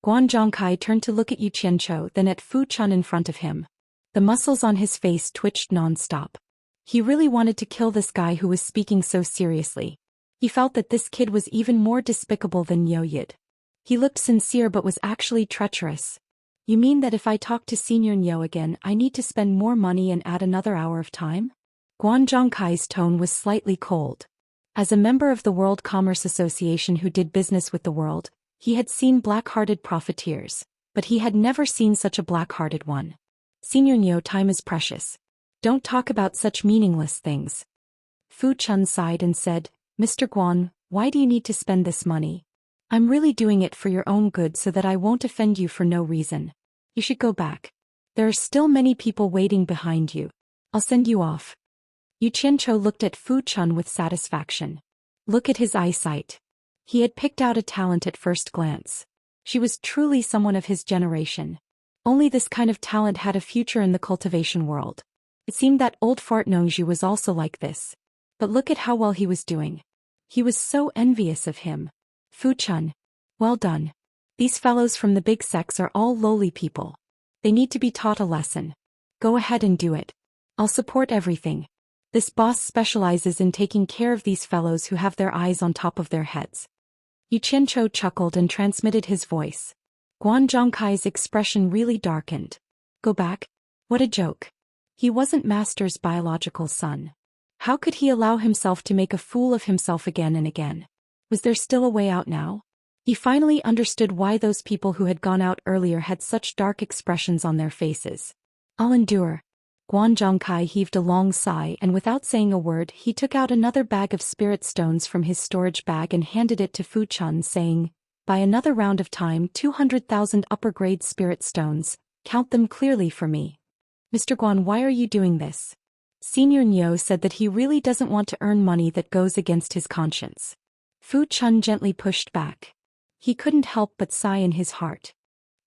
Guan Zhongkai turned to look at Yu Qianchou, then at Fu Chun in front of him. The muscles on his face twitched non-stop. He really wanted to kill this guy who was speaking so seriously. He felt that this kid was even more despicable than Yo Yid. He looked sincere but was actually treacherous. "You mean that if I talk to Senior Nyo again, I need to spend more money and add another hour of time?" Guan Zhongkai's tone was slightly cold. As a member of the World Commerce Association who did business with the world, he had seen black-hearted profiteers, but he had never seen such a black-hearted one. "Senior Nyo, time is precious. Don't talk about such meaningless things." Fu Chun sighed and said, Mr. Guan, why do you need to spend this money? I'm really doing it for your own good so that I won't offend you for no reason. You should go back. There are still many people waiting behind you. I'll send you off. Yu Qianzhou looked at Fu Chun with satisfaction. Look at his eyesight. He had picked out a talent at first glance. She was truly someone of his generation. Only this kind of talent had a future in the cultivation world. It seemed that old fart Nongzhu was also like this. But look at how well he was doing. He was so envious of him. Fu Chun. Well done. These fellows from the big sects are all lowly people. They need to be taught a lesson. Go ahead and do it. I'll support everything. This boss specializes in taking care of these fellows who have their eyes on top of their heads. Yu Qianzhou chuckled and transmitted his voice. Guan Zhongkai's expression really darkened. Go back? What a joke. He wasn't Master's biological son. How could he allow himself to make a fool of himself again and again? Was there still a way out now? He finally understood why those people who had gone out earlier had such dark expressions on their faces. I'll endure. Guan Zhongkai heaved a long sigh and without saying a word he took out another bag of spirit stones from his storage bag and handed it to Fu Chun saying, by another round of time 200,000 upper-grade spirit stones, count them clearly for me. Mr. Guan, why are you doing this? Senior Niu said that he really doesn't want to earn money that goes against his conscience. Fu Chun gently pushed back. He couldn't help but sigh in his heart.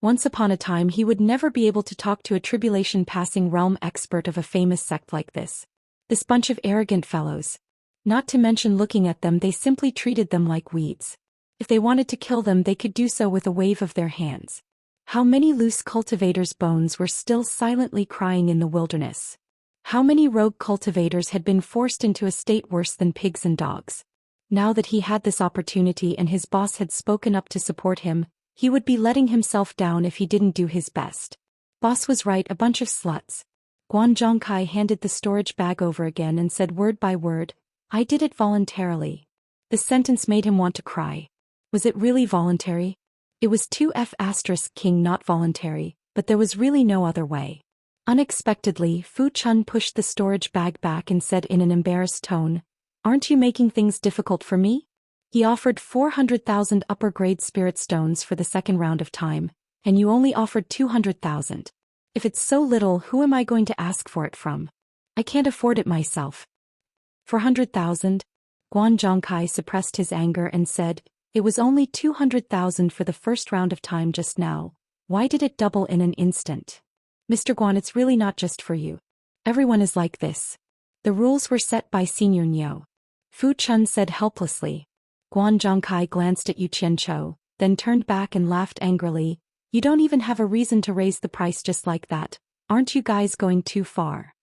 Once upon a time he would never be able to talk to a tribulation-passing realm expert of a famous sect like this. This bunch of arrogant fellows. Not to mention looking at them, they simply treated them like weeds. If they wanted to kill them they could do so with a wave of their hands. How many loose cultivators' bones were still silently crying in the wilderness? How many rogue cultivators had been forced into a state worse than pigs and dogs? Now that he had this opportunity and his boss had spoken up to support him, he would be letting himself down if he didn't do his best. Boss was right, a bunch of sluts. Guan Zhongkai handed the storage bag over again and said word by word, I did it voluntarily. The sentence made him want to cry. Was it really voluntary? It was 2F** king not voluntary, but there was really no other way. Unexpectedly, Fu Chun pushed the storage bag back and said in an embarrassed tone, aren't you making things difficult for me? He offered 400,000 upper-grade spirit stones for the second round of time, and you only offered 200,000. If it's so little, who am I going to ask for it from? I can't afford it myself. 400,000? Guan Zhongkai suppressed his anger and said, it was only 200,000 for the first round of time just now. Why did it double in an instant? Mr. Guan, it's really not just for you. Everyone is like this. The rules were set by Senior Niu. Fu Chun said helplessly. Guan Zhongkai glanced at Yu Qianzhou, then turned back and laughed angrily. You don't even have a reason to raise the price just like that. Aren't you guys going too far?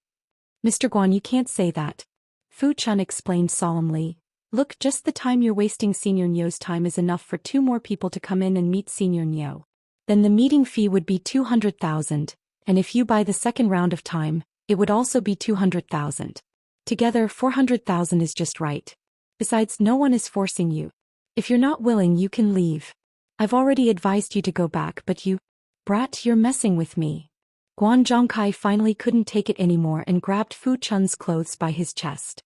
Mr. Guan, you can't say that. Fu Chun explained solemnly. Look, just the time you're wasting Senior Niu's time is enough for 2 more people to come in and meet Senior Niu. Then the meeting fee would be 200,000, and if you buy the second round of time, it would also be 200,000. Together 400,000 is just right. Besides, no one is forcing you. If you're not willing, you can leave. I've already advised you to go back, but you... Brat, you're messing with me. Guan Zhongkai finally couldn't take it anymore and grabbed Fu Chun's clothes by his chest.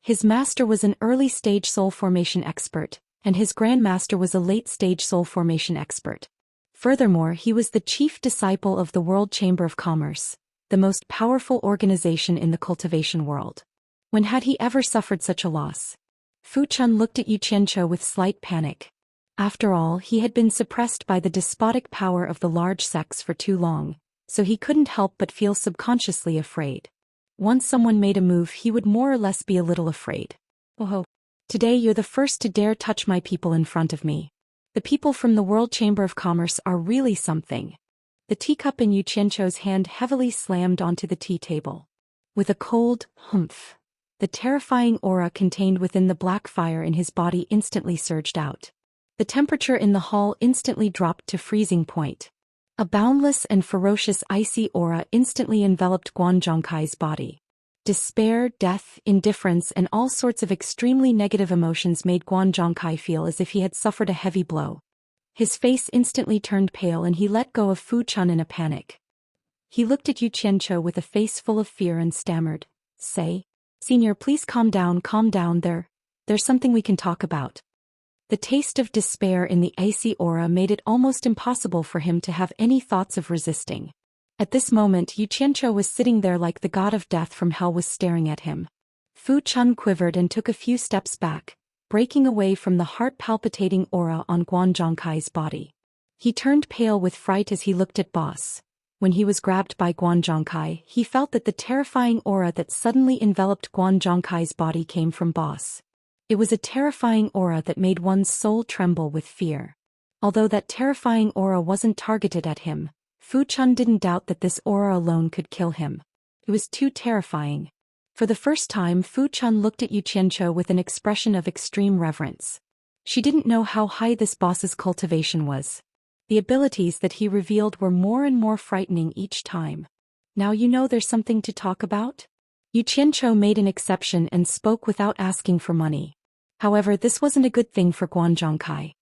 His master was an early-stage soul formation expert, and his grandmaster was a late-stage soul formation expert. Furthermore, he was the chief disciple of the World Chamber of Commerce, the most powerful organization in the cultivation world. When had he ever suffered such a loss? Fu Chun looked at Yu Qianzhou with slight panic. After all, he had been suppressed by the despotic power of the large sects for too long, so he couldn't help but feel subconsciously afraid. Once someone made a move, he would more or less be a little afraid. Oh, today you're the first to dare touch my people in front of me. The people from the World Chamber of Commerce are really something. The teacup in Yu Qianzhou's hand heavily slammed onto the tea table. With a cold humph, the terrifying aura contained within the black fire in his body instantly surged out. The temperature in the hall instantly dropped to freezing point. A boundless and ferocious icy aura instantly enveloped Guan Zhongkai's body. Despair, death, indifference, and all sorts of extremely negative emotions made Guan Zhongkai feel as if he had suffered a heavy blow. His face instantly turned pale and he let go of Fu Chun in a panic. He looked at Yu Qianzhou with a face full of fear and stammered, Say, Senior, please calm down there. There's something we can talk about. The taste of despair in the icy aura made it almost impossible for him to have any thoughts of resisting. At this moment Yu Qianzhou was sitting there like the god of death from hell was staring at him. Fu Chun quivered and took a few steps back, breaking away from the heart-palpitating aura on Guan Zhongkai's body. He turned pale with fright as he looked at Boss. When he was grabbed by Guan Zhongkai, he felt that the terrifying aura that suddenly enveloped Guan Zhongkai's body came from Boss. It was a terrifying aura that made one's soul tremble with fear. Although that terrifying aura wasn't targeted at him, Fu Chun didn't doubt that this aura alone could kill him. It was too terrifying. For the first time Fu Chun looked at Yu Qianzhou with an expression of extreme reverence. She didn't know how high this boss's cultivation was. The abilities that he revealed were more and more frightening each time. Now you know there's something to talk about? Yu Qianzhou made an exception and spoke without asking for money. However, this wasn't a good thing for Guan Zhongkai.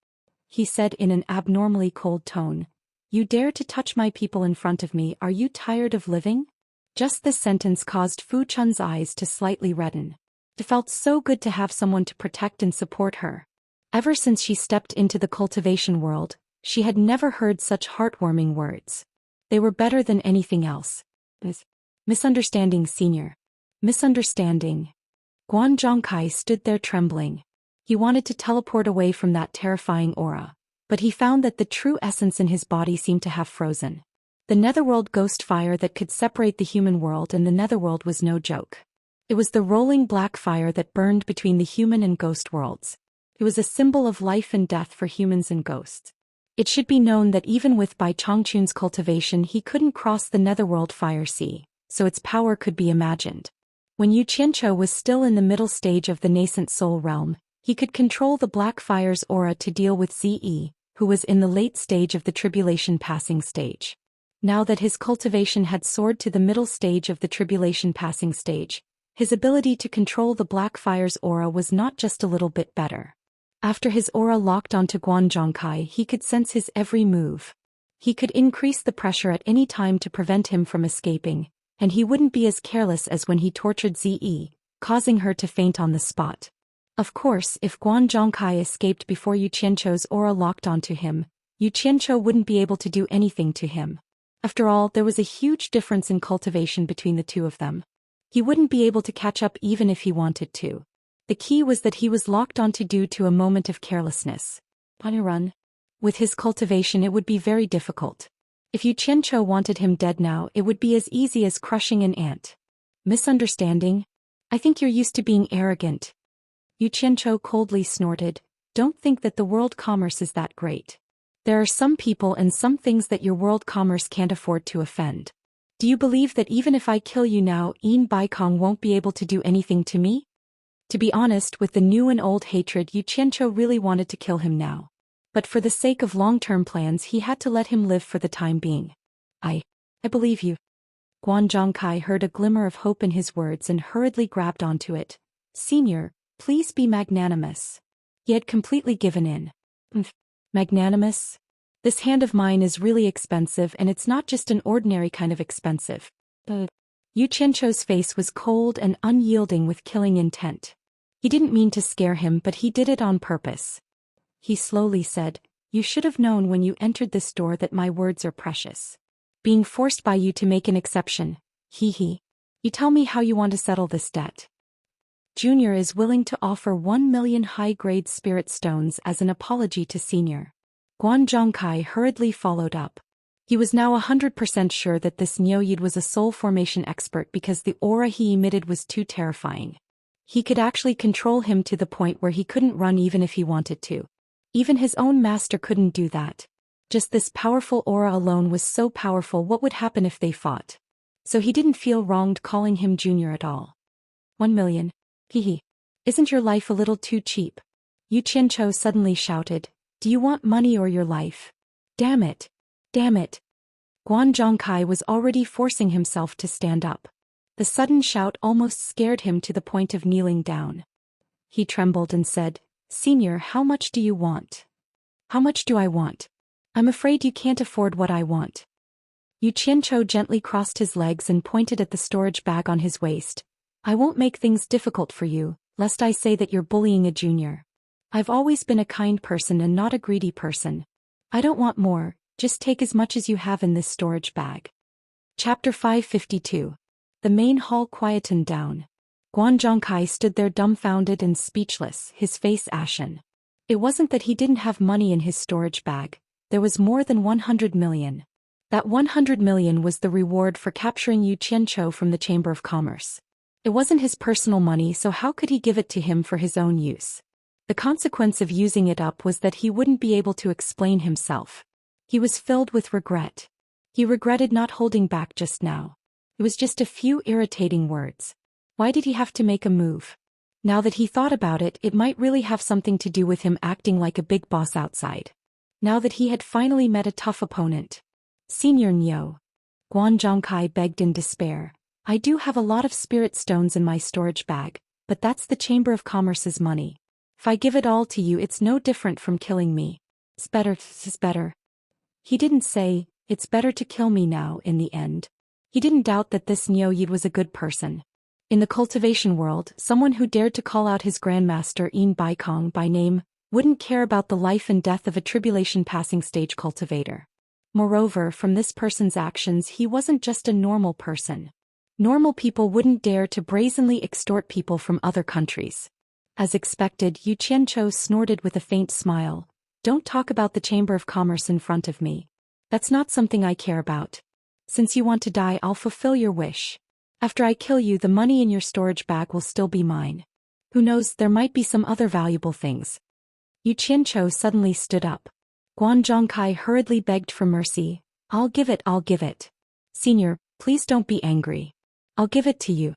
He said in an abnormally cold tone, "You dare to touch my people in front of me, are you tired of living?" Just this sentence caused Fu Chun's eyes to slightly redden. It felt so good to have someone to protect and support her. Ever since she stepped into the cultivation world, she had never heard such heartwarming words. They were better than anything else. Misunderstanding, senior. Misunderstanding. Guan Zhongkai stood there trembling. He wanted to teleport away from that terrifying aura, but he found that the true essence in his body seemed to have frozen. The netherworld ghost fire that could separate the human world and the netherworld was no joke. It was the rolling black fire that burned between the human and ghost worlds. It was a symbol of life and death for humans and ghosts. It should be known that even with Bai Chongqun's cultivation he couldn't cross the netherworld fire sea, so its power could be imagined. When Yu Qianzhou was still in the middle stage of the nascent soul realm, he could control the black fire's aura to deal with Ze, who was in the late stage of the tribulation passing stage. Now that his cultivation had soared to the middle stage of the tribulation passing stage, his ability to control the black fire's aura was not just a little bit better. After his aura locked onto Guan Zhongkai, he could sense his every move. He could increase the pressure at any time to prevent him from escaping, and he wouldn't be as careless as when he tortured Ze, causing her to faint on the spot. Of course, if Guan Zhongkai escaped before Yu Qianzhou's aura locked onto him, Yu Qianzhou wouldn't be able to do anything to him. After all, there was a huge difference in cultivation between the two of them. He wouldn't be able to catch up even if he wanted to. The key was that he was locked onto due to a moment of carelessness. On a run. With his cultivation it would be very difficult. If Yu Qianzhou wanted him dead now, it would be as easy as crushing an ant. Misunderstanding? I think you're used to being arrogant. Yu Qianzhou coldly snorted. Don't think that the world commerce is that great. There are some people and some things that your world commerce can't afford to offend. Do you believe that even if I kill you now, Yin Baikong won't be able to do anything to me? To be honest, with the new and old hatred, Yu Qianzhou really wanted to kill him now. But for the sake of long-term plans he had to let him live for the time being. I believe you. Guan Zhongkai heard a glimmer of hope in his words and hurriedly grabbed onto it. Senior, please be magnanimous. He had completely given in. Magnanimous? This hand of mine is really expensive, and it's not just an ordinary kind of expensive. Yu Qianzhou's face was cold and unyielding with killing intent. He didn't mean to scare him, but he did it on purpose. He slowly said, "You should have known when you entered this door that my words are precious. Being forced by you to make an exception. Hee. You tell me how you want to settle this debt." Junior is willing to offer 1 million high-grade spirit stones as an apology to Senior. Guan Zhongkai hurriedly followed up. He was now 100% sure that this Niuyid was a soul formation expert because the aura he emitted was too terrifying. He could actually control him to the point where he couldn't run even if he wanted to. Even his own master couldn't do that. Just this powerful aura alone was so powerful. What would happen if they fought? So he didn't feel wronged calling him Junior at all. 1 million. Hehe. Isn't your life a little too cheap? Yu Qianzhou suddenly shouted. Do you want money or your life? Damn it. Damn it. Guan Zhongkai was already forcing himself to stand up. The sudden shout almost scared him to the point of kneeling down. He trembled and said, Senior, how much do you want? How much do I want? I'm afraid you can't afford what I want. Yu Qianzhou gently crossed his legs and pointed at the storage bag on his waist. I won't make things difficult for you, lest I say that you're bullying a junior. I've always been a kind person and not a greedy person. I don't want more, just take as much as you have in this storage bag. Chapter 552. The main hall quietened down. Guan Zhongkai stood there dumbfounded and speechless, his face ashen. It wasn't that he didn't have money in his storage bag, there was more than 100 million. That 100 million was the reward for capturing Yu Qianzhou from the Chamber of Commerce. It wasn't his personal money, so how could he give it to him for his own use? The consequence of using it up was that he wouldn't be able to explain himself. He was filled with regret. He regretted not holding back just now. It was just a few irritating words. Why did he have to make a move? Now that he thought about it, it might really have something to do with him acting like a big boss outside. Now that he had finally met a tough opponent. Senior Niu. Guan Zhongkai begged in despair. I do have a lot of spirit stones in my storage bag, but that's the Chamber of Commerce's money. If I give it all to you, it's no different from killing me. It's better. He didn't say, it's better to kill me now in the end. He didn't doubt that this Niu Yi was a good person. In the cultivation world, someone who dared to call out his grandmaster Yin Baikong by name wouldn't care about the life and death of a tribulation passing stage cultivator. Moreover, from this person's actions, he wasn't just a normal person. Normal people wouldn't dare to brazenly extort people from other countries. As expected, Yu Qianzhou snorted with a faint smile. Don't talk about the Chamber of Commerce in front of me. That's not something I care about. Since you want to die, I'll fulfill your wish. After I kill you, the money in your storage bag will still be mine. Who knows, there might be some other valuable things. Yu Qianzhou suddenly stood up. Guan Zhongkai hurriedly begged for mercy. I'll give it. Senior, please don't be angry. I'll give it to you.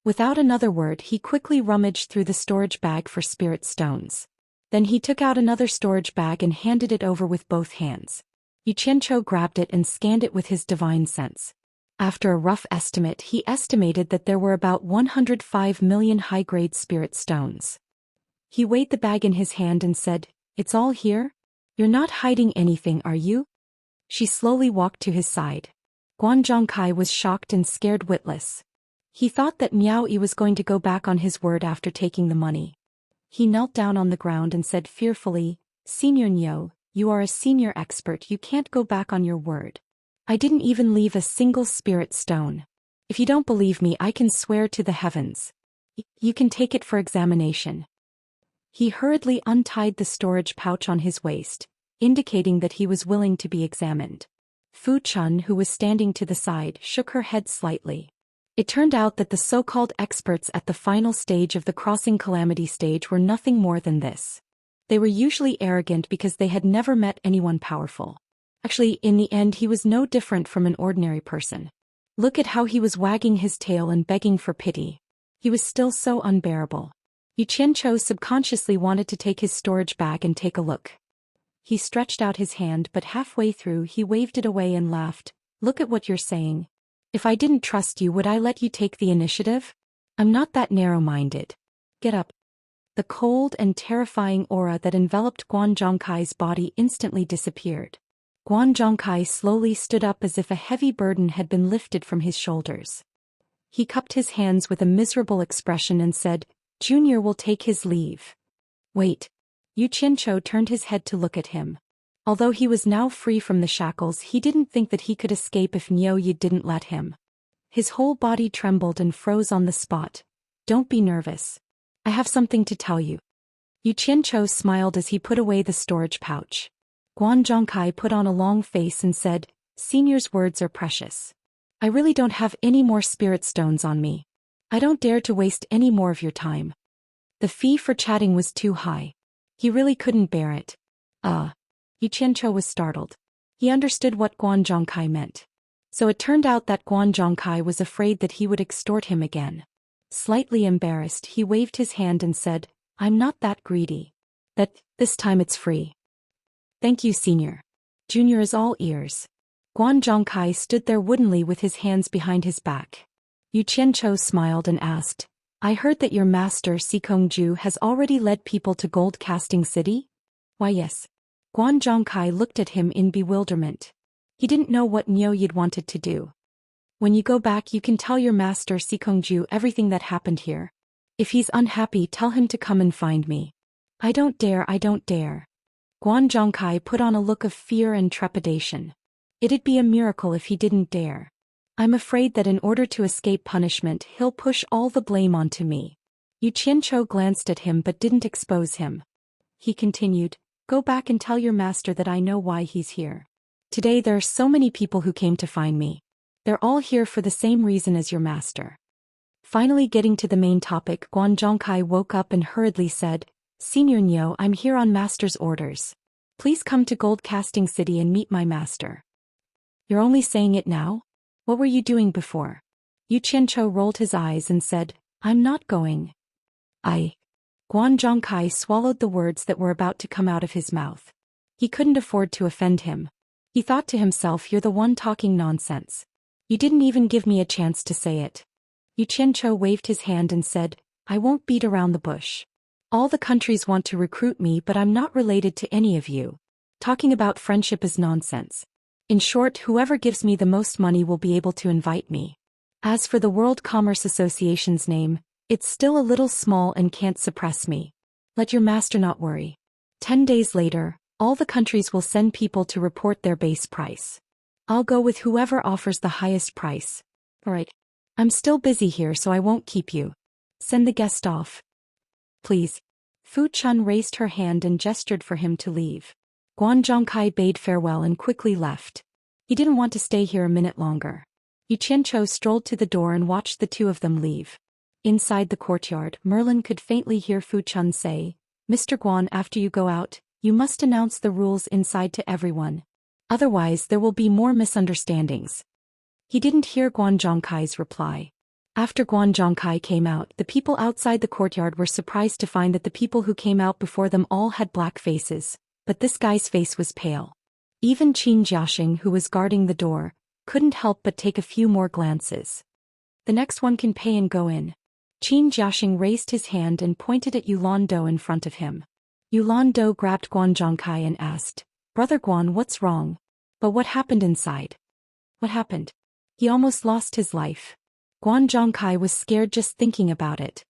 Without another word, he quickly rummaged through the storage bag for spirit stones. Then he took out another storage bag and handed it over with both hands. Yu Qianzhou grabbed it and scanned it with his divine sense. After a rough estimate, he estimated that there were about 105 million high-grade spirit stones. He weighed the bag in his hand and said, It's all here? You're not hiding anything, are you? She slowly walked to his side. Guan Zhongkai was shocked and scared witless. He thought that Miao Yi was going to go back on his word after taking the money. He knelt down on the ground and said fearfully, Senior Niu, you are a senior expert, you can't go back on your word. I didn't even leave a single spirit stone. If you don't believe me, I can swear to the heavens. You can take it for examination. He hurriedly untied the storage pouch on his waist, indicating that he was willing to be examined. Fu Chun, who was standing to the side, shook her head slightly. It turned out that the so-called experts at the final stage of the crossing calamity stage were nothing more than this. They were usually arrogant because they had never met anyone powerful. Actually, in the end, he was no different from an ordinary person. Look at how he was wagging his tail and begging for pity. He was still so unbearable. Yu Qianzhou subconsciously wanted to take his storage bag and take a look. He stretched out his hand, but halfway through he waved it away and laughed. Look at what you're saying. If I didn't trust you, would I let you take the initiative? I'm not that narrow-minded. Get up. The cold and terrifying aura that enveloped Guan Zhongkai's body instantly disappeared. Guan Zhongkai slowly stood up as if a heavy burden had been lifted from his shoulders. He cupped his hands with a miserable expression and said, Junior will take his leave. Wait. Yu Qianzhou turned his head to look at him. Although he was now free from the shackles, he didn't think that he could escape if Niu Yi didn't let him. His whole body trembled and froze on the spot. Don't be nervous. I have something to tell you. Yu Qianzhou smiled as he put away the storage pouch. Guan Zhongkai put on a long face and said, Senior's words are precious. I really don't have any more spirit stones on me. I don't dare to waste any more of your time. The fee for chatting was too high. He really couldn't bear it. Yu Qianzhou was startled. He understood what Guan Zhongkai meant. So it turned out that Guan Zhongkai was afraid that he would extort him again. Slightly embarrassed, he waved his hand and said, I'm not that greedy. This time it's free. Thank you, Senior. Junior is all ears. Guan Zhongkai stood there woodenly with his hands behind his back. Yu Qianzhou smiled and asked, I heard that your master Sikongju has already led people to Gold Casting City? Why yes. Guan Zhongkai looked at him in bewilderment. He didn't know what Niu Yi wanted to do. When you go back, you can tell your master Sikongju everything that happened here. If he's unhappy, tell him to come and find me. I don't dare, I don't dare. Guan Zhongkai put on a look of fear and trepidation. It'd be a miracle if he didn't dare. I'm afraid that in order to escape punishment he'll push all the blame onto me. Yu Qianzhou glanced at him but didn't expose him. He continued, go back and tell your master that I know why he's here. Today there are so many people who came to find me. They're all here for the same reason as your master. Finally getting to the main topic, Guan Zhongkai woke up and hurriedly said, Senior Niu, I'm here on master's orders. Please come to Gold Casting City and meet my master. You're only saying it now? What were you doing before? Yu Qianzhou rolled his eyes and said, I'm not going. Guan Zhongkai swallowed the words that were about to come out of his mouth. He couldn't afford to offend him. He thought to himself, you're the one talking nonsense. You didn't even give me a chance to say it. Yu Qianzhou waved his hand and said, I won't beat around the bush. All the countries want to recruit me, but I'm not related to any of you. Talking about friendship is nonsense. In short, whoever gives me the most money will be able to invite me. As for the World Commerce Association's name, it's still a little small and can't suppress me. Let your master not worry. 10 days later, all the countries will send people to report their base price. I'll go with whoever offers the highest price. Alright. I'm still busy here, so I won't keep you. Send the guest off. Please. Fu Chun raised her hand and gestured for him to leave. Guan Zhongkai bade farewell and quickly left. He didn't want to stay here a minute longer. Yu Qianzhou strolled to the door and watched the two of them leave. Inside the courtyard, Merlin could faintly hear Fu Chun say, Mr. Guan, after you go out, you must announce the rules inside to everyone. Otherwise there will be more misunderstandings. He didn't hear Guan Zhongkai's reply. After Guan Zhongkai came out, the people outside the courtyard were surprised to find that the people who came out before them all had black faces, but this guy's face was pale. Even Qin Jiaxing, who was guarding the door, couldn't help but take a few more glances. The next one can pay and go in. Qin Jiaxing raised his hand and pointed at Yulan Do in front of him. Yulan Do grabbed Guan Zhongkai and asked, Brother Guan, what's wrong? But what happened inside? What happened? He almost lost his life. Guan Zhongkai was scared just thinking about it.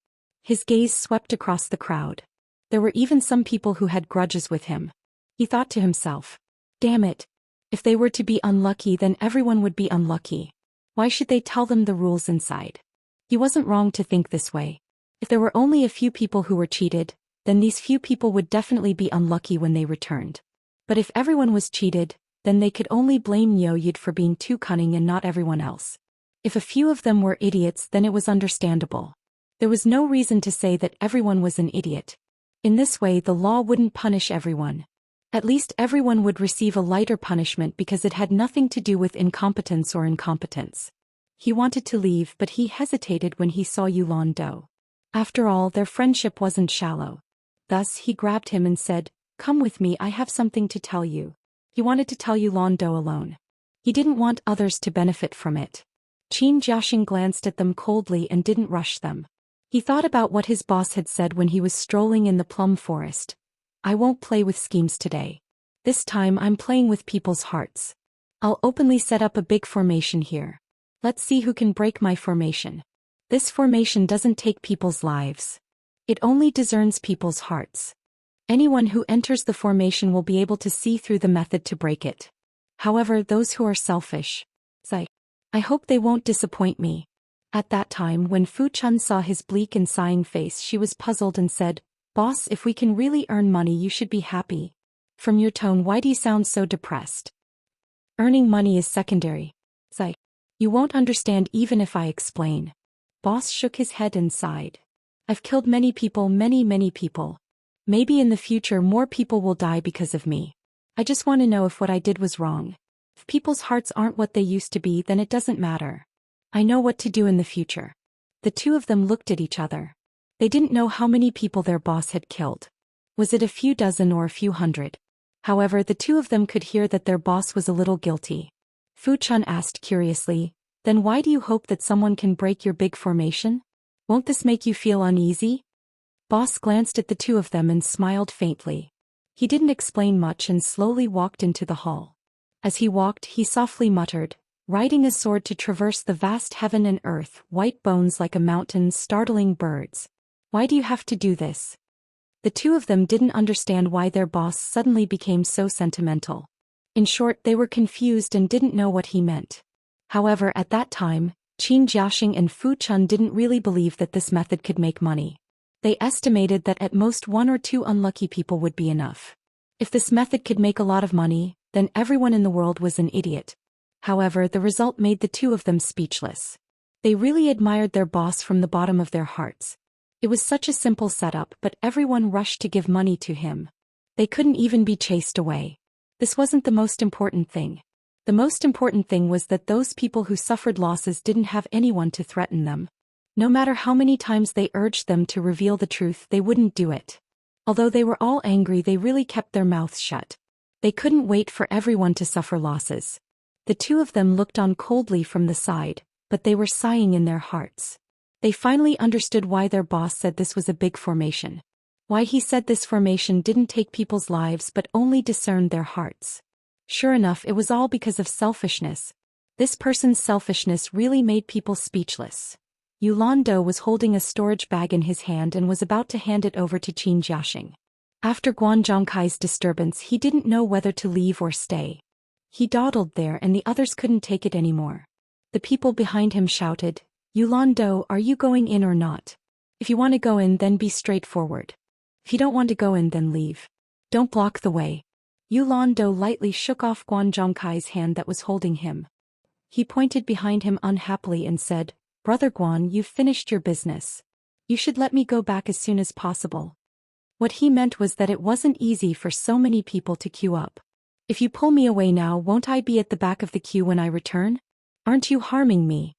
His gaze swept across the crowd. There were even some people who had grudges with him. He thought to himself, damn it. If they were to be unlucky, then everyone would be unlucky. Why should they tell them the rules inside? He wasn't wrong to think this way. If there were only a few people who were cheated, then these few people would definitely be unlucky when they returned. But if everyone was cheated, then they could only blame Niu Yid for being too cunning and not everyone else. If a few of them were idiots, then it was understandable. There was no reason to say that everyone was an idiot. In this way the law wouldn't punish everyone. At least everyone would receive a lighter punishment because it had nothing to do with incompetence or incompetence. He wanted to leave, but he hesitated when he saw Yulan Do. After all, their friendship wasn't shallow. Thus he grabbed him and said, Come with me, I have something to tell you. He wanted to tell Yulan Do alone. He didn't want others to benefit from it. Qin Jiaxing glanced at them coldly and didn't rush them. He thought about what his boss had said when he was strolling in the plum forest. I won't play with schemes today. This time I'm playing with people's hearts. I'll openly set up a big formation here. Let's see who can break my formation. This formation doesn't take people's lives. It only discerns people's hearts. Anyone who enters the formation will be able to see through the method to break it. However, those who are selfish, I hope they won't disappoint me. At that time, when Fu Chun saw his bleak and sighing face, she was puzzled and said, Boss, if we can really earn money, you should be happy. From your tone, why do you sound so depressed? Earning money is secondary. You won't understand even if I explain. Boss shook his head and sighed. I've killed many people, many people. Maybe in the future more people will die because of me. I just want to know if what I did was wrong. If people's hearts aren't what they used to be, then it doesn't matter. I know what to do in the future. The two of them looked at each other. They didn't know how many people their boss had killed. Was it a few dozen or a few hundred? However, the two of them could hear that their boss was a little guilty. Fu Chun asked curiously, Then why do you hope that someone can break your big formation? Won't this make you feel uneasy? Boss glanced at the two of them and smiled faintly. He didn't explain much and slowly walked into the hall. As he walked, he softly muttered, riding a sword to traverse the vast heaven and earth, white bones like a mountain, startling birds. Why do you have to do this? The two of them didn't understand why their boss suddenly became so sentimental. In short, they were confused and didn't know what he meant. However, at that time, Qin Jiaxing and Fu Chun didn't really believe that this method could make money. They estimated that at most 1 or 2 unlucky people would be enough. If this method could make a lot of money, then everyone in the world was an idiot. However, the result made the two of them speechless. They really admired their boss from the bottom of their hearts. It was such a simple setup, but everyone rushed to give money to him. They couldn't even be chased away. This wasn't the most important thing. The most important thing was that those people who suffered losses didn't have anyone to threaten them. No matter how many times they urged them to reveal the truth, they wouldn't do it. Although they were all angry, they really kept their mouths shut. They couldn't wait for everyone to suffer losses. The two of them looked on coldly from the side, but they were sighing in their hearts. They finally understood why their boss said this was a big formation. Why he said this formation didn't take people's lives but only discerned their hearts. Sure enough, it was all because of selfishness. This person's selfishness really made people speechless. Yulando was holding a storage bag in his hand and was about to hand it over to Qin Jiaxing. After Guan Zhongkai's disturbance, he didn't know whether to leave or stay. He dawdled there and the others couldn't take it anymore. The people behind him shouted, "Yulando, are you going in or not? If you want to go in, then be straightforward. If you don't want to go in, then leave. Don't block the way." Yulando lightly shook off Guan Zhongkai's hand that was holding him. He pointed behind him unhappily and said, "Brother Guan, you've finished your business. You should let me go back as soon as possible." What he meant was that it wasn't easy for so many people to queue up. "If you pull me away now, won't I be at the back of the queue when I return? Aren't you harming me?"